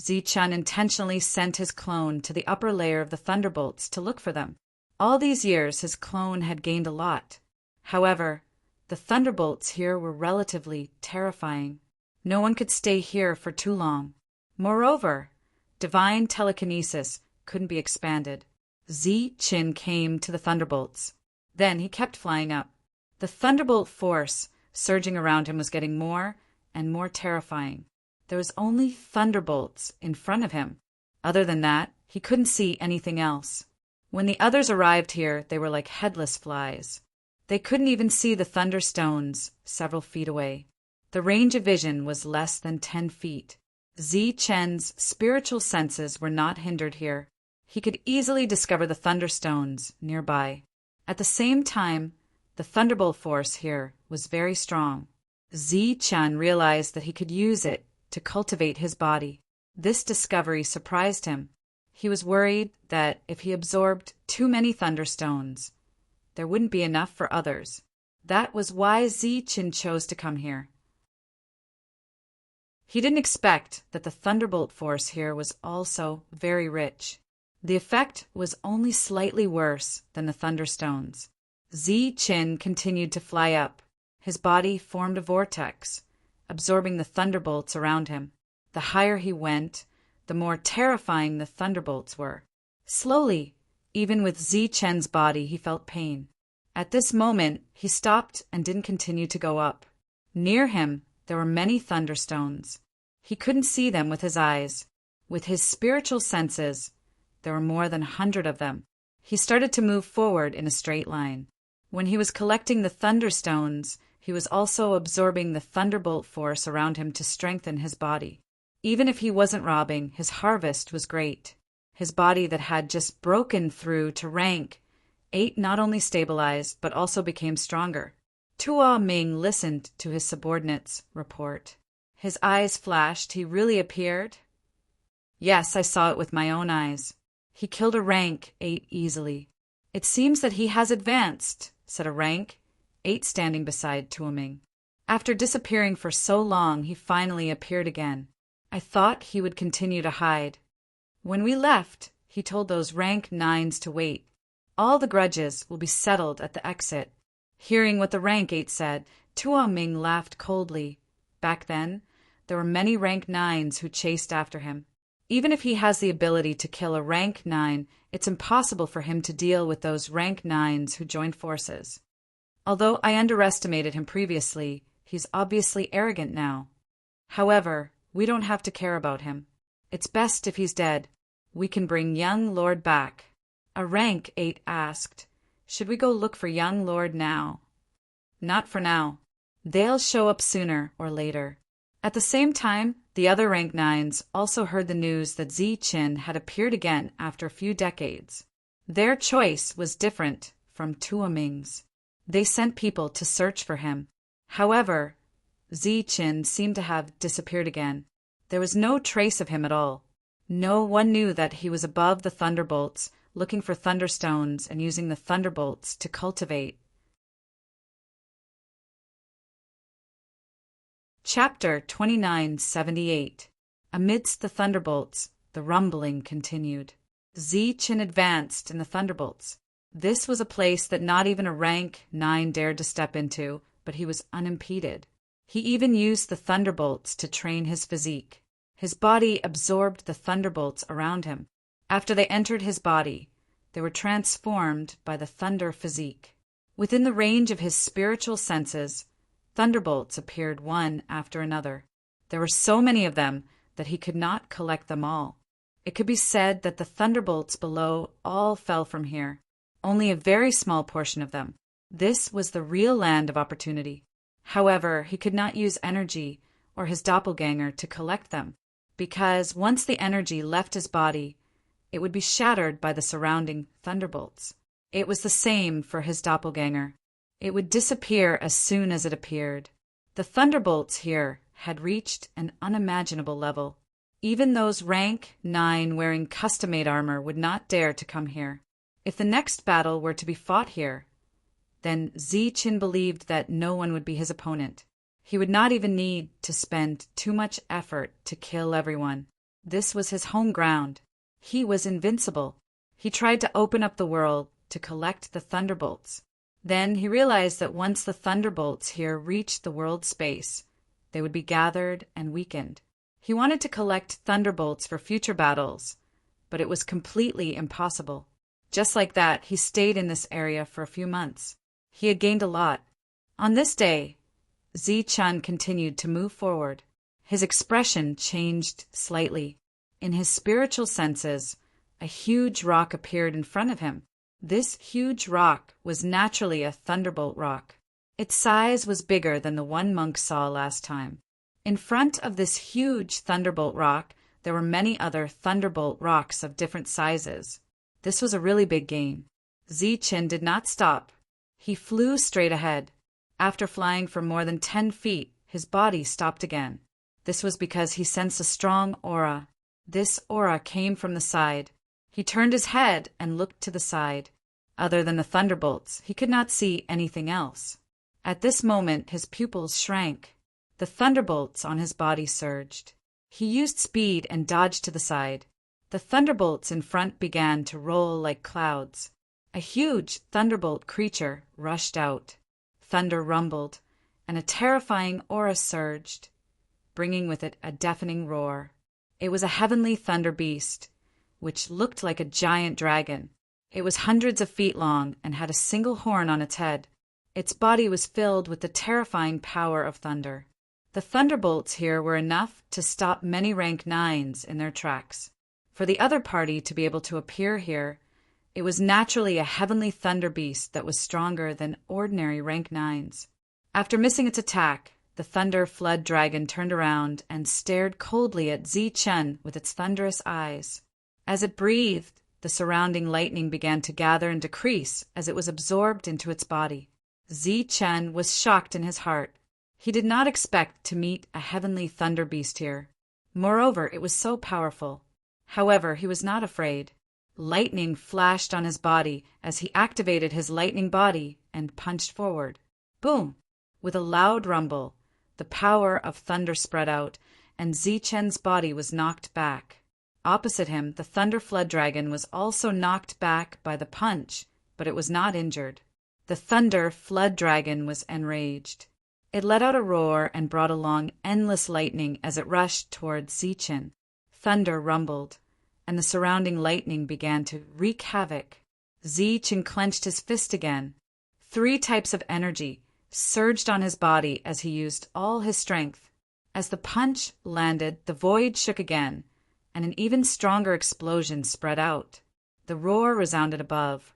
Zichen intentionally sent his clone to the upper layer of the thunderbolts to look for them. All these years, his clone had gained a lot. However, the thunderbolts here were relatively terrifying. No one could stay here for too long. Moreover, divine telekinesis couldn't be expanded. Zichen came to the thunderbolts. Then he kept flying up. The thunderbolt force surging around him was getting more and more terrifying. There was only thunderbolts in front of him. Other than that, he couldn't see anything else. When the others arrived here, they were like headless flies. They couldn't even see the Thunderstones several feet away. The range of vision was less than 10 feet. Zichen's spiritual senses were not hindered here. He could easily discover the Thunderstones nearby. At the same time, the thunderbolt force here was very strong. Zichen realized that he could use it to cultivate his body. This discovery surprised him. He was worried that if he absorbed too many Thunderstones, there wouldn't be enough for others. That was why Zichen chose to come here. He didn't expect that the thunderbolt force here was also very rich. The effect was only slightly worse than the Thunderstones. Zichen continued to fly up. His body formed a vortex, absorbing the thunderbolts around him. The higher he went, the more terrifying the thunderbolts were. Slowly, even with Zichen's body, he felt pain. At this moment, he stopped and didn't continue to go up. Near him, there were many Thunderstones. He couldn't see them with his eyes. With his spiritual senses, there were more than 100 of them. He started to move forward in a straight line. When he was collecting the Thunderstones, he was also absorbing the thunderbolt force around him to strengthen his body. Even if he wasn't robbing, his harvest was great. His body that had just broken through to rank 8 not only stabilized, but also became stronger. Tuo Ming listened to his subordinate's report. His eyes flashed. He really appeared? Yes, I saw it with my own eyes. He killed a rank 8 easily. It seems that he has advanced, said a rank 8 standing beside Tuo Ming. After disappearing for so long, he finally appeared again. I thought he would continue to hide. When we left, he told those rank 9s to wait. All the grudges will be settled at the exit. Hearing what the rank 8 said, Tuo Ming laughed coldly. Back then, there were many rank 9s who chased after him. Even if he has the ability to kill a rank 9, it's impossible for him to deal with those rank 9s who joined forces. Although I underestimated him previously, he's obviously arrogant now. However, we don't have to care about him. It's best if he's dead. We can bring young Lord back. A rank 8 asked, should we go look for young Lord now? Not for now. They'll show up sooner or later. At the same time, the other rank 9s also heard the news that Zi Qin had appeared again after a few decades. Their choice was different from Tuo Ming's. They sent people to search for him. However, Zi Qin seemed to have disappeared again. There was no trace of him at all. No one knew that he was above the thunderbolts, looking for thunderstones and using the thunderbolts to cultivate. Chapter 2978. Amidst the thunderbolts, the rumbling continued. Zi Qin advanced in the thunderbolts. This was a place that not even a rank 9 dared to step into, but he was unimpeded. He even used the thunderbolts to train his physique. His body absorbed the thunderbolts around him. After they entered his body, they were transformed by the thunder physique. Within the range of his spiritual senses, thunderbolts appeared one after another. There were so many of them that he could not collect them all. It could be said that the thunderbolts below all fell from here, only a very small portion of them. This was the real land of opportunity. However, he could not use energy or his doppelganger to collect them, because once the energy left his body, it would be shattered by the surrounding thunderbolts. It was the same for his doppelganger. It would disappear as soon as it appeared. The thunderbolts here had reached an unimaginable level. Even those rank 9 wearing custom-made armor would not dare to come here. If the next battle were to be fought here, then Zi Qin believed that no one would be his opponent. He would not even need to spend too much effort to kill everyone. This was his home ground. He was invincible. He tried to open up the world to collect the thunderbolts. Then he realized that once the thunderbolts here reached the world space, they would be gathered and weakened. He wanted to collect thunderbolts for future battles, but it was completely impossible. Just like that, he stayed in this area for a few months. He had gained a lot. On this day, Zi Qin continued to move forward. His expression changed slightly. In his spiritual senses, a huge rock appeared in front of him. This huge rock was naturally a thunderbolt rock. Its size was bigger than the one monk saw last time. In front of this huge thunderbolt rock, there were many other thunderbolt rocks of different sizes. This was a really big game. Zi Qin did not stop. He flew straight ahead. After flying for more than 10 feet, his body stopped again. This was because he sensed a strong aura. This aura came from the side. He turned his head and looked to the side. Other than the thunderbolts, he could not see anything else. At this moment, his pupils shrank. The thunderbolts on his body surged. He used speed and dodged to the side. The thunderbolts in front began to roll like clouds. A huge thunderbolt creature rushed out. Thunder rumbled, and a terrifying aura surged, bringing with it a deafening roar. It was a heavenly thunder beast, which looked like a giant dragon. It was hundreds of feet long and had a single horn on its head. Its body was filled with the terrifying power of thunder. The thunderbolts here were enough to stop many rank 9s in their tracks. For the other party to be able to appear here, it was naturally a heavenly thunder beast that was stronger than ordinary rank 9s. After missing its attack, the thunder flood dragon turned around and stared coldly at Zi Qin with its thunderous eyes. As it breathed, the surrounding lightning began to gather and decrease as it was absorbed into its body. Chen was shocked in his heart. He did not expect to meet a heavenly thunder beast here. Moreover, it was so powerful. However, he was not afraid. Lightning flashed on his body as he activated his lightning body and punched forward. Boom! With a loud rumble, the power of thunder spread out, and Chen's body was knocked back. Opposite him, the Thunder Flood Dragon was also knocked back by the punch, but it was not injured. The Thunder Flood Dragon was enraged. It let out a roar and brought along endless lightning as it rushed toward Chen. Thunder rumbled, and the surrounding lightning began to wreak havoc. Chen clenched his fist again. 3 types of energy surged on his body as he used all his strength. As the punch landed, the void shook again, and an even stronger explosion spread out. The roar resounded above.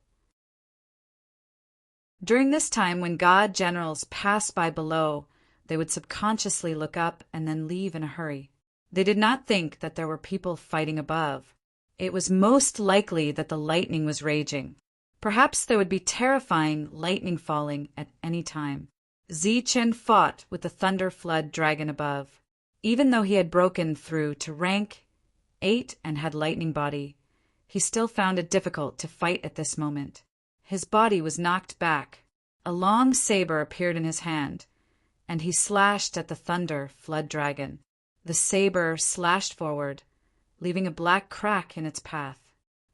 During this time, when god generals passed by below, they would subconsciously look up and then leave in a hurry. They did not think that there were people fighting above. It was most likely that the lightning was raging. Perhaps there would be terrifying lightning falling at any time. Chen fought with the Thunder Flood Dragon above. Even though he had broken through to rank 8 and had lightning body, he still found it difficult to fight at this moment. His body was knocked back. A long saber appeared in his hand, and he slashed at the Thunder Flood Dragon. The saber slashed forward, leaving a black crack in its path.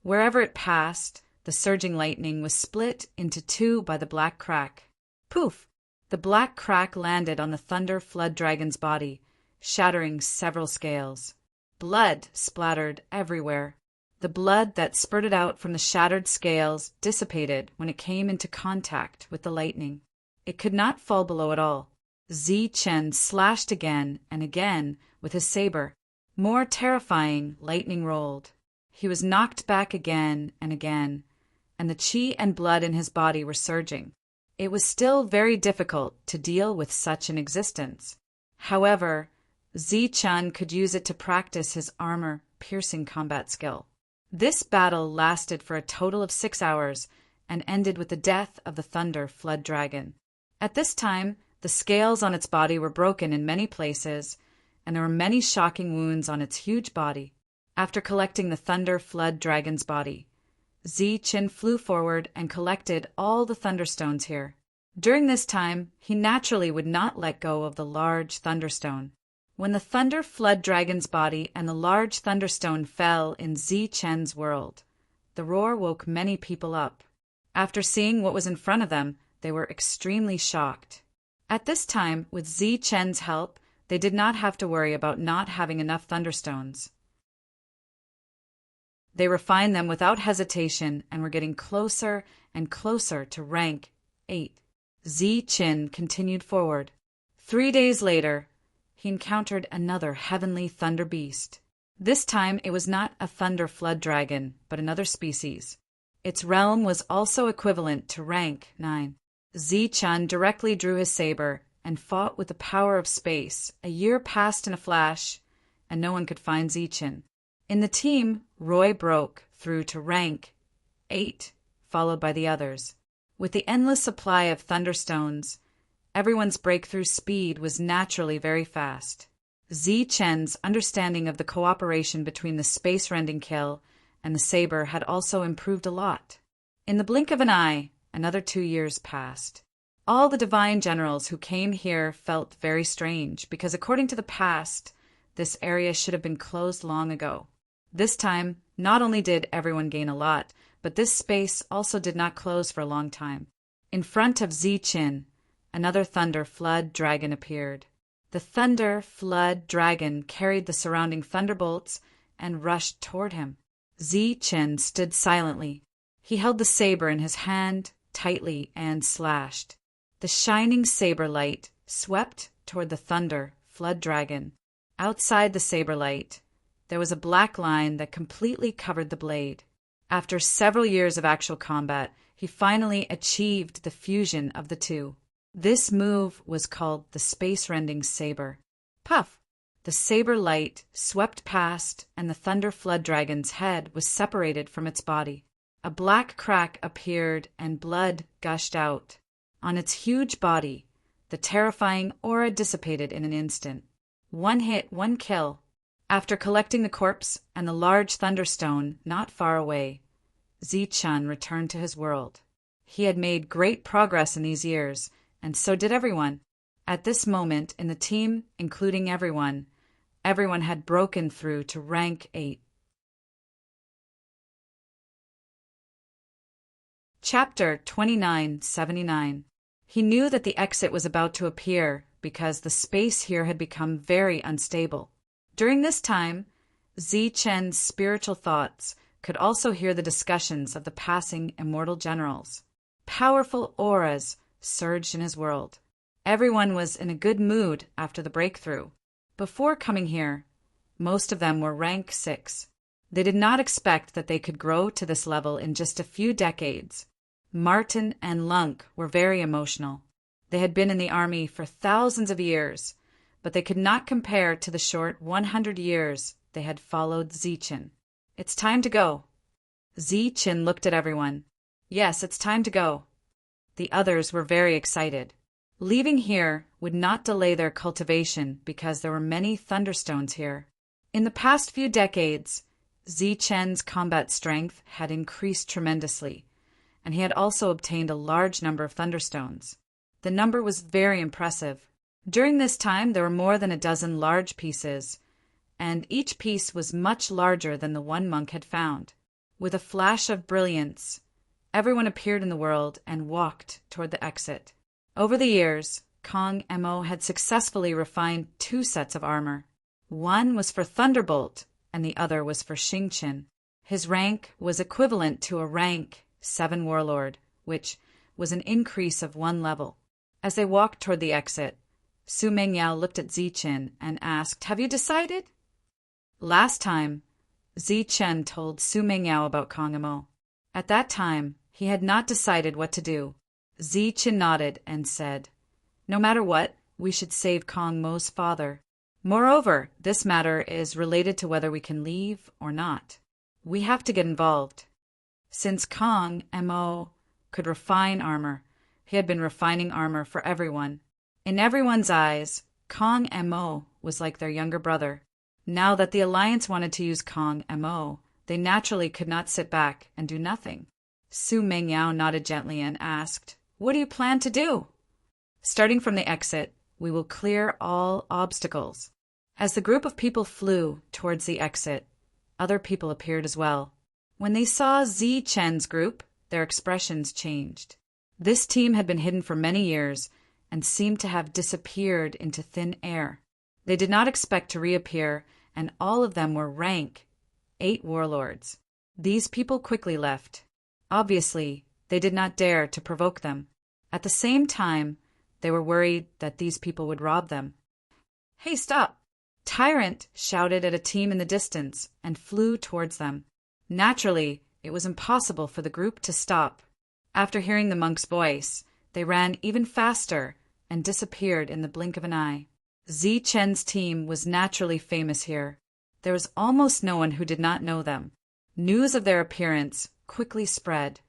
Wherever it passed, the surging lightning was split into 2 by the black crack. Poof! The black crack landed on the Thunder Flood Dragon's body, shattering several scales. Blood splattered everywhere. The blood that spurted out from the shattered scales dissipated when it came into contact with the lightning. It could not fall below at all. Chen slashed again and again with his saber. More terrifying lightning rolled. He was knocked back again and again, and the chi and blood in his body were surging. It was still very difficult to deal with such an existence. However, Chen could use it to practice his armor-piercing combat skill. This battle lasted for a total of 6 hours and ended with the death of the Thunder Flood Dragon. At this time, the scales on its body were broken in many places, and there were many shocking wounds on its huge body. After collecting the Thunder Flood Dragon's body, Chen flew forward and collected all the thunderstones here. During this time, he naturally would not let go of the large thunderstone. When the Thunder Flood Dragon's body and the large thunderstone fell in Chen's world, the roar woke many people up. After seeing what was in front of them, they were extremely shocked. At this time, with Chen's help, they did not have to worry about not having enough thunderstones. They refined them without hesitation and were getting closer and closer to rank 8. Chen continued forward. 3 days later, he encountered another heavenly thunder beast. This time it was not a Thunder Flood Dragon, but another species. Its realm was also equivalent to rank 9. Chen directly drew his saber and fought with the power of space. A year passed in a flash, and no one could find Chen. In the team, Roy broke through to rank 8, followed by the others. With the endless supply of thunderstones, everyone's breakthrough speed was naturally very fast. Chen's understanding of the cooperation between the space-rending kill and the saber had also improved a lot. In the blink of an eye, another 2 years passed. All the divine generals who came here felt very strange because according to the past, this area should have been closed long ago. This time, not only did everyone gain a lot, but this space also did not close for a long time. In front of Chen, another Thunder Flood Dragon appeared. The Thunder Flood Dragon carried the surrounding thunderbolts and rushed toward him. Chen stood silently. He held the saber in his hand tightly and slashed. The shining saber light swept toward the Thunder Flood Dragon. Outside the saber light, there was a black line that completely covered the blade. After several years of actual combat, he finally achieved the fusion of the two. This move was called the Space-Rending Saber. Puff! The saber light swept past, and the thunder flood dragon's head was separated from its body. A black crack appeared, and blood gushed out. On its huge body, the terrifying aura dissipated in an instant. One hit, one kill. After collecting the corpse and the large thunderstone not far away, Zichun returned to his world. He had made great progress in these years, and so did everyone. At this moment in the team, including everyone had broken through to rank 8. Chapter 2979. He knew that the exit was about to appear because the space here had become very unstable. During this time, Zichen's spiritual thoughts could also hear the discussions of the passing immortal generals. Powerful auras surged in his world. Everyone was in a good mood after the breakthrough. Before coming here, most of them were rank 6. They did not expect that they could grow to this level in just a few decades. Martin and Lunk were very emotional. They had been in the army for thousands of years, but they could not compare to the short 100 years they had followed Zichen. It's time to go. Zichen looked at everyone. Yes, it's time to go. The others were very excited. Leaving here would not delay their cultivation because there were many thunderstones here. In the past few decades, Zichen's combat strength had increased tremendously, and he had also obtained a large number of thunderstones. The number was very impressive. During this time, there were more than a dozen large pieces, and each piece was much larger than the one monk had found. With a flash of brilliance, everyone appeared in the world and walked toward the exit. Over the years, Kong Mo had successfully refined 2 sets of armor. One was for Thunderbolt, and the other was for Xingqian. His rank was equivalent to a rank 7 warlord, which was an increase of 1 level. As they walked toward the exit, Su Mengyao looked at Zichen and asked, "Have you decided?" Last time, Zichen told Su Mengyao about Kong Mo. At that time, he had not decided what to do. Zichen nodded and said, "No matter what, we should save Kong Mo's father. Moreover, this matter is related to whether we can leave or not. We have to get involved." Since Kong Mo could refine armor, he had been refining armor for everyone. In everyone's eyes, Kong Mo was like their younger brother. Now that the Alliance wanted to use Kong Mo, they naturally could not sit back and do nothing. Su Mengyao nodded gently and asked, "What do you plan to do?" "Starting from the exit, we will clear all obstacles." As the group of people flew towards the exit, other people appeared as well. When they saw Zichen's group, their expressions changed. This team had been hidden for many years and seemed to have disappeared into thin air. They did not expect to reappear, and all of them were rank 8 warlords. These people quickly left. Obviously, they did not dare to provoke them. At the same time, they were worried that these people would rob them. "Hey, stop!" Tyrant shouted at a team in the distance and flew towards them. Naturally, it was impossible for the group to stop. After hearing the monk's voice, they ran even faster and disappeared in the blink of an eye. Zichen's team was naturally famous here. There was almost no one who did not know them. News of their appearance quickly spread.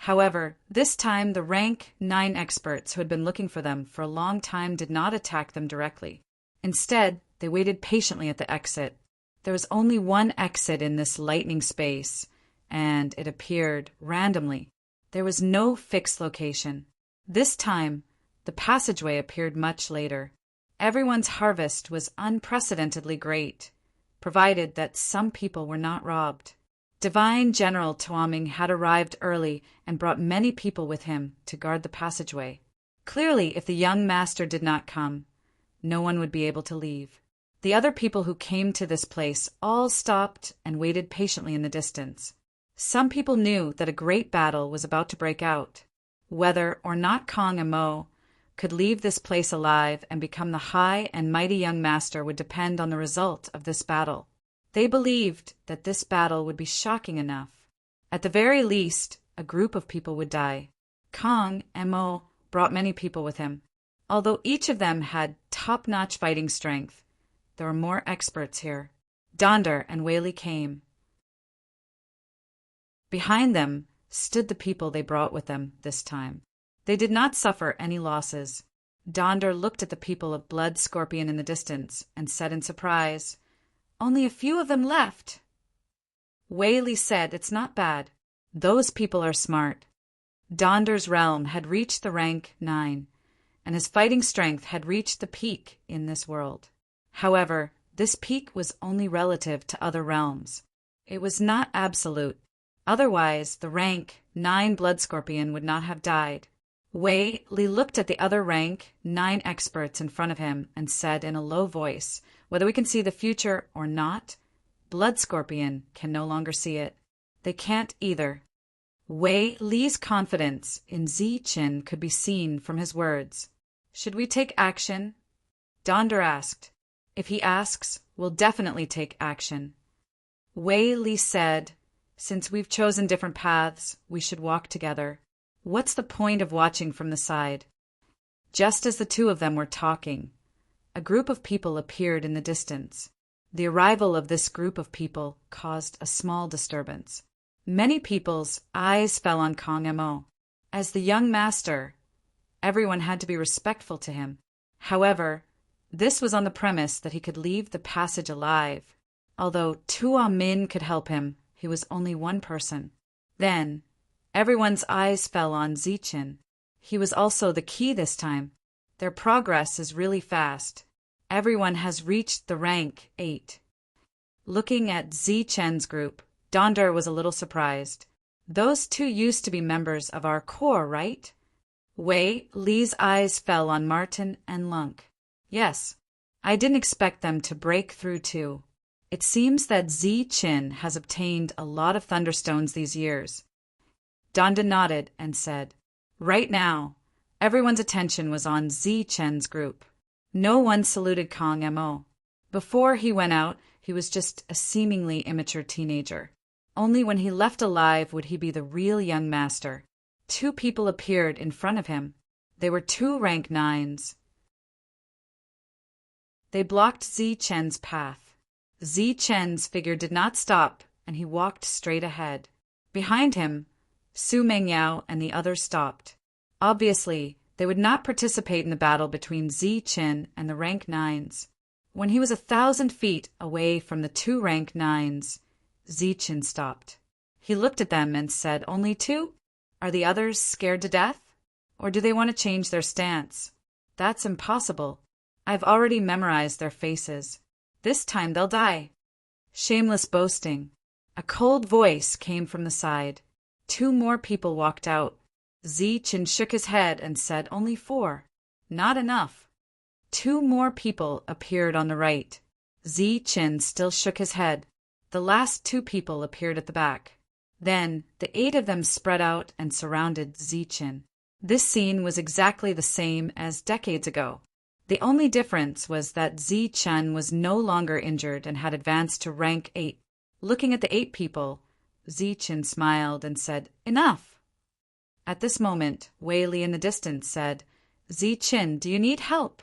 However, this time the rank 9 experts who had been looking for them for a long time did not attack them directly. Instead, they waited patiently at the exit. There was only one exit in this lightning space, and it appeared randomly. There was no fixed location. This time, the passageway appeared much later. Everyone's harvest was unprecedentedly great, provided that some people were not robbed. Divine General Tuaming had arrived early and brought many people with him to guard the passageway. Clearly, if the young master did not come, no one would be able to leave. The other people who came to this place all stopped and waited patiently in the distance. Some people knew that a great battle was about to break out. Whether or not Kong Mo could leave this place alive and become the high and mighty young master would depend on the result of this battle. They believed that this battle would be shocking enough. At the very least, a group of people would die. Kong Mo brought many people with him. Although each of them had top-notch fighting strength, There were more experts here. Donder and Whaley came. Behind them stood the people they brought with them this time. They did not suffer any losses. Donder looked at the people of Blood Scorpion in the distance and said in surprise, "Only a few of them left." Whaley said, "It's not bad. Those people are smart." Donder's realm had reached the rank 9, and his fighting strength had reached the peak in this world. However, this peak was only relative to other realms. It was not absolute. Otherwise, the rank 9 Blood Scorpion would not have died. Whaley looked at the other rank 9 experts in front of him and said in a low voice, "Whether we can see the future or not, Blood Scorpion can no longer see it. They can't either." Whaley's confidence in Zichen could be seen from his words. "Should we take action?" Donder asked. "If he asks, we'll definitely take action." Whaley said, "Since we've chosen different paths, we should walk together. What's the point of watching from the side?" Just as the two of them were talking, a group of people appeared in the distance. The arrival of this group of people caused a small disturbance. Many people's eyes fell on Kong Mo. As the young master, everyone had to be respectful to him. However, this was on the premise that he could leave the passage alive. Although Tua Min could help him, he was only one person. Then, everyone's eyes fell on Zichen. He was also the key this time. Their progress is really fast. Everyone has reached the rank 8. Looking at Zichen's group, Donder was a little surprised. "Those two used to be members of our corps, right?" Whaley's eyes fell on Martin and Lunk. "Yes, I didn't expect them to break through too. It seems that Zichen has obtained a lot of Thunderstones these years." Donda nodded and said, "Right now, everyone's attention was on Zichen's group. No one saluted Kong Mo. Before he went out, he was just a seemingly immature teenager. Only when he left alive would he be the real young master." 2 people appeared in front of him. They were 2 rank 9s. They blocked Zichen's path. Zichen's figure did not stop, and he walked straight ahead. Behind him, Su Mengyao and the others stopped. Obviously, they would not participate in the battle between Zichen and the rank 9s. When he was 1,000 feet away from the 2 rank 9s, Zichen stopped. He looked at them and said, "Only 2? Are the others scared to death? Or do they want to change their stance? That's impossible. I've already memorized their faces. This time they'll die." Shameless boasting. A cold voice came from the side. 2 more people walked out. Zichen shook his head and said, "Only 4. Not enough." 2 more people appeared on the right. Zichen still shook his head. The last 2 people appeared at the back. Then the 8 of them spread out and surrounded Zichen. This scene was exactly the same as decades ago. The only difference was that Zichen was no longer injured and had advanced to rank 8. Looking at the 8 people, Zichen smiled and said, "Enough." At this moment, Whaley in the distance said, "Zichen, do you need help?"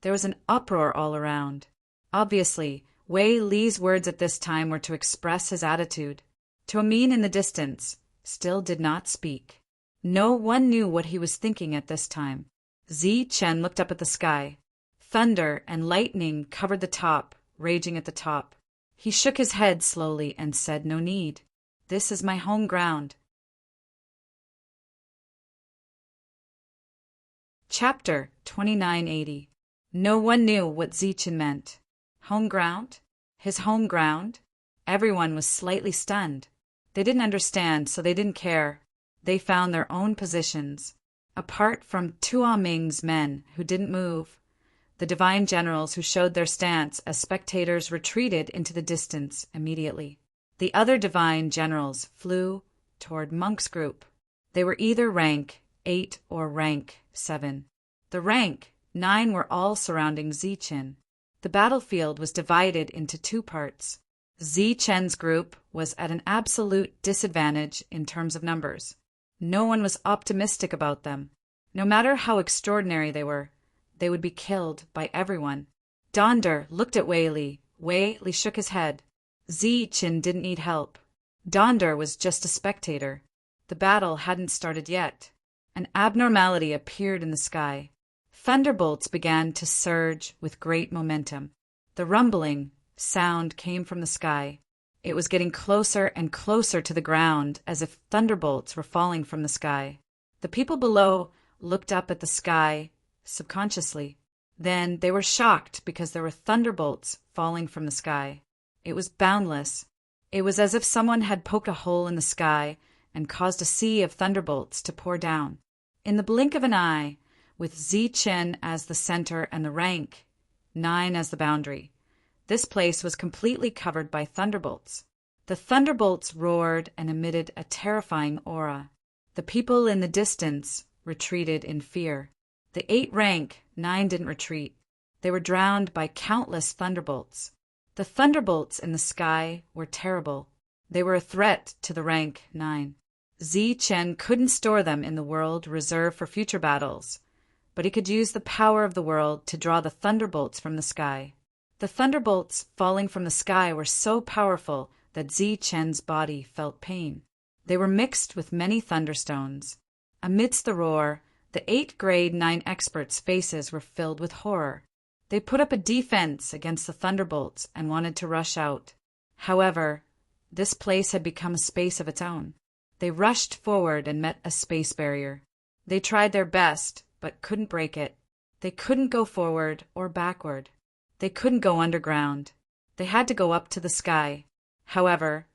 There was an uproar all around. Obviously, Whaley's words at this time were to express his attitude. Tomin in the distance still did not speak. No one knew what he was thinking at this time. Zichen looked up at the sky. Thunder and lightning covered the top, raging at the top. He shook his head slowly and said, "No need. This is my home ground." Chapter 2980. No one knew what Zichen meant. Home ground? His home ground? Everyone was slightly stunned. They didn't understand, so they didn't care. They found their own positions. Apart from Tua Ming's men, who didn't move, the divine generals who showed their stance as spectators retreated into the distance immediately. The other divine generals flew toward Monk's group. They were either rank 8 or rank 7. The rank 9 were all surrounding Zichen. The battlefield was divided into 2 parts. Zichen's group was at an absolute disadvantage in terms of numbers. No one was optimistic about them. No matter how extraordinary they were, they would be killed by everyone. Donder looked at Wei Li. Wei Li shook his head. Zi Chen didn't need help. Donder was just a spectator. The battle hadn't started yet. An abnormality appeared in the sky. Thunderbolts began to surge with great momentum. The rumbling sound came from the sky. It was getting closer and closer to the ground, as if thunderbolts were falling from the sky. The people below looked up at the sky subconsciously. Then they were shocked because there were thunderbolts falling from the sky. It was boundless. It was as if someone had poked a hole in the sky and caused a sea of thunderbolts to pour down. In the blink of an eye, with Zi Chen as the center and the rank 9 as the boundary, this place was completely covered by thunderbolts. The thunderbolts roared and emitted a terrifying aura. The people in the distance retreated in fear. The 8 rank 9 didn't retreat. They were drowned by countless thunderbolts. The thunderbolts in the sky were terrible. They were a threat to the rank 9. Zi Chen couldn't store them in the world reserved for future battles, but he could use the power of the world to draw the thunderbolts from the sky. The thunderbolts falling from the sky were so powerful that Zi Chen's body felt pain. They were mixed with many thunderstones. Amidst the roar, the 8 grade 9 experts' faces were filled with horror. They put up a defense against the thunderbolts and wanted to rush out. However, this place had become a space of its own. They rushed forward and met a space barrier. They tried their best, but couldn't break it. They couldn't go forward or backward. They couldn't go underground. They had to go up to the sky. However,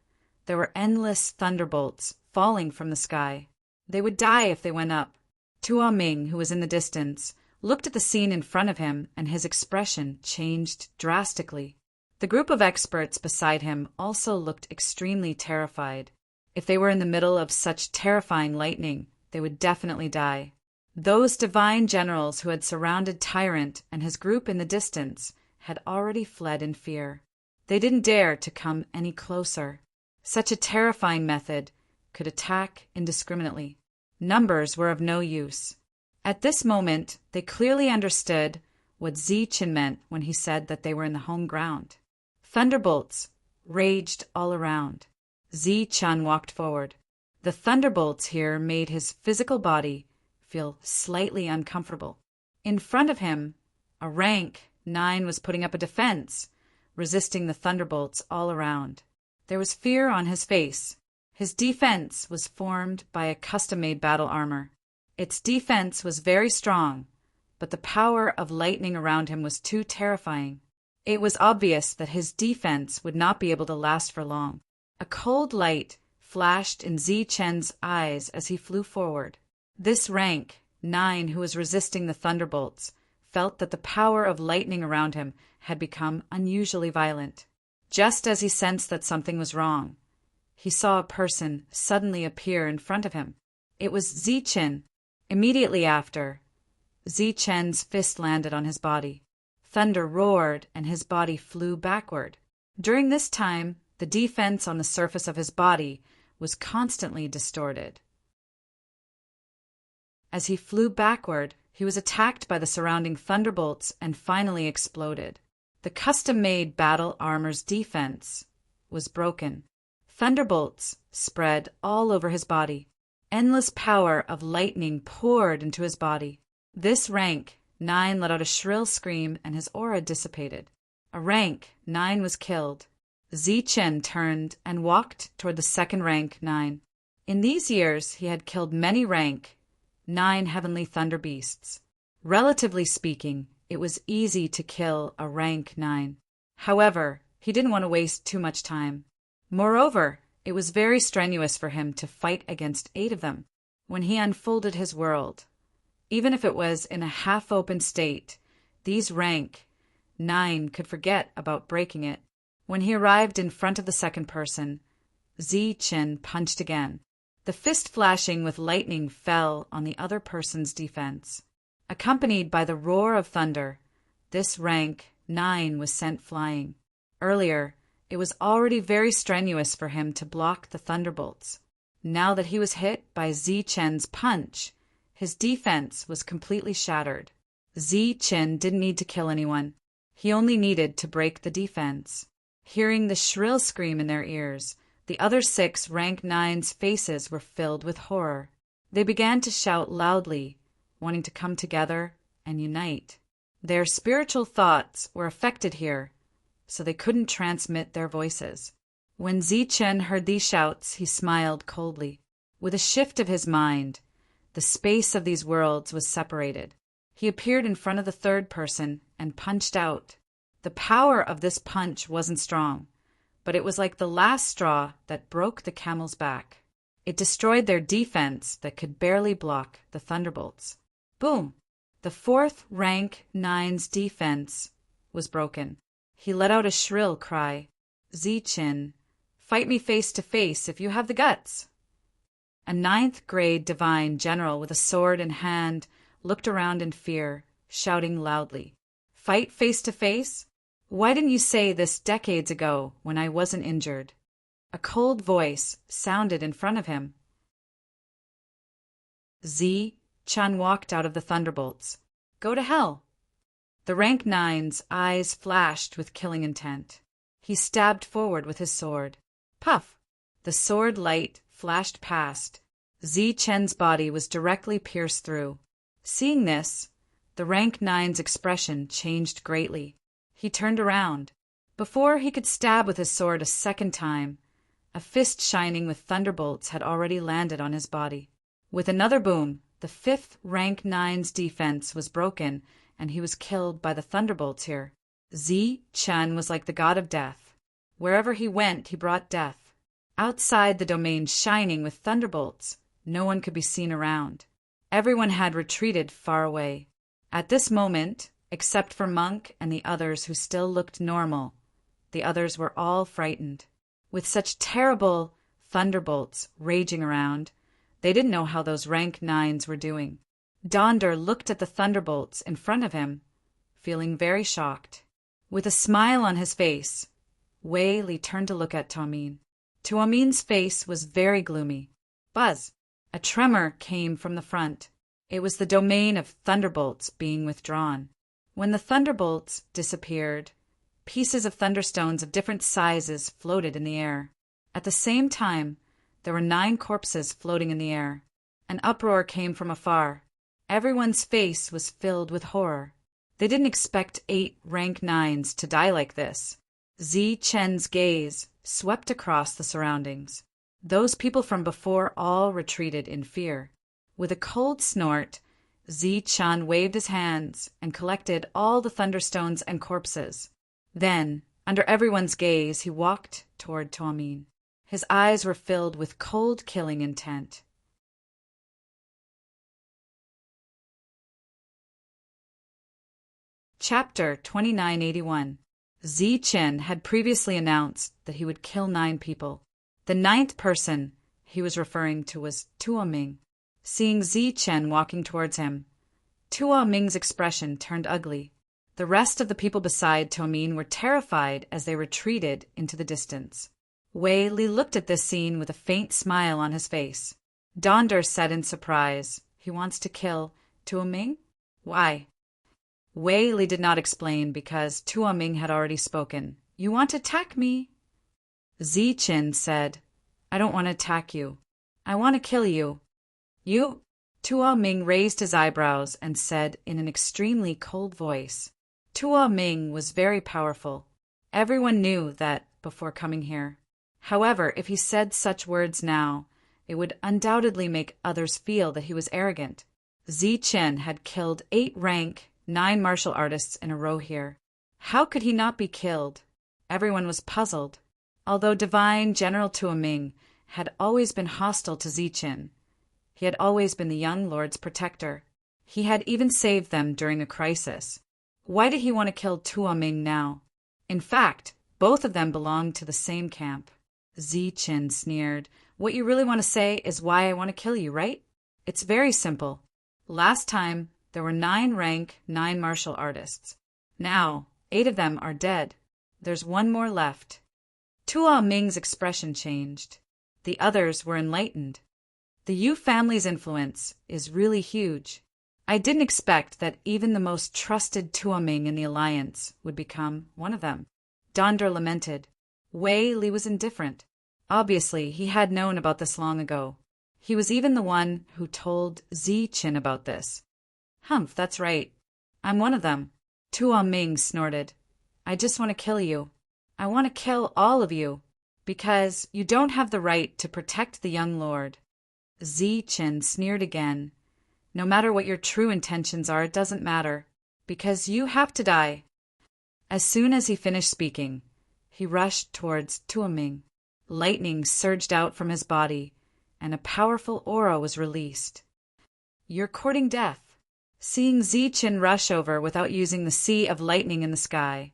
there were endless thunderbolts falling from the sky. They would die if they went up. Tua Ming, who was in the distance, looked at the scene in front of him, and his expression changed drastically. The group of experts beside him also looked extremely terrified. If they were in the middle of such terrifying lightning, they would definitely die. Those divine generals who had surrounded Tyrant and his group in the distance had already fled in fear. They didn't dare to come any closer. Such a terrifying method could attack indiscriminately. Numbers were of no use. At this moment, they clearly understood what Zi Chen meant when he said that they were in the home ground. Thunderbolts raged all around. Zi Chen walked forward. The thunderbolts here made his physical body feel slightly uncomfortable. In front of him, a rank 9 was putting up a defense, resisting the thunderbolts all around. There was fear on his face. His defense was formed by a custom-made battle armor. Its defense was very strong, but the power of lightning around him was too terrifying. It was obvious that his defense would not be able to last for long. A cold light flashed in Zi Chen's eyes as he flew forward. This rank 9 who was resisting the thunderbolts felt that the power of lightning around him had become unusually violent. Just as he sensed that something was wrong, he saw a person suddenly appear in front of him. It was Zi Chen. Immediately after, Zi Chen's fist landed on his body. Thunder roared and his body flew backward. During this time, the defense on the surface of his body was constantly distorted. As he flew backward, he was attacked by the surrounding thunderbolts and finally exploded. The custom-made battle armor's defense was broken. Thunderbolts spread all over his body. Endless power of lightning poured into his body. This rank 9 let out a shrill scream and his aura dissipated. A rank 9 was killed. Zi Chen turned and walked toward the second rank 9. In these years, he had killed many rank 9 heavenly thunder beasts. Relatively speaking, it was easy to kill a rank 9. However, he didn't want to waste too much time. Moreover, it was very strenuous for him to fight against 8 of them. When he unfolded his world, even if it was in a half-open state, these rank 9 could forget about breaking it. When he arrived in front of the second person, Zi Chen punched again. The fist flashing with lightning fell on the other person's defense. Accompanied by the roar of thunder, this rank 9 was sent flying. Earlier, it was already very strenuous for him to block the thunderbolts. Now that he was hit by Zi Chen's punch, his defense was completely shattered. Zi Chen didn't need to kill anyone. He only needed to break the defense. Hearing the shrill scream in their ears, the other 6 rank 9's faces were filled with horror. They began to shout loudly, wanting to come together and unite. Their spiritual thoughts were affected here, so they couldn't transmit their voices. When Zichen heard these shouts, he smiled coldly. With a shift of his mind, the space of these worlds was separated. He appeared in front of the third person and punched out. The power of this punch wasn't strong, but it was like the last straw that broke the camel's back. It destroyed their defense that could barely block the thunderbolts. Boom! The 4th rank 9's defense was broken. He let out a shrill cry. Zichen, fight me face to face if you have the guts. A 9th grade divine general with a sword in hand looked around in fear, shouting loudly, "Fight face to face? Why didn't you say this decades ago when I wasn't injured?" A cold voice sounded in front of him. Chun walked out of the thunderbolts. "Go to hell." The rank 9's eyes flashed with killing intent. He stabbed forward with his sword. Puff! The sword light flashed past. Chen's body was directly pierced through. Seeing this, the rank 9's expression changed greatly. He turned around. Before he could stab with his sword a second time, a fist shining with thunderbolts had already landed on his body. With another boom, the 5th rank 9's defense was broken, and he was killed by the thunderbolts here. Chen was like the god of death. Wherever he went, he brought death. Outside the domain shining with thunderbolts, no one could be seen around. Everyone had retreated far away. At this moment, except for Monk and the others who still looked normal, the others were all frightened. With such terrible thunderbolts raging around, they didn't know how those rank 9's were doing. Donder looked at the thunderbolts in front of him, feeling very shocked. With a smile on his face, Wei Li turned to look at Tuomin. Tuomin's face was very gloomy. Buzz! A tremor came from the front. It was the domain of thunderbolts being withdrawn. When the thunderbolts disappeared, pieces of thunderstones of different sizes floated in the air. At the same time, there were 9 corpses floating in the air. An uproar came from afar. Everyone's face was filled with horror. They didn't expect 8 rank 9's to die like this. Chen's gaze swept across the surroundings. Those people from before all retreated in fear. With a cold snort, Chen waved his hands and collected all the thunderstones and corpses. Then, under everyone's gaze, he walked toward Tuomin. His eyes were filled with cold killing intent. Chapter 2981. Chen had previously announced that he would kill 9 people. The 9th person he was referring to was Tuoming. Seeing Chen walking towards him, Tuoming's expression turned ugly. The rest of the people beside Tuomin were terrified as they retreated into the distance. Wei Li looked at this scene with a faint smile on his face. Donder said in surprise, "He wants to kill Tuoming? Why?" Wei Li did not explain because Tuoming had already spoken. "You want to attack me?" Chen said, "I don't want to attack you. I want to kill you." "You?" Tuoming raised his eyebrows and said in an extremely cold voice. Tuoming was very powerful. Everyone knew that before coming here. However, if he said such words now, it would undoubtedly make others feel that he was arrogant. Chen had killed 8 rank 9 martial artists in a row here. How could he not be killed? Everyone was puzzled. Although Divine General Tuoming had always been hostile to Chen, he had always been the young lord's protector. He had even saved them during a crisis. Why did he want to kill Tuoming now? In fact, both of them belonged to the same camp. Chen sneered. "What you really want to say is why I want to kill you, right? It's very simple. Last time, there were 9 rank 9 martial artists. Now, 8 of them are dead. There's 1 more left." Tuoming's expression changed. The others were enlightened. The Yu family's influence is really huge. I didn't expect that even the most trusted Tuaming in the Alliance would become one of them. Donder lamented. Wei Li was indifferent. Obviously, he had known about this long ago. He was even the one who told Zichen about this. Humph, that's right. I'm one of them. Tuaming snorted. I just want to kill you. I want to kill all of you. Because you don't have the right to protect the young lord. Zichen sneered again. No matter what your true intentions are, it doesn't matter. Because you have to die. As soon as he finished speaking, he rushed towards Tuaming. Lightning surged out from his body, and a powerful aura was released. You're courting death. Seeing Zichen rush over without using the sea of lightning in the sky,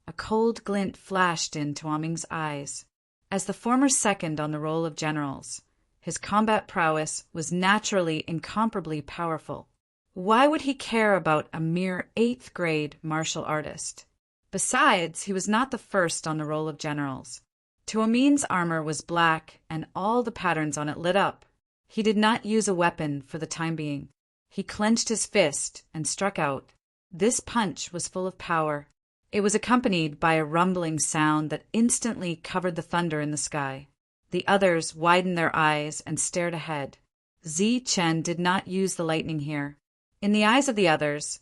a cold glint flashed in Tuaming's eyes. As the former second on the roll of generals, his combat prowess was naturally incomparably powerful. Why would he care about a mere 8th grade martial artist? Besides, he was not the first on the roll of generals. Tuaming's armor was black and all the patterns on it lit up. He did not use a weapon for the time being. He clenched his fist and struck out. This punch was full of power. It was accompanied by a rumbling sound that instantly covered the thunder in the sky. The others widened their eyes and stared ahead. Zichen did not use the lightning here. In the eyes of the others,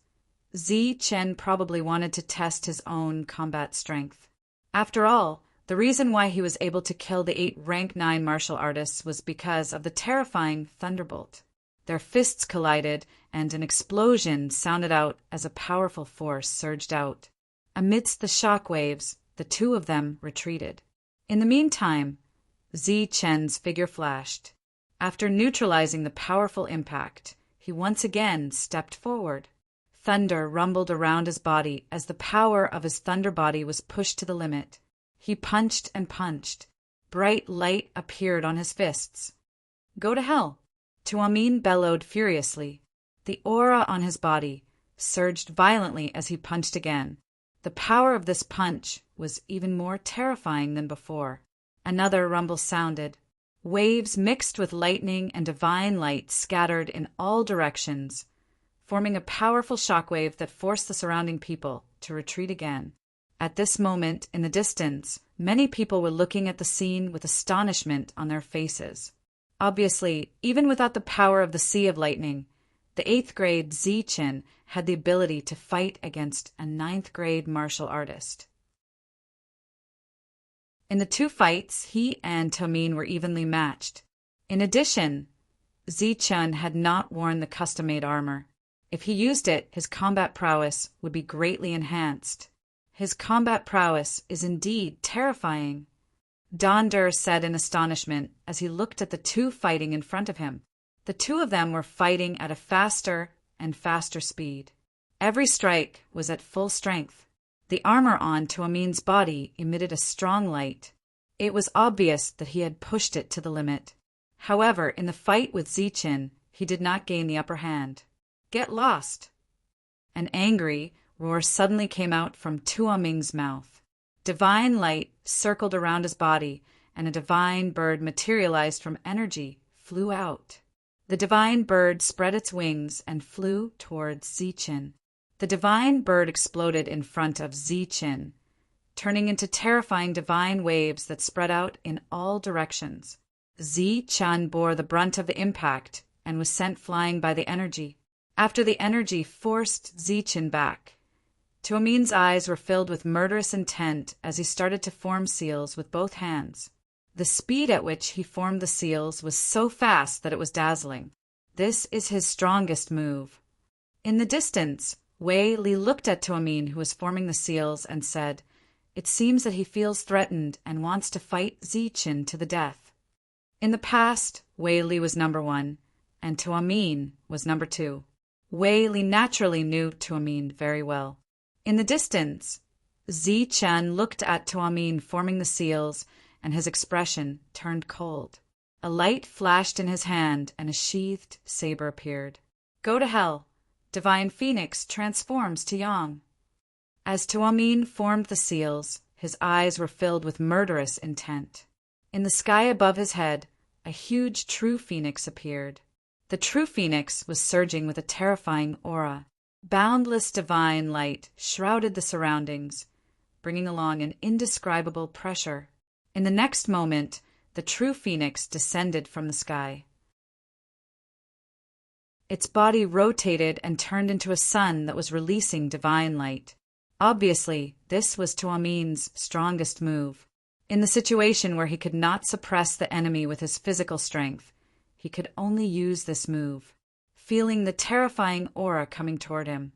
Zichen probably wanted to test his own combat strength. After all, the reason why he was able to kill the 8 rank 9 martial artists was because of the terrifying thunderbolt. Their fists collided, and an explosion sounded out as a powerful force surged out. Amidst the shock waves, the 2 of them retreated. In the meantime, Zichen's figure flashed. After neutralizing the powerful impact, he once again stepped forward. Thunder rumbled around his body as the power of his thunder body was pushed to the limit. He punched and punched. Bright light appeared on his fists. Go to hell! Tuaming bellowed furiously. The aura on his body surged violently as he punched again. The power of this punch was even more terrifying than before. Another rumble sounded. Waves mixed with lightning and divine light scattered in all directions, forming a powerful shockwave that forced the surrounding people to retreat again. At this moment, in the distance, many people were looking at the scene with astonishment on their faces. Obviously, even without the power of the Sea of Lightning, the 8th grade Zichen had the ability to fight against a 9th grade martial artist. In the 2 fights, he and Tuaming were evenly matched. In addition, Zichen had not worn the custom-made armor. If he used it, his combat prowess would be greatly enhanced. His combat prowess is indeed terrifying. Donder said in astonishment as he looked at the 2 fighting in front of him. The 2 of them were fighting at a faster and faster speed. Every strike was at full strength. The armor on Tuaming's body emitted a strong light. It was obvious that he had pushed it to the limit. However, in the fight with Zichen, he did not gain the upper hand. Get lost! An angry roar suddenly came out from Tuaming's mouth. Divine light circled around his body, and a divine bird materialized from energy, flew out. The divine bird spread its wings and flew towards Zichen. The divine bird exploded in front of Zichen, turning into terrifying divine waves that spread out in all directions. Zichen bore the brunt of the impact and was sent flying by the energy. After the energy forced Zichen back, Tuaming's eyes were filled with murderous intent as he started to form seals with both hands. The speed at which he formed the seals was so fast that it was dazzling. This is his strongest move. In the distance, Wei Li looked at Tuaming, who was forming the seals, and said, "It seems that he feels threatened and wants to fight Zichen to the death." In the past, Wei Li was number 1, and Tuaming was number 2. Wei Li naturally knew Tuaming very well. In the distance, Zichen looked at Tuaming forming the seals, and his expression turned cold. A light flashed in his hand, and a sheathed saber appeared. Go to hell! Divine Phoenix transforms to Yang. As Tuaming formed the seals, his eyes were filled with murderous intent. In the sky above his head, a huge true phoenix appeared. The true phoenix was surging with a terrifying aura. Boundless divine light shrouded the surroundings, bringing along an indescribable pressure. In the next moment, the true phoenix descended from the sky. Its body rotated and turned into a sun that was releasing divine light. Obviously, this was Tuamin's strongest move. In the situation where he could not suppress the enemy with his physical strength, he could only use this move. Feeling the terrifying aura coming toward him,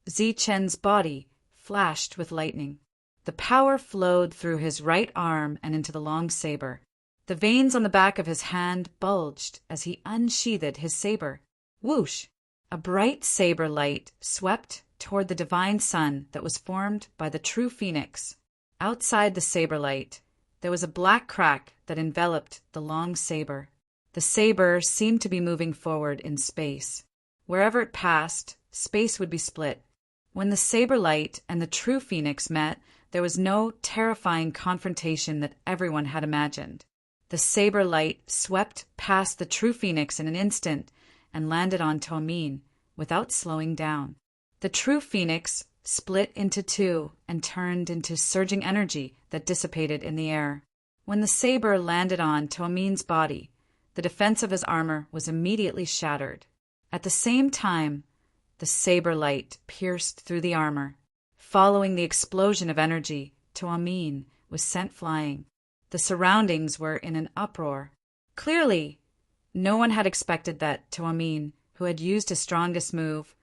Zichen's body flashed with lightning. The power flowed through his right arm and into the long saber. The veins on the back of his hand bulged as he unsheathed his saber. Whoosh! A bright saber light swept toward the divine sun that was formed by the true phoenix. Outside the saber light, there was a black crack that enveloped the long saber. The saber seemed to be moving forward in space. Wherever it passed, space would be split. When the saber light and the true phoenix met, there was no terrifying confrontation that everyone had imagined. The saber light swept past the true phoenix in an instant and landed on Tuamin without slowing down. The true phoenix split into two and turned into surging energy that dissipated in the air. When the saber landed on Tuamin's body, the defense of his armor was immediately shattered. At the same time, the saber light pierced through the armor. Following the explosion of energy, Tuamin was sent flying. The surroundings were in an uproar. Clearly, no one had expected that Tuamin, who had used his strongest move,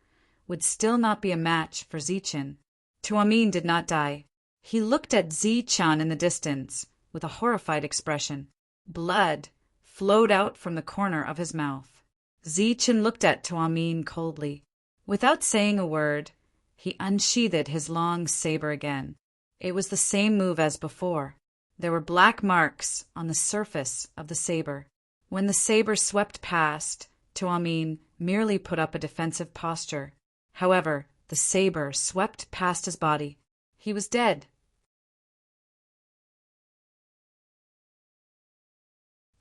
would still not be a match for Zichen. Tuamin did not die. He looked at Zichen in the distance with a horrified expression. Blood flowed out from the corner of his mouth. Zichen looked at Tuamin coldly. Without saying a word, he unsheathed his long saber again. It was the same move as before. There were black marks on the surface of the saber. When the saber swept past, Tuamin merely put up a defensive posture. However, the saber swept past his body. He was dead.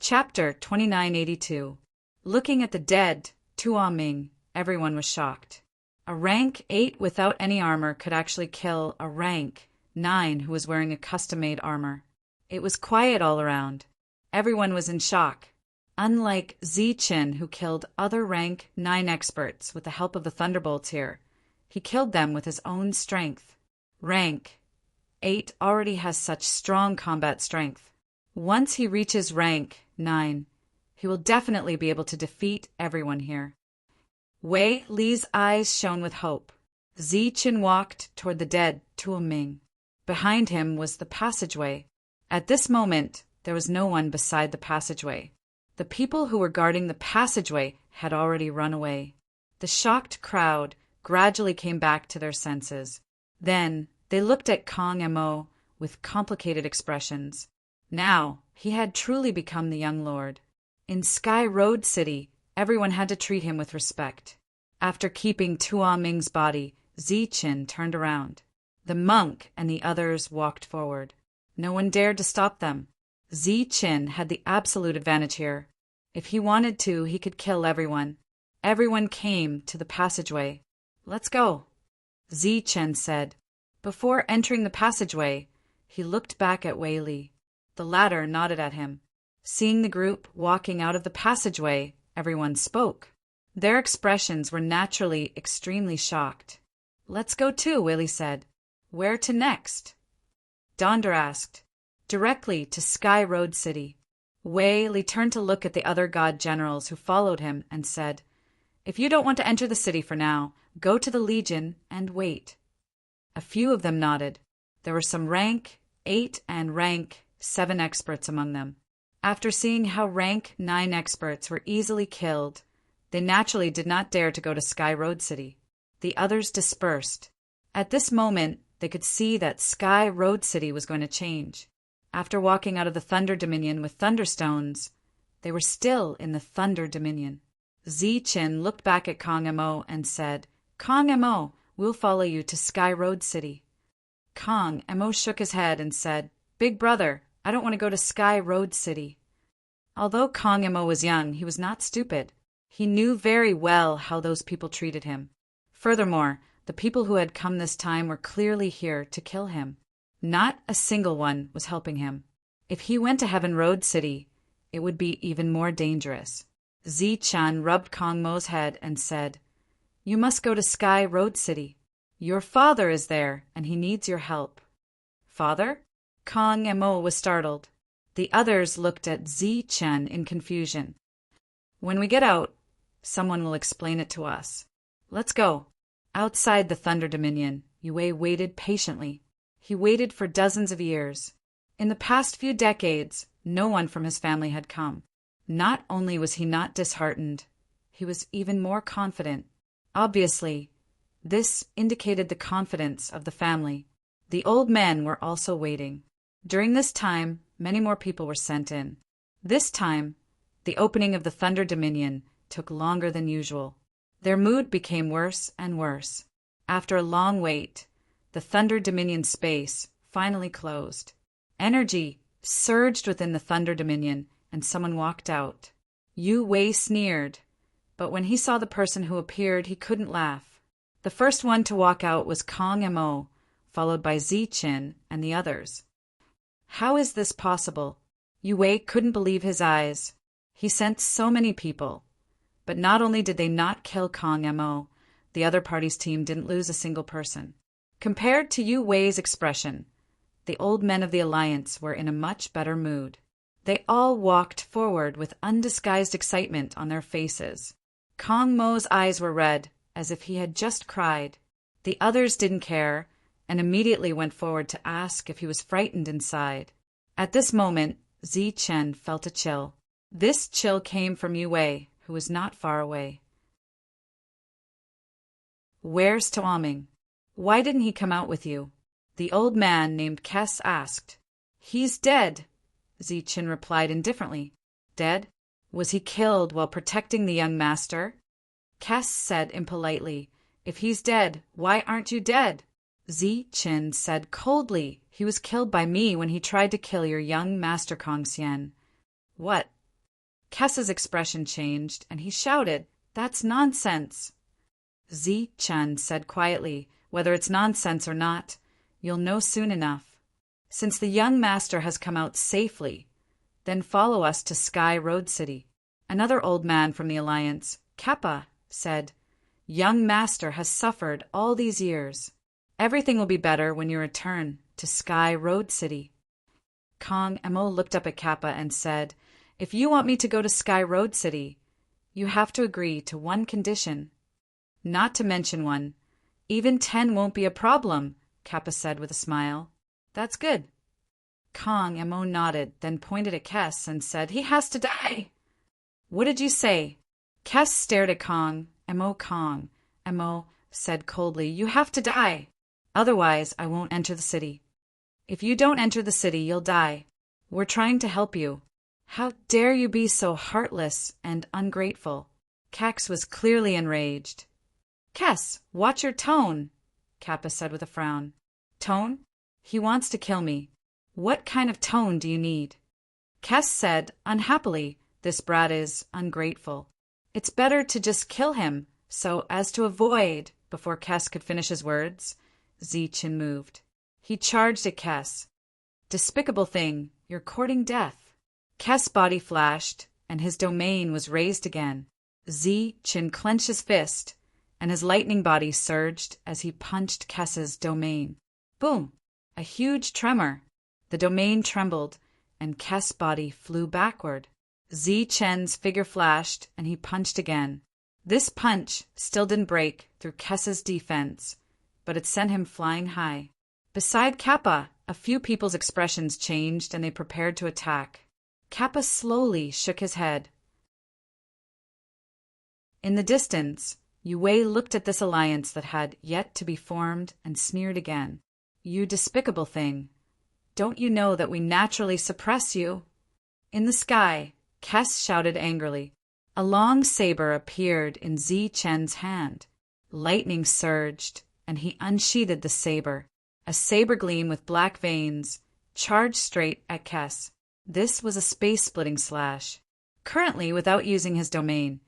Chapter 2982. Looking at the dead Tuaming, everyone was shocked. A rank 8 without any armor could actually kill a rank 9 who was wearing a custom-made armor. It was quiet all around. Everyone was in shock. Unlike Zichen, who killed other rank 9 experts with the help of the Thunderbolts here, he killed them with his own strength. Rank 8 already has such strong combat strength. Once he reaches rank 9, he will definitely be able to defeat everyone here. Wei Li's eyes shone with hope. Zichen walked toward the dead Tuaming. Behind him was the passageway. At this moment, there was no one beside the passageway. The people who were guarding the passageway had already run away. The shocked crowd gradually came back to their senses. Then they looked at Kong Mo with complicated expressions. Now he had truly become the young lord. In Sky Road City, everyone had to treat him with respect. After keeping Tuaming's body, Zichen turned around. The monk and the others walked forward. No one dared to stop them. Zichen had the absolute advantage here. If he wanted to, he could kill everyone. Everyone came to the passageway. "Let's go," Zichen said. Before entering the passageway, he looked back at Wei Li. The latter nodded at him. Seeing the group walking out of the passageway, everyone spoke. Their expressions were naturally extremely shocked. "Let's go too," Wei Li said. "Where to next?" Donder asked. "Directly to Sky Road City." Wei Li turned to look at the other god generals who followed him and said, "If you don't want to enter the city for now, go to the Legion and wait." A few of them nodded. There were some rank 8 and rank 7 experts among them. After seeing how rank 9 experts were easily killed, they naturally did not dare to go to Sky Road City. The others dispersed. At this moment, they could see that Sky Road City was going to change. After walking out of the Thunder Dominion with Thunderstones, they were still in the Thunder Dominion. Zichen looked back at Kong Mo and said, "Kong Mo, we'll follow you to Sky Road City." Kong Mo shook his head and said, "Big brother, I don't want to go to Sky Road City." Although Kong Mo was young, he was not stupid. He knew very well how those people treated him. Furthermore, the people who had come this time were clearly here to kill him. Not a single one was helping him. If he went to Heaven Road City, it would be even more dangerous. Zi-chan rubbed Kong Mo's head and said, "You must go to Sky Road City. Your father is there, and he needs your help." "Father?" Kong Mo was startled. The others looked at Zi-chan in confusion. "When we get out, someone will explain it to us. Let's go." Outside the Thunder Dominion, Yue waited patiently. He waited for dozens of years. In the past few decades, no one from his family had come. Not only was he not disheartened, he was even more confident. Obviously, this indicated the confidence of the family. The old men were also waiting. During this time, many more people were sent in. This time, the opening of the Thunder Dominion took longer than usual. Their mood became worse and worse. After a long wait, the Thunder Dominion space finally closed. Energy surged within the Thunder Dominion, and someone walked out. Yu Wei sneered, but when he saw the person who appeared, he couldn't laugh. The first one to walk out was Kong Mo, followed by Zi-chin and the others. How is this possible? Yu Wei couldn't believe his eyes. He sent so many people. But not only did they not kill Kong Mo, the other party's team didn't lose a single person. Compared to Yu Wei's expression, the old men of the Alliance were in a much better mood. They all walked forward with undisguised excitement on their faces. Kong Mo's eyes were red, as if he had just cried. The others didn't care, and immediately went forward to ask if he was frightened inside. At this moment, Zi-chen felt a chill. This chill came from Yu Wei, who was not far away. "Where's Tuaming? Why didn't he come out with you?" the old man named Kes asked. "He's dead," Zi-chin replied indifferently. "Dead? Was he killed while protecting the young master?" Kes said impolitely, "If he's dead, why aren't you dead?" Zi-chin said coldly, "He was killed by me when he tried to kill your young master Kong Xian." "What?" Kes's expression changed, and he shouted, "That's nonsense!" Zi-chan said quietly, "Whether it's nonsense or not, you'll know soon enough. Since the young master has come out safely, then follow us to Sky Road City." Another old man from the Alliance, Kappa, said, "Young master has suffered all these years. Everything will be better when you return to Sky Road City." Kong Mo looked up at Kappa and said, "If you want me to go to Sky Road City, you have to agree to one condition." "Not to mention one. Even 10 won't be a problem," Kappa said with a smile. "That's good." Kong Mo nodded, then pointed at Kes and said, "He has to die." "What did you say?" Kes stared at Kong Mo. Kong Mo said coldly, "You have to die. Otherwise, I won't enter the city. If you don't enter the city, you'll die. We're trying to help you. How dare you be so heartless and ungrateful?" Cax was clearly enraged. "Kes, watch your tone," Kappa said with a frown. "Tone? He wants to kill me. What kind of tone do you need?" Kes said, unhappily, "This brat is ungrateful. It's better to just kill him, so as to avoid..." Before Kes could finish his words, Zi-chin moved. He charged at Kes. "Despicable thing, you're courting death." Kes' body flashed, and his domain was raised again. Zi-chin clenched his fist, and his lightning body surged as he punched Kes's domain. Boom! A huge tremor. The domain trembled, and Kes' body flew backward. Zi-chen's figure flashed, and he punched again. This punch still didn't break through Kes's defense, but it sent him flying high. Beside Kappa, a few people's expressions changed, and they prepared to attack. Kappa slowly shook his head. In the distance, Yue looked at this alliance that had yet to be formed and sneered again. "You despicable thing. Don't you know that we naturally suppress you?" In the sky, Kes shouted angrily. A long saber appeared in Zi-chen's hand. Lightning surged, and he unsheathed the saber. A saber gleam with black veins charged straight at Kes. This was a space-splitting slash. Currently, without using his domain,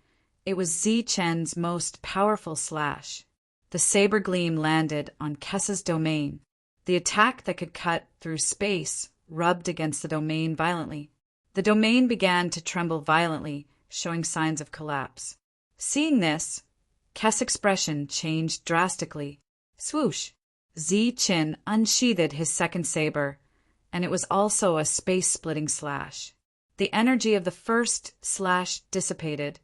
It was Zi-Chen's most powerful slash. The saber gleam landed on Kessa's domain. The attack that could cut through space rubbed against the domain violently. The domain began to tremble violently, showing signs of collapse. Seeing this, Kessa's expression changed drastically. Swoosh! Zi-Chen unsheathed his second saber, and it was also a space-splitting slash. The energy of the first slash dissipated,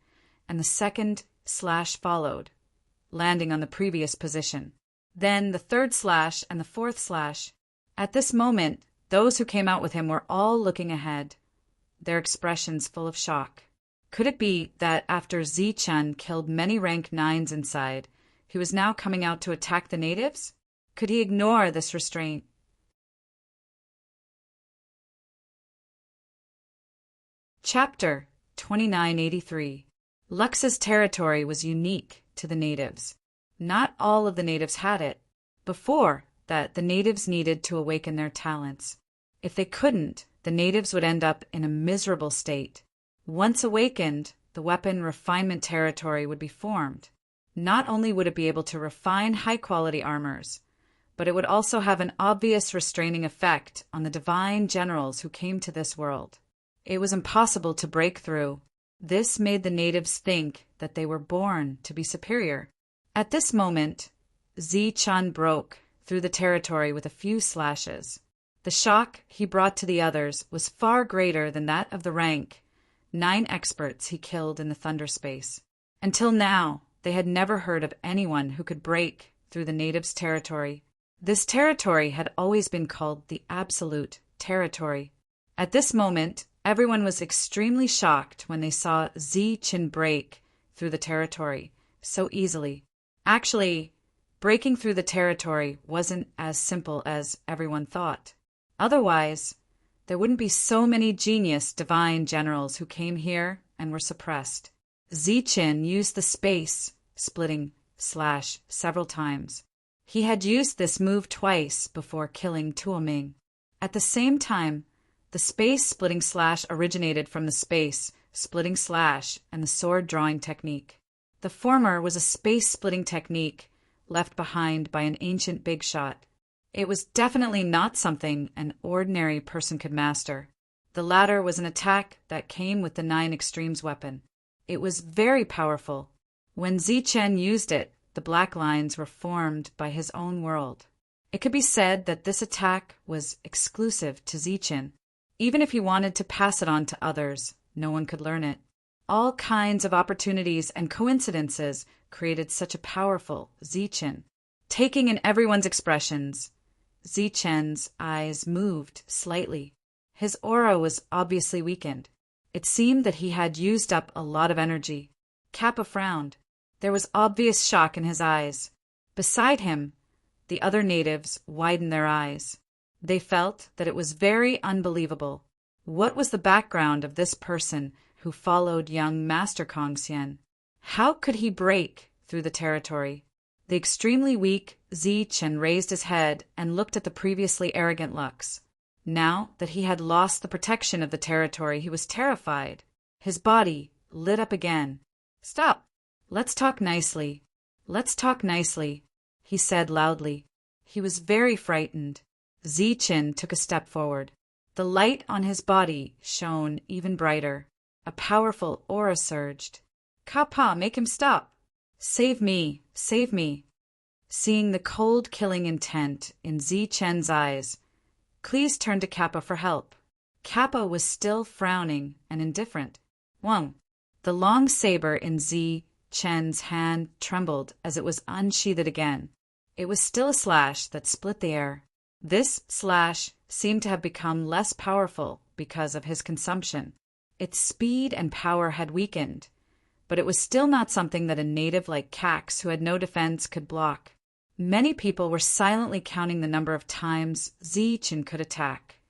and the second slash followed, landing on the previous position. Then the third slash and the fourth slash. At this moment, those who came out with him were all looking ahead, their expressions full of shock. Could it be that after Zi-Chen killed many rank 9s inside, he was now coming out to attack the natives? Could he ignore this restraint? Chapter 2983. Lux's territory was unique to the natives. Not all of the natives had it. Before that, the natives needed to awaken their talents. If they couldn't, the natives would end up in a miserable state. Once awakened, the weapon refinement territory would be formed. Not only would it be able to refine high-quality armors, but it would also have an obvious restraining effect on the divine generals who came to this world. It was impossible to break through. This made the natives think that they were born to be superior. At this moment, Zi-Chen broke through the territory with a few slashes. The shock he brought to the others was far greater than that of the rank 9 experts he killed in the thunder space. Until now, they had never heard of anyone who could break through the natives' territory. This territory had always been called the Absolute Territory. At this moment, everyone was extremely shocked when they saw Zi-Chen break through the territory so easily. Actually, breaking through the territory wasn't as simple as everyone thought. Otherwise, there wouldn't be so many genius divine generals who came here and were suppressed. Zi-Chen used the space-splitting slash several times. He had used this move twice before killing Tuoming. At the same time, the space-splitting slash originated from the space-splitting slash and the sword-drawing technique. The former was a space-splitting technique left behind by an ancient big shot. It was definitely not something an ordinary person could master. The latter was an attack that came with the 9 Extremes weapon. It was very powerful. When Zi-Chen used it, the black lines were formed by his own world. It could be said that this attack was exclusive to Zi-Chen. Even if he wanted to pass it on to others, no one could learn it. All kinds of opportunities and coincidences created such a powerful Zi-Chen. Taking in everyone's expressions, Zi-Chen's eyes moved slightly. His aura was obviously weakened. It seemed that he had used up a lot of energy. Kappa frowned. There was obvious shock in his eyes. Beside him, the other natives widened their eyes. They felt that it was very unbelievable. What was the background of this person who followed young Master Kong Xian? How could he break through the territory? The extremely weak Zi-Chen raised his head and looked at the previously arrogant Lux. Now that he had lost the protection of the territory, he was terrified. His body lit up again. "Stop! Let's talk nicely. Let's talk nicely," he said loudly. He was very frightened. Zi-Chen took a step forward. The light on his body shone even brighter. A powerful aura surged. "Kappa, make him stop! Save me! Save me!" Seeing the cold killing intent in Zi-Chen's eyes, Cleese turned to Kappa for help. Kappa was still frowning and indifferent. Wang. The long saber in Zi-Chen's hand trembled as it was unsheathed again. It was still a slash that split the air. This slash seemed to have become less powerful because of his consumption. Its speed and power had weakened, but it was still not something that a native like Cax, who had no defense, could block. Many people were silently counting the number of times Zi-Chen could attack,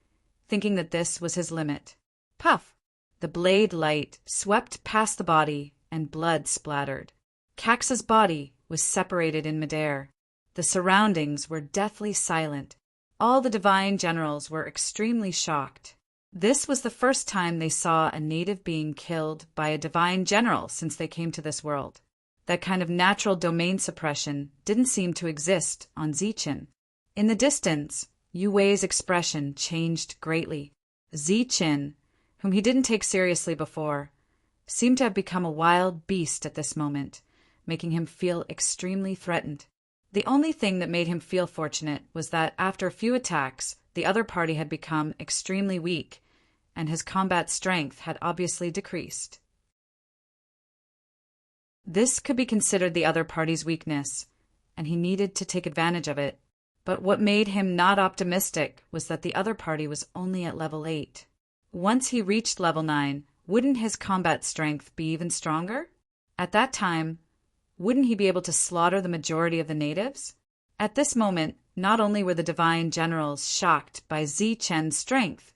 thinking that this was his limit. Puff! The blade light swept past the body and blood splattered. Cax's body was separated in midair. The surroundings were deathly silent. All the divine generals were extremely shocked. This was the first time they saw a native being killed by a divine general since they came to this world. That kind of natural domain suppression didn't seem to exist on Zichen. In the distance, Yue Wei's expression changed greatly. Zichen, whom he didn't take seriously before, seemed to have become a wild beast at this moment, making him feel extremely threatened. The only thing that made him feel fortunate was that after a few attacks, the other party had become extremely weak, and his combat strength had obviously decreased. This could be considered the other party's weakness, and he needed to take advantage of it. But what made him not optimistic was that the other party was only at level 8. Once he reached level 9, wouldn't his combat strength be even stronger? At that time, wouldn't he be able to slaughter the majority of the natives? At this moment, not only were the divine generals shocked by Zichen's strength,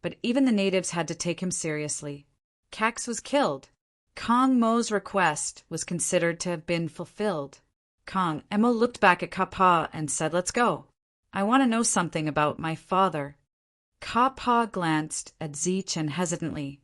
but even the natives had to take him seriously. Cax was killed. Kong Mo's request was considered to have been fulfilled. Kong Mo looked back at Kappa and said, "Let's go. I want to know something about my father." Kappa glanced at Zichen hesitantly,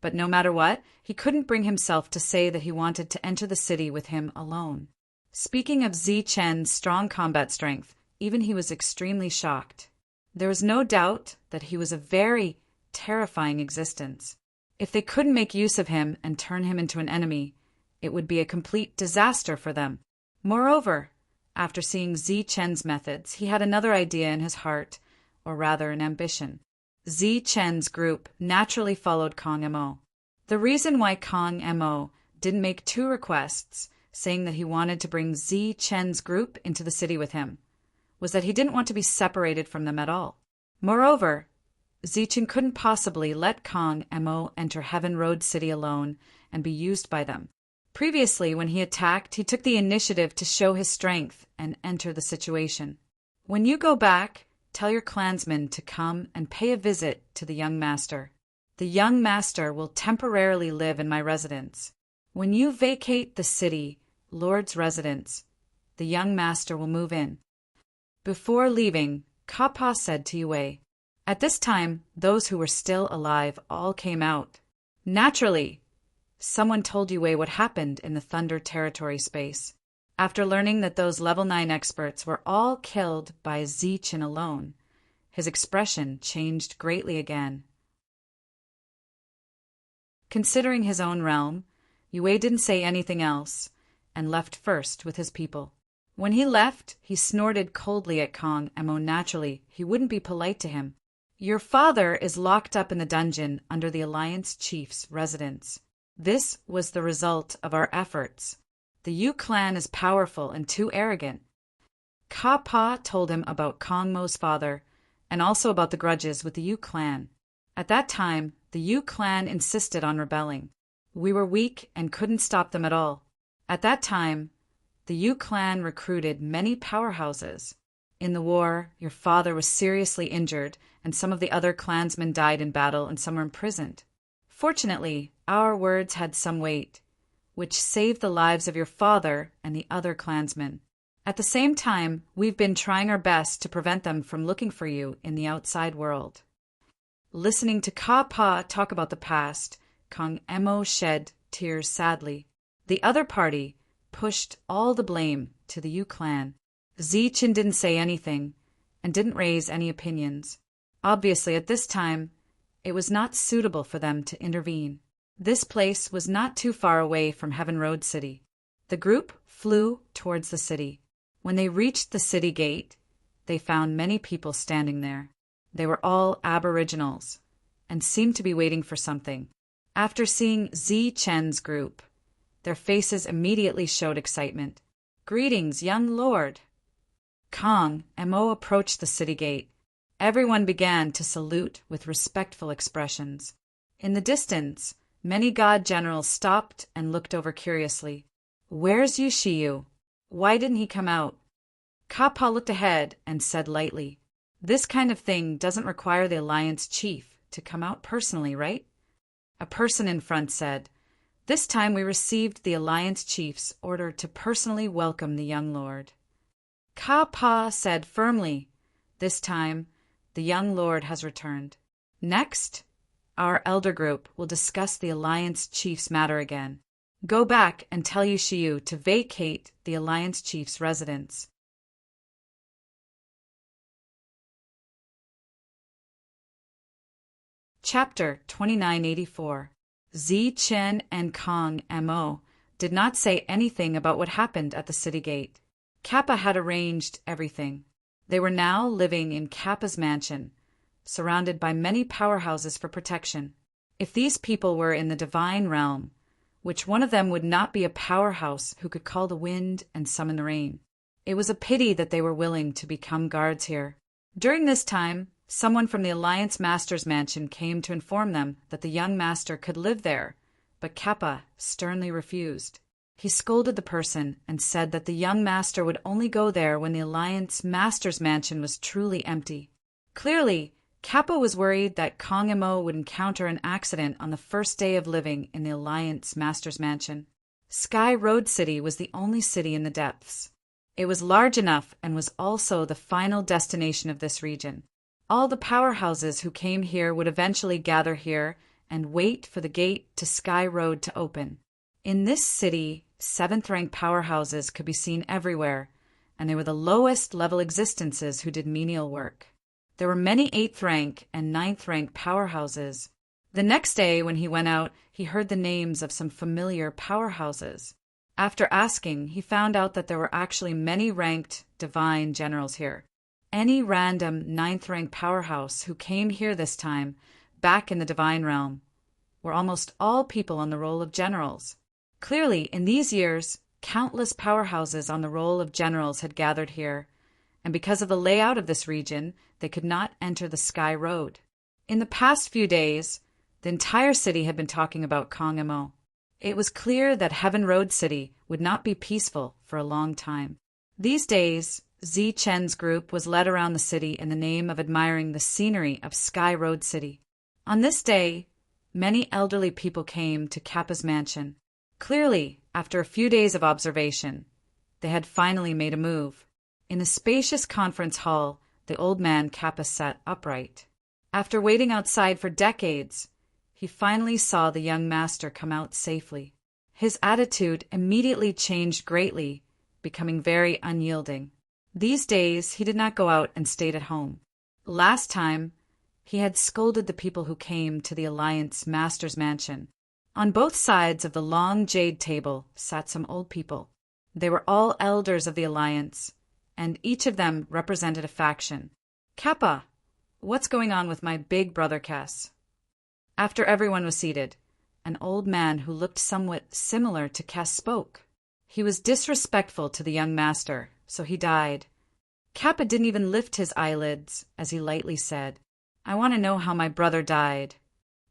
but no matter what, he couldn't bring himself to say that he wanted to enter the city with him alone. Speaking of Zichen's strong combat strength, even he was extremely shocked. There was no doubt that he was a very terrifying existence. If they couldn't make use of him and turn him into an enemy, it would be a complete disaster for them. Moreover, after seeing Zichen's methods, he had another idea in his heart, or rather an ambition. Zichen's group naturally followed Kong Mo. The reason why Kong Mo didn't make 2 requests, saying that he wanted to bring Zichen's group into the city with him, was that he didn't want to be separated from them at all. Moreover, Zichen couldn't possibly let Kong Mo enter Heaven Road City alone and be used by them. Previously, when he attacked, he took the initiative to show his strength and enter the situation. When you go back, tell your clansmen to come and pay a visit to the young master. The young master will temporarily live in my residence. When you vacate the city, Lord's residence, the young master will move in. Before leaving, Kappa said to Yue. At this time, those who were still alive all came out. Naturally, someone told Yue what happened in the Thunder Territory space. After learning that those level 9 experts were all killed by Zichen alone, his expression changed greatly again. Considering his own realm, Yue didn't say anything else and left first with his people. When he left, he snorted coldly at Kong Mo. Naturally, he wouldn't be polite to him. Your father is locked up in the dungeon under the Alliance Chief's residence. This was the result of our efforts. The Yu clan is powerful and too arrogant. Kappa told him about Kong Mo's father and also about the grudges with the Yu clan. At that time, the Yu clan insisted on rebelling. We were weak and couldn't stop them at all. At that time, the Yu clan recruited many powerhouses. In the war, your father was seriously injured, and some of the other clansmen died in battle and some were imprisoned. Fortunately, our words had some weight, which saved the lives of your father and the other clansmen. At the same time, we've been trying our best to prevent them from looking for you in the outside world. Listening to Kappa talk about the past, Kong Mo shed tears sadly. The other party pushed all the blame to the Yu clan. Zichen didn't say anything and didn't raise any opinions. Obviously, at this time, it was not suitable for them to intervene. This place was not too far away from Heaven Road City. The group flew towards the city. When they reached the city gate, they found many people standing there. They were all aboriginals and seemed to be waiting for something. After seeing Zichen's group, their faces immediately showed excitement. "Greetings, young lord." Kong Mo approached the city gate. Everyone began to salute with respectful expressions. In the distance, many god generals stopped and looked over curiously. "Where's Yu Shiyu? Why didn't he come out?" Kappa looked ahead and said lightly, "This kind of thing doesn't require the Alliance Chief to come out personally, right?" A person in front said, "This time we received the Alliance Chief's order to personally welcome the young lord." Kappa said firmly, "This time, the young lord has returned." Next, our elder group will discuss the Alliance Chief's matter again. Go back and tell Yushiyu to vacate the Alliance Chief's residence. Chapter 2984. Zi Chen and Kong Mo did not say anything about what happened at the city gate. Kappa had arranged everything. They were now living in Kappa's mansion, surrounded by many powerhouses for protection. If these people were in the divine realm, which one of them would not be a powerhouse who could call the wind and summon the rain? It was a pity that they were willing to become guards here. During this time, someone from the Alliance Master's mansion came to inform them that the young master could live there, but Kappa sternly refused. He scolded the person and said that the young master would only go there when the Alliance Master's mansion was truly empty. Clearly, Kappa was worried that Kong Mo would encounter an accident on the first day of living in the Alliance Master's mansion. Sky Road City was the only city in the depths. It was large enough and was also the final destination of this region. All the powerhouses who came here would eventually gather here and wait for the gate to Sky Road to open. In this city, 7th-rank powerhouses could be seen everywhere, and they were the lowest-level existences who did menial work. There were many 8th-rank and 9th-rank powerhouses. The next day, when he went out, he heard the names of some familiar powerhouses. After asking, he found out that there were actually many ranked divine generals here. Any random 9th-rank powerhouse who came here this time, back in the divine realm, were almost all people on the roll of generals. Clearly, in these years, countless powerhouses on the roll of generals had gathered here, and because of the layout of this region, they could not enter the Sky Road. In the past few days, the entire city had been talking about Kong Mo. It was clear that Heaven Road City would not be peaceful for a long time. These days, Zi Chen's group was led around the city in the name of admiring the scenery of Sky Road City. On this day, many elderly people came to Kappa's mansion. Clearly, after a few days of observation, they had finally made a move. In the spacious conference hall, the old man Kappa sat upright. After waiting outside for decades, he finally saw the young master come out safely. His attitude immediately changed greatly, becoming very unyielding. These days, he did not go out and stayed at home. Last time, he had scolded the people who came to the Alliance Master's mansion. On both sides of the long jade table sat some old people. They were all elders of the Alliance, and each of them represented a faction. Kappa, what's going on with my big brother Kes? After everyone was seated, an old man who looked somewhat similar to Kes spoke. He was disrespectful to the young master, so he died. Kappa didn't even lift his eyelids as he lightly said, "I want to know how my brother died."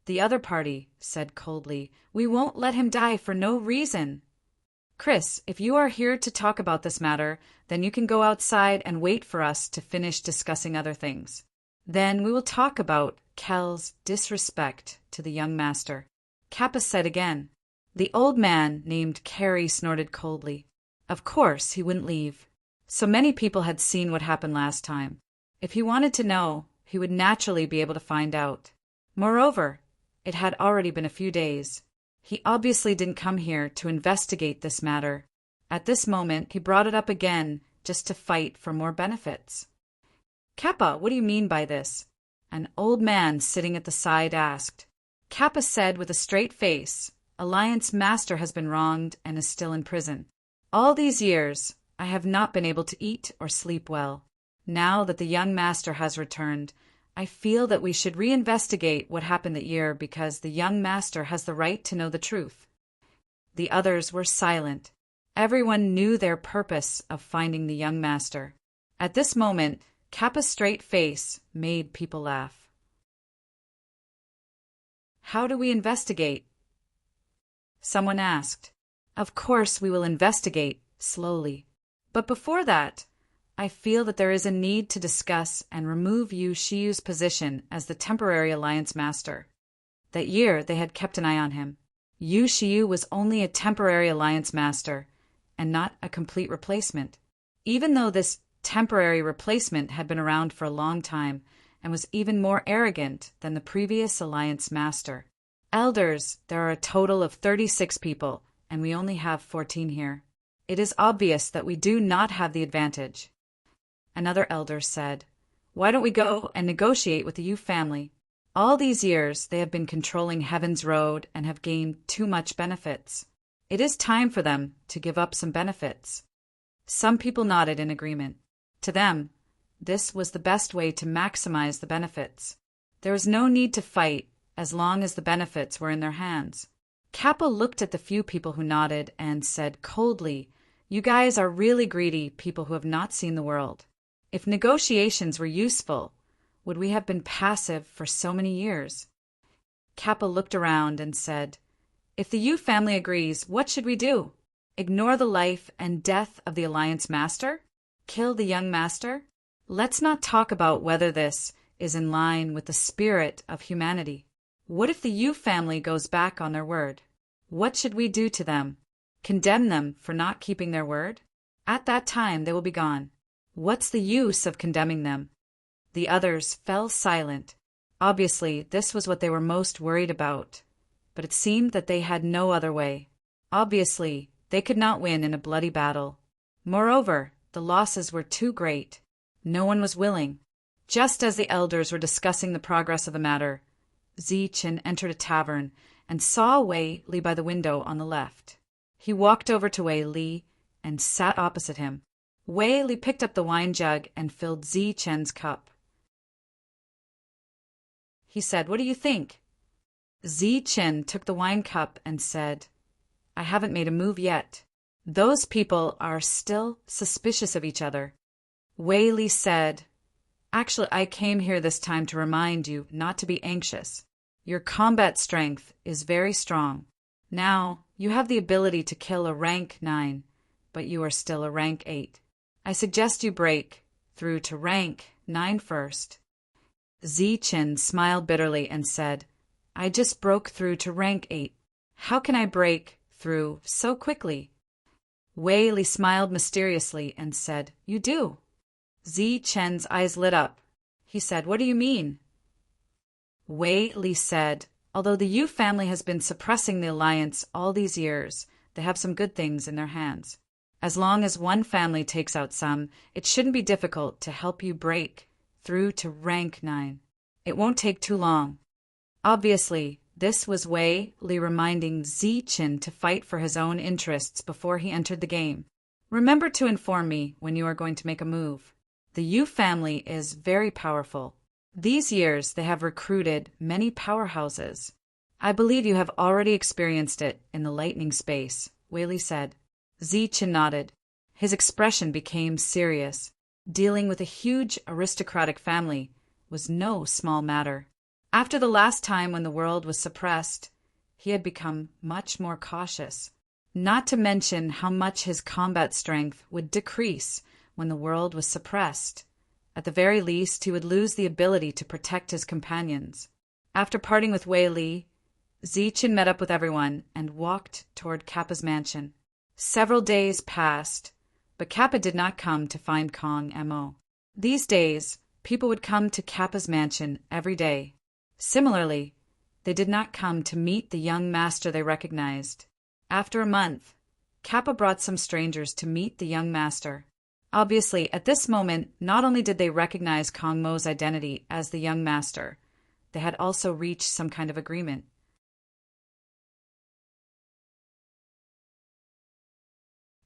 The other party said coldly, "We won't let him die for no reason." "Chris, if you are here to talk about this matter, then you can go outside and wait for us to finish discussing other things. Then we will talk about Kel's disrespect to the young master." Kappa said again. The old man named Carrie snorted coldly. Of course he wouldn't leave. So many people had seen what happened last time. If he wanted to know, he would naturally be able to find out. Moreover, it had already been a few days. He obviously didn't come here to investigate this matter. At this moment, he brought it up again just to fight for more benefits. "Kappa, what do you mean by this?" An old man sitting at the side asked. Kappa said with a straight face, "Alliance Master has been wronged and is still in prison. All these years, I have not been able to eat or sleep well. Now that the young master has returned, I feel that we should reinvestigate what happened that year because the young master has the right to know the truth." The others were silent. Everyone knew their purpose of finding the young master. At this moment, Kappa's straight face made people laugh. "How do we investigate?" Someone asked. "Of course we will investigate, slowly. But before that, I feel that there is a need to discuss and remove Yu Shiyu's position as the temporary Alliance Master. That year they had kept an eye on him. Yu Shiyu was only a temporary Alliance Master, and not a complete replacement. Even though this temporary replacement had been around for a long time, and was even more arrogant than the previous alliance master. Elders, there are a total of 36 people, and we only have 14 here. It is obvious that we do not have the advantage. Another elder said, "Why don't we go and negotiate with the Yu family? All these years they have been controlling Heaven's Road and have gained too much benefits. It is time for them to give up some benefits." Some people nodded in agreement. To them, this was the best way to maximize the benefits. There was no need to fight as long as the benefits were in their hands. Kappa looked at the few people who nodded and said coldly, "You guys are really greedy people who have not seen the world. If negotiations were useful, would we have been passive for so many years?" Kappa looked around and said, "If the Yu family agrees, what should we do? Ignore the life and death of the Alliance Master? Kill the young master? Let's not talk about whether this is in line with the spirit of humanity. What if the Yu family goes back on their word? What should we do to them? Condemn them for not keeping their word? At that time they will be gone. What's the use of condemning them?" The others fell silent. Obviously, this was what they were most worried about, but it seemed that they had no other way. Obviously, they could not win in a bloody battle. Moreover, the losses were too great. No one was willing. Just as the elders were discussing the progress of the matter, Zichen entered a tavern and saw Wei Li by the window on the left. He walked over to Wei Li and sat opposite him. Wei Li picked up the wine jug and filled Zichen's cup. He said, "What do you think?" Zichen took the wine cup and said, "I haven't made a move yet. Those people are still suspicious of each other." Wei Li said, "Actually, I came here this time to remind you not to be anxious. Your combat strength is very strong. Now, you have the ability to kill a rank 9, but you are still a rank 8. I suggest you break through to rank 9 first." Zichen smiled bitterly and said, "I just broke through to rank 8. How can I break through so quickly?" Wei Li smiled mysteriously and said, "You do." Zichen's eyes lit up. He said, "What do you mean?" Wei Li said, "Although the Yu family has been suppressing the alliance all these years, they have some good things in their hands. As long as one family takes out some, it shouldn't be difficult to help you break through to rank 9. It won't take too long." Obviously, this was Wei Li reminding Zichen to fight for his own interests before he entered the game. "Remember to inform me when you are going to make a move. The Yu family is very powerful. These years they have recruited many powerhouses. I believe you have already experienced it in the lightning space," Wei Li said. Zichen nodded. His expression became serious. Dealing with a huge aristocratic family was no small matter. After the last time when the world was suppressed, he had become much more cautious. Not to mention how much his combat strength would decrease when the world was suppressed. At the very least, he would lose the ability to protect his companions. After parting with Wei Li, Zichen met up with everyone and walked toward Kappa's mansion. Several days passed, but Kappa did not come to find Kong Mo. These days, people would come to Kappa's mansion every day. Similarly, they did not come to meet the young master they recognized. After a month, Kappa brought some strangers to meet the young master. Obviously, at this moment, not only did they recognize Kong Mo's identity as the young master, they had also reached some kind of agreement.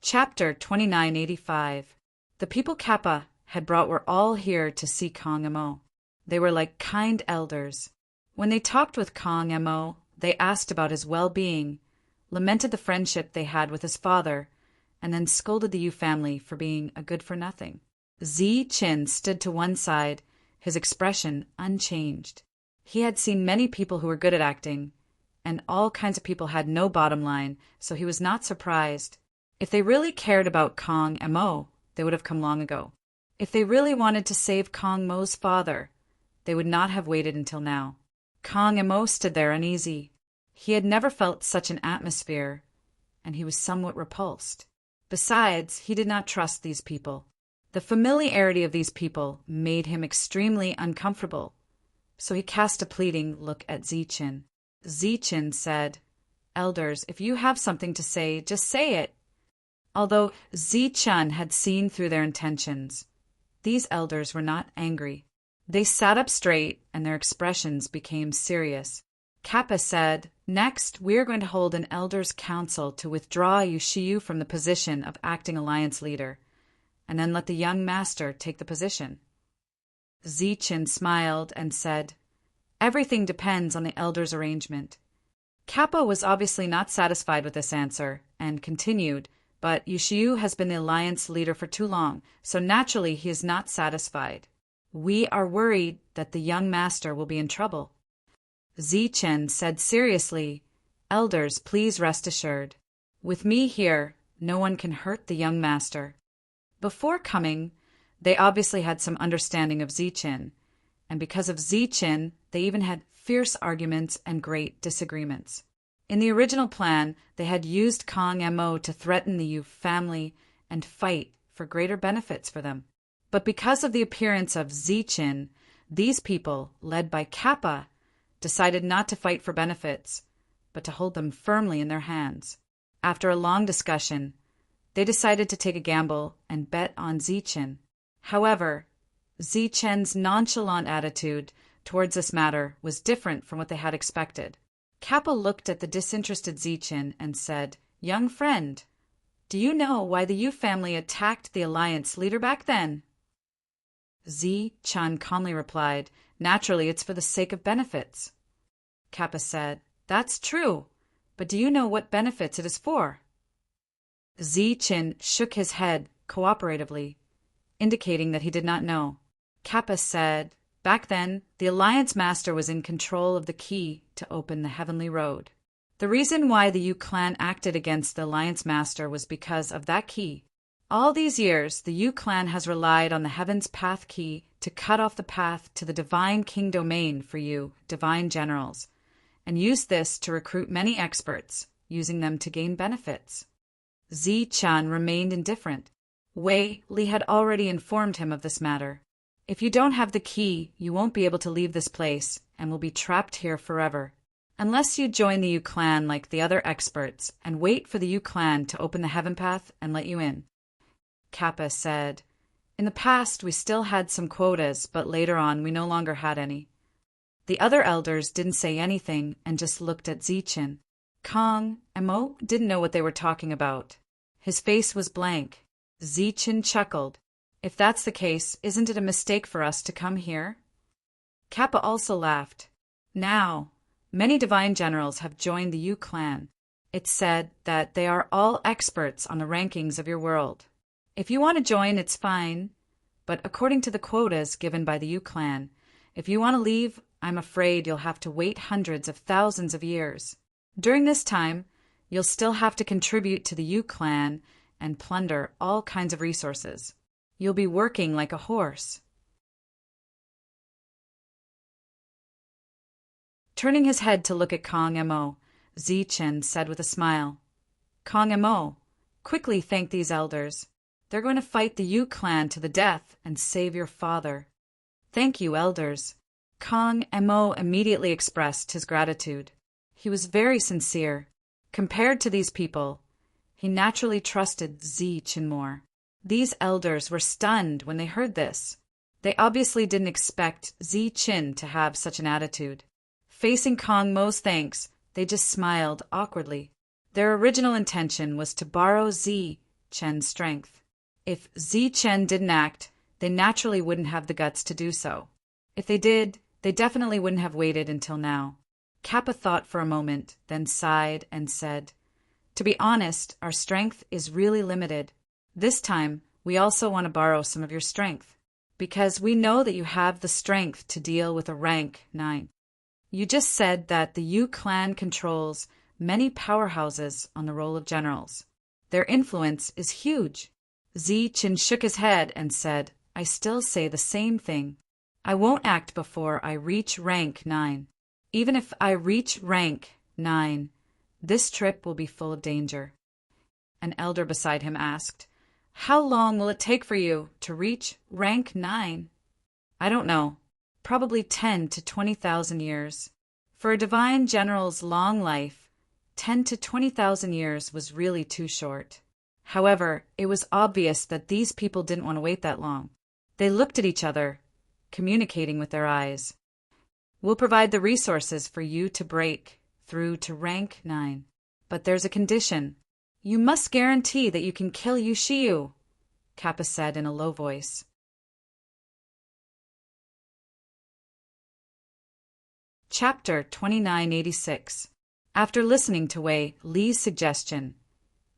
Chapter 2985. The people Kappa had brought were all here to see Kong Mo. They were like kind elders. When they talked with Kong Mo, they asked about his well-being, lamented the friendship they had with his father, and then scolded the Yu family for being a good-for-nothing. Zichen stood to one side, his expression unchanged. He had seen many people who were good at acting, and all kinds of people had no bottom line, so he was not surprised. If they really cared about Kong Mo, they would have come long ago. If they really wanted to save Kong Mo's father, they would not have waited until now. Kong Mo stood there uneasy. He had never felt such an atmosphere, and he was somewhat repulsed. Besides, he did not trust these people. The familiarity of these people made him extremely uncomfortable, so he cast a pleading look at Zichen. Zichen said, "Elders, if you have something to say, just say it." Although Zichen had seen through their intentions, these elders were not angry. They sat up straight, and their expressions became serious. Kappa said, "Next, we are going to hold an elders' council to withdraw Yushiyu from the position of acting alliance leader, and then let the young master take the position." Zichen smiled and said, "Everything depends on the elders' arrangement." Kappa was obviously not satisfied with this answer, and continued, "But Yushiyu has been the alliance leader for too long, so naturally he is not satisfied. We are worried that the young master will be in trouble." Zichen said seriously, "Elders, please rest assured. With me here, no one can hurt the young master." Before coming, they obviously had some understanding of Zichen, and because of Zichen, they even had fierce arguments and great disagreements. In the original plan, they had used Kong Mo to threaten the Yu family and fight for greater benefits for them. But because of the appearance of Zichen, these people, led by Kappa, decided not to fight for benefits, but to hold them firmly in their hands. After a long discussion, they decided to take a gamble and bet on Zichen. However, Zichen's nonchalant attitude towards this matter was different from what they had expected. Kappa looked at the disinterested Zichen and said, "Young friend, do you know why the Yu family attacked the alliance leader back then?" Zichen calmly replied, "Naturally, it's for the sake of benefits." Kappa said, "That's true, but do you know what benefits it is for?" Zichen shook his head cooperatively, indicating that he did not know. Kappa said, "Back then, the Alliance Master was in control of the key to open the Heavenly Road. The reason why the Yu clan acted against the Alliance Master was because of that key. All these years, the Yu clan has relied on the Heaven's Path key to cut off the path to the Divine King domain for you, Divine Generals, and used this to recruit many experts, using them to gain benefits." Zichen remained indifferent. Wei Li had already informed him of this matter. "If you don't have the key, you won't be able to leave this place and will be trapped here forever. Unless you join the Yu clan like the other experts and wait for the Yu clan to open the Heaven Path and let you in." Kappa said, "In the past, we still had some quotas, but later on, we no longer had any." The other elders didn't say anything and just looked at Zichen. Kong Mo didn't know what they were talking about. His face was blank. Zichen chuckled. "If that's the case, isn't it a mistake for us to come here?" Kappa also laughed. "Now, many divine generals have joined the Yu clan. It's said that they are all experts on the rankings of your world. If you want to join, it's fine, but according to the quotas given by the Yu clan, if you want to leave, I'm afraid you'll have to wait hundreds of thousands of years. During this time, you'll still have to contribute to the Yu clan and plunder all kinds of resources. You'll be working like a horse." Turning his head to look at Kong Mo, Zichen said with a smile, "Kong Mo, quickly thank these elders. They're going to fight the Yu clan to the death and save your father." "Thank you, elders." Kong Mo immediately expressed his gratitude. He was very sincere. Compared to these people, he naturally trusted Zichen more. These elders were stunned when they heard this. They obviously didn't expect Zichen to have such an attitude. Facing Kong Mo's thanks, they just smiled awkwardly. Their original intention was to borrow Zichen's strength. If Zichen didn't act, they naturally wouldn't have the guts to do so. If they did, they definitely wouldn't have waited until now. Kappa thought for a moment, then sighed and said, "To be honest, our strength is really limited. This time, we also want to borrow some of your strength, because we know that you have the strength to deal with a rank 9. You just said that the Yu clan controls many powerhouses on the role of generals. Their influence is huge." Zichen shook his head and said, "I still say the same thing. I won't act before I reach rank 9. Even if I reach rank 9, this trip will be full of danger." An elder beside him asked, How long will it take for you to reach rank 9? I don't know. Probably 10 to 20,000 years. For a divine general's long life, 10 to 20,000 years was really too short. However, it was obvious that these people didn't want to wait that long. They looked at each other, communicating with their eyes. We'll provide the resources for you to break through to rank 9. But there's a condition. You must guarantee that you can kill Yushiyu, Kappa said in a low voice. Chapter 2986. After listening to Wei Li's suggestion,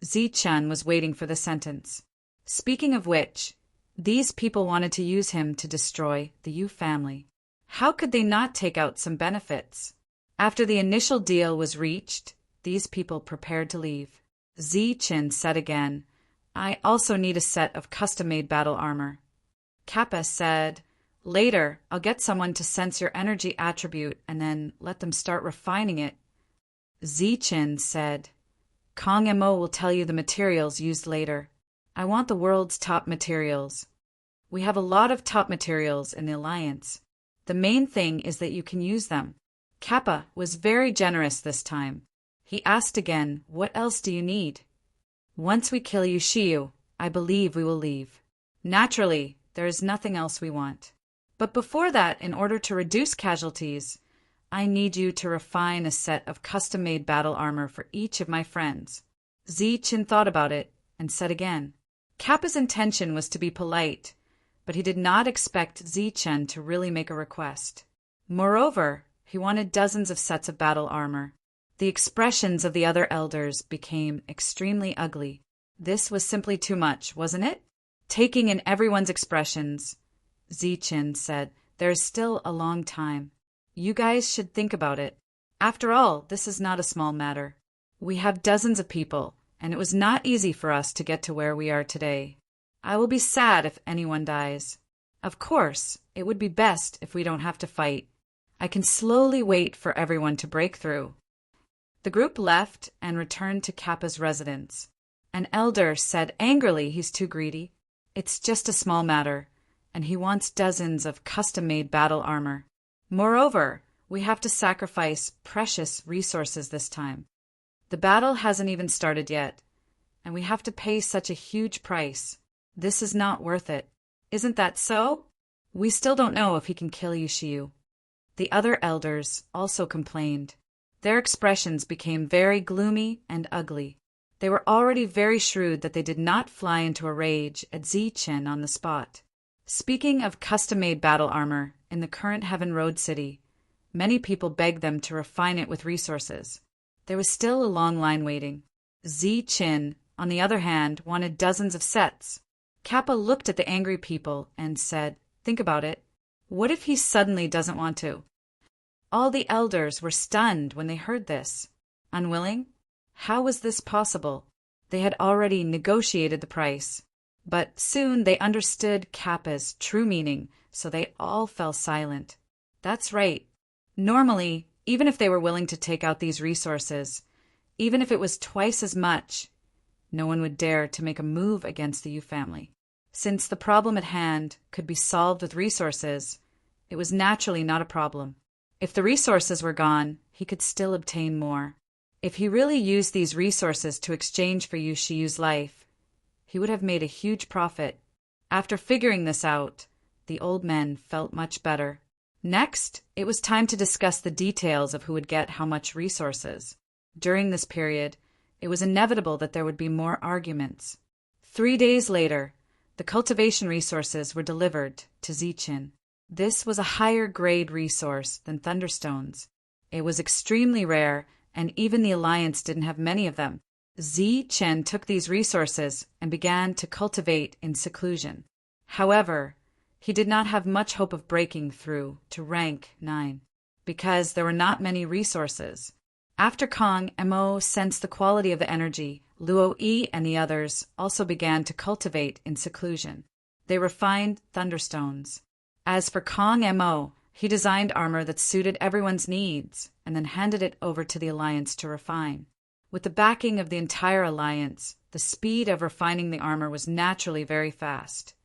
Zichen was waiting for the sentence. Speaking of which, these people wanted to use him to destroy the Yu family. How could they not take out some benefits? After the initial deal was reached, these people prepared to leave. Zichen said again, I also need a set of custom-made battle armor. Kappa said, later, I'll get someone to sense your energy attribute and then let them start refining it. Zichen said, Kong Mo will tell you the materials used later. I want the world's top materials. We have a lot of top materials in the Alliance. The main thing is that you can use them. Kappa was very generous this time. He asked again, what else do you need? Once we kill Yushiyu, I believe we will leave. Naturally, there is nothing else we want. But before that, in order to reduce casualties, I need you to refine a set of custom-made battle armor for each of my friends. Zichen thought about it and said again. Kappa's intention was to be polite, but he did not expect Zichen to really make a request. Moreover, he wanted dozens of sets of battle armor. The expressions of the other elders became extremely ugly. This was simply too much, wasn't it? Taking in everyone's expressions, Zichen said, there is still a long time. You guys should think about it. After all, this is not a small matter. We have dozens of people, and it was not easy for us to get to where we are today. I will be sad if anyone dies. Of course, it would be best if we don't have to fight. I can slowly wait for everyone to break through. The group left and returned to Kappa's residence. An elder said angrily he's too greedy. It's just a small matter, and he wants dozens of custom-made battle armor. Moreover, we have to sacrifice precious resources this time. The battle hasn't even started yet, and we have to pay such a huge price. This is not worth it. Isn't that so? We still don't know if he can kill Yushiyu. The other elders also complained. Their expressions became very gloomy and ugly. They were already very shrewd that they did not fly into a rage at Zichen on the spot. Speaking of custom-made battle armor, in the current Heaven Road city, many people begged them to refine it with resources. There was still a long line waiting. Zichen, on the other hand, wanted dozens of sets. Kappa looked at the angry people and said, think about it. What if he suddenly doesn't want to? All the elders were stunned when they heard this. Unwilling? How was this possible? They had already negotiated the price. But soon they understood Kappa's true meaning, so they all fell silent. That's right. Normally, even if they were willing to take out these resources, even if it was twice as much, no one would dare to make a move against the Yu family. Since the problem at hand could be solved with resources, it was naturally not a problem. If the resources were gone, he could still obtain more. If he really used these resources to exchange for Yushiyu's life, he would have made a huge profit. After figuring this out, the old men felt much better. Next, it was time to discuss the details of who would get how much resources. During this period, it was inevitable that there would be more arguments. 3 days later, the cultivation resources were delivered to Zichen. This was a higher grade resource than Thunderstones. It was extremely rare, and even the Alliance didn't have many of them. Zichen took these resources and began to cultivate in seclusion. However, he did not have much hope of breaking through to rank 9, because there were not many resources. After Kong Mo sensed the quality of the energy, Luo Yi and the others also began to cultivate in seclusion. They refined Thunderstones. As for Kong Mo, he designed armor that suited everyone's needs and then handed it over to the Alliance to refine. With the backing of the entire alliance, the speed of refining the armor was naturally very fast.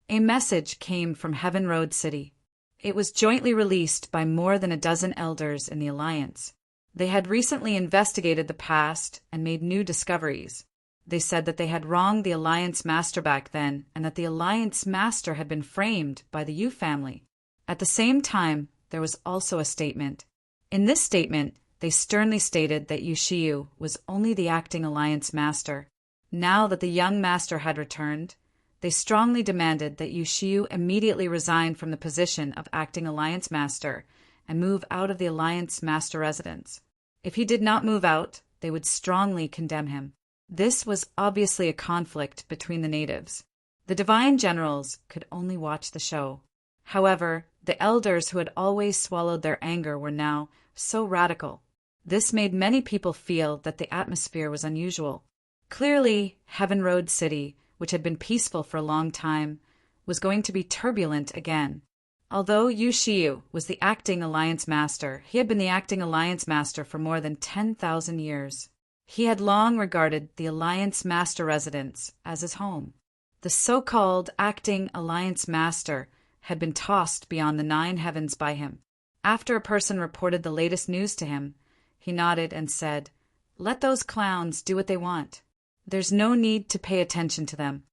A message came from Heaven Road City. It was jointly released by more than a dozen elders in the alliance. They had recently investigated the past and made new discoveries. They said that they had wronged the Alliance Master back then, and that the Alliance Master had been framed by the Yu family. At the same time, there was also a statement. In this statement, they sternly stated that Yu Shiyu was only the acting Alliance Master. Now that the young Master had returned, they strongly demanded that Yu Shiyu immediately resign from the position of acting Alliance Master and move out of the Alliance Master residence. If he did not move out, they would strongly condemn him. This was obviously a conflict between the natives. The divine generals could only watch the show. However, the elders who had always swallowed their anger were now so radical. This made many people feel that the atmosphere was unusual. Clearly, Heaven Road City, which had been peaceful for a long time, was going to be turbulent again. Although Yu Shiyu was the acting Alliance Master, he had been the acting Alliance Master for more than 10,000 years. He had long regarded the Alliance Master residence as his home. The so-called acting Alliance Master had been tossed beyond the 9 heavens by him. After a person reported the latest news to him, he nodded and said, "Let those clowns do what they want. There's no need to pay attention to them."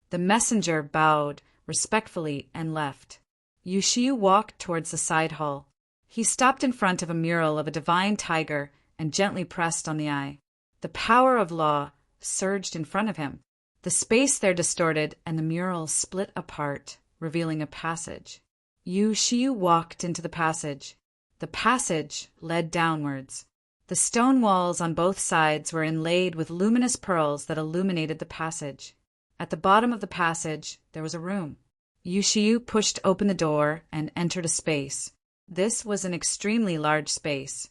The messenger bowed respectfully and left. Yu Shiyu walked towards the side hall. He stopped in front of a mural of a divine tiger and gently pressed on the eye. The power of law surged in front of him. The space there distorted and the mural split apart, revealing a passage. Yu Shiyu walked into the passage. The passage led downwards. The stone walls on both sides were inlaid with luminous pearls that illuminated the passage. At the bottom of the passage, there was a room. Yu Shiyu pushed open the door and entered a space. This was an extremely large space.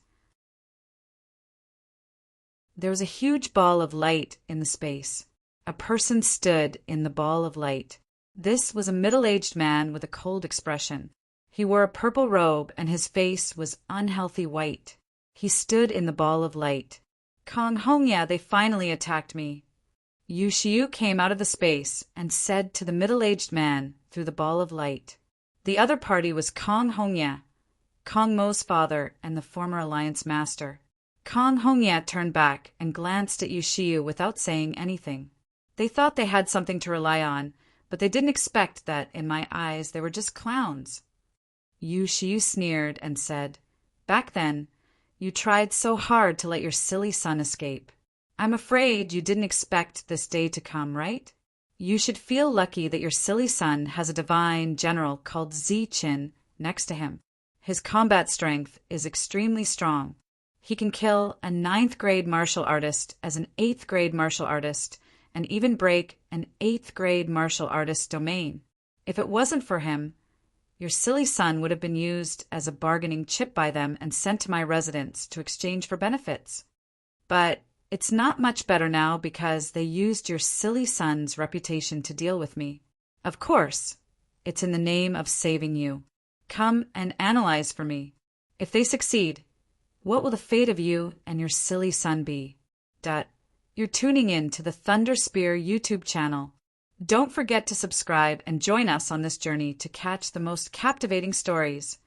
There was a huge ball of light in the space. A person stood in the ball of light. This was a middle-aged man with a cold expression. He wore a purple robe and his face was unhealthy white. He stood in the ball of light. "Kong Hongya, they finally attacked me." Yu Shiyu came out of the space and said to the middle-aged man through the ball of light. The other party was Kong Hongya, Kong Mo's father and the former Alliance Master. Kong Hongya turned back and glanced at Yu Shiyu without saying anything. They thought they had something to rely on, but they didn't expect that, in my eyes, they were just clowns. Yu Shiyu sneered and said, "Back then, you tried so hard to let your silly son escape. I'm afraid you didn't expect this day to come, right? You should feel lucky that your silly son has a divine general called Zi next to him. His combat strength is extremely strong. He can kill a 9th grade martial artist as an 8th grade martial artist and even break an 8th grade martial artist's domain. If it wasn't for him, your silly son would have been used as a bargaining chip by them and sent to my residence to exchange for benefits. But it's not much better now because they used your silly son's reputation to deal with me. Of course, it's in the name of saving you. Come and analyze for me. If they succeed, what will the fate of you and your silly son be? You're tuning in to the Thunder Spear YouTube channel. Don't forget to subscribe and join us on this journey to catch the most captivating stories.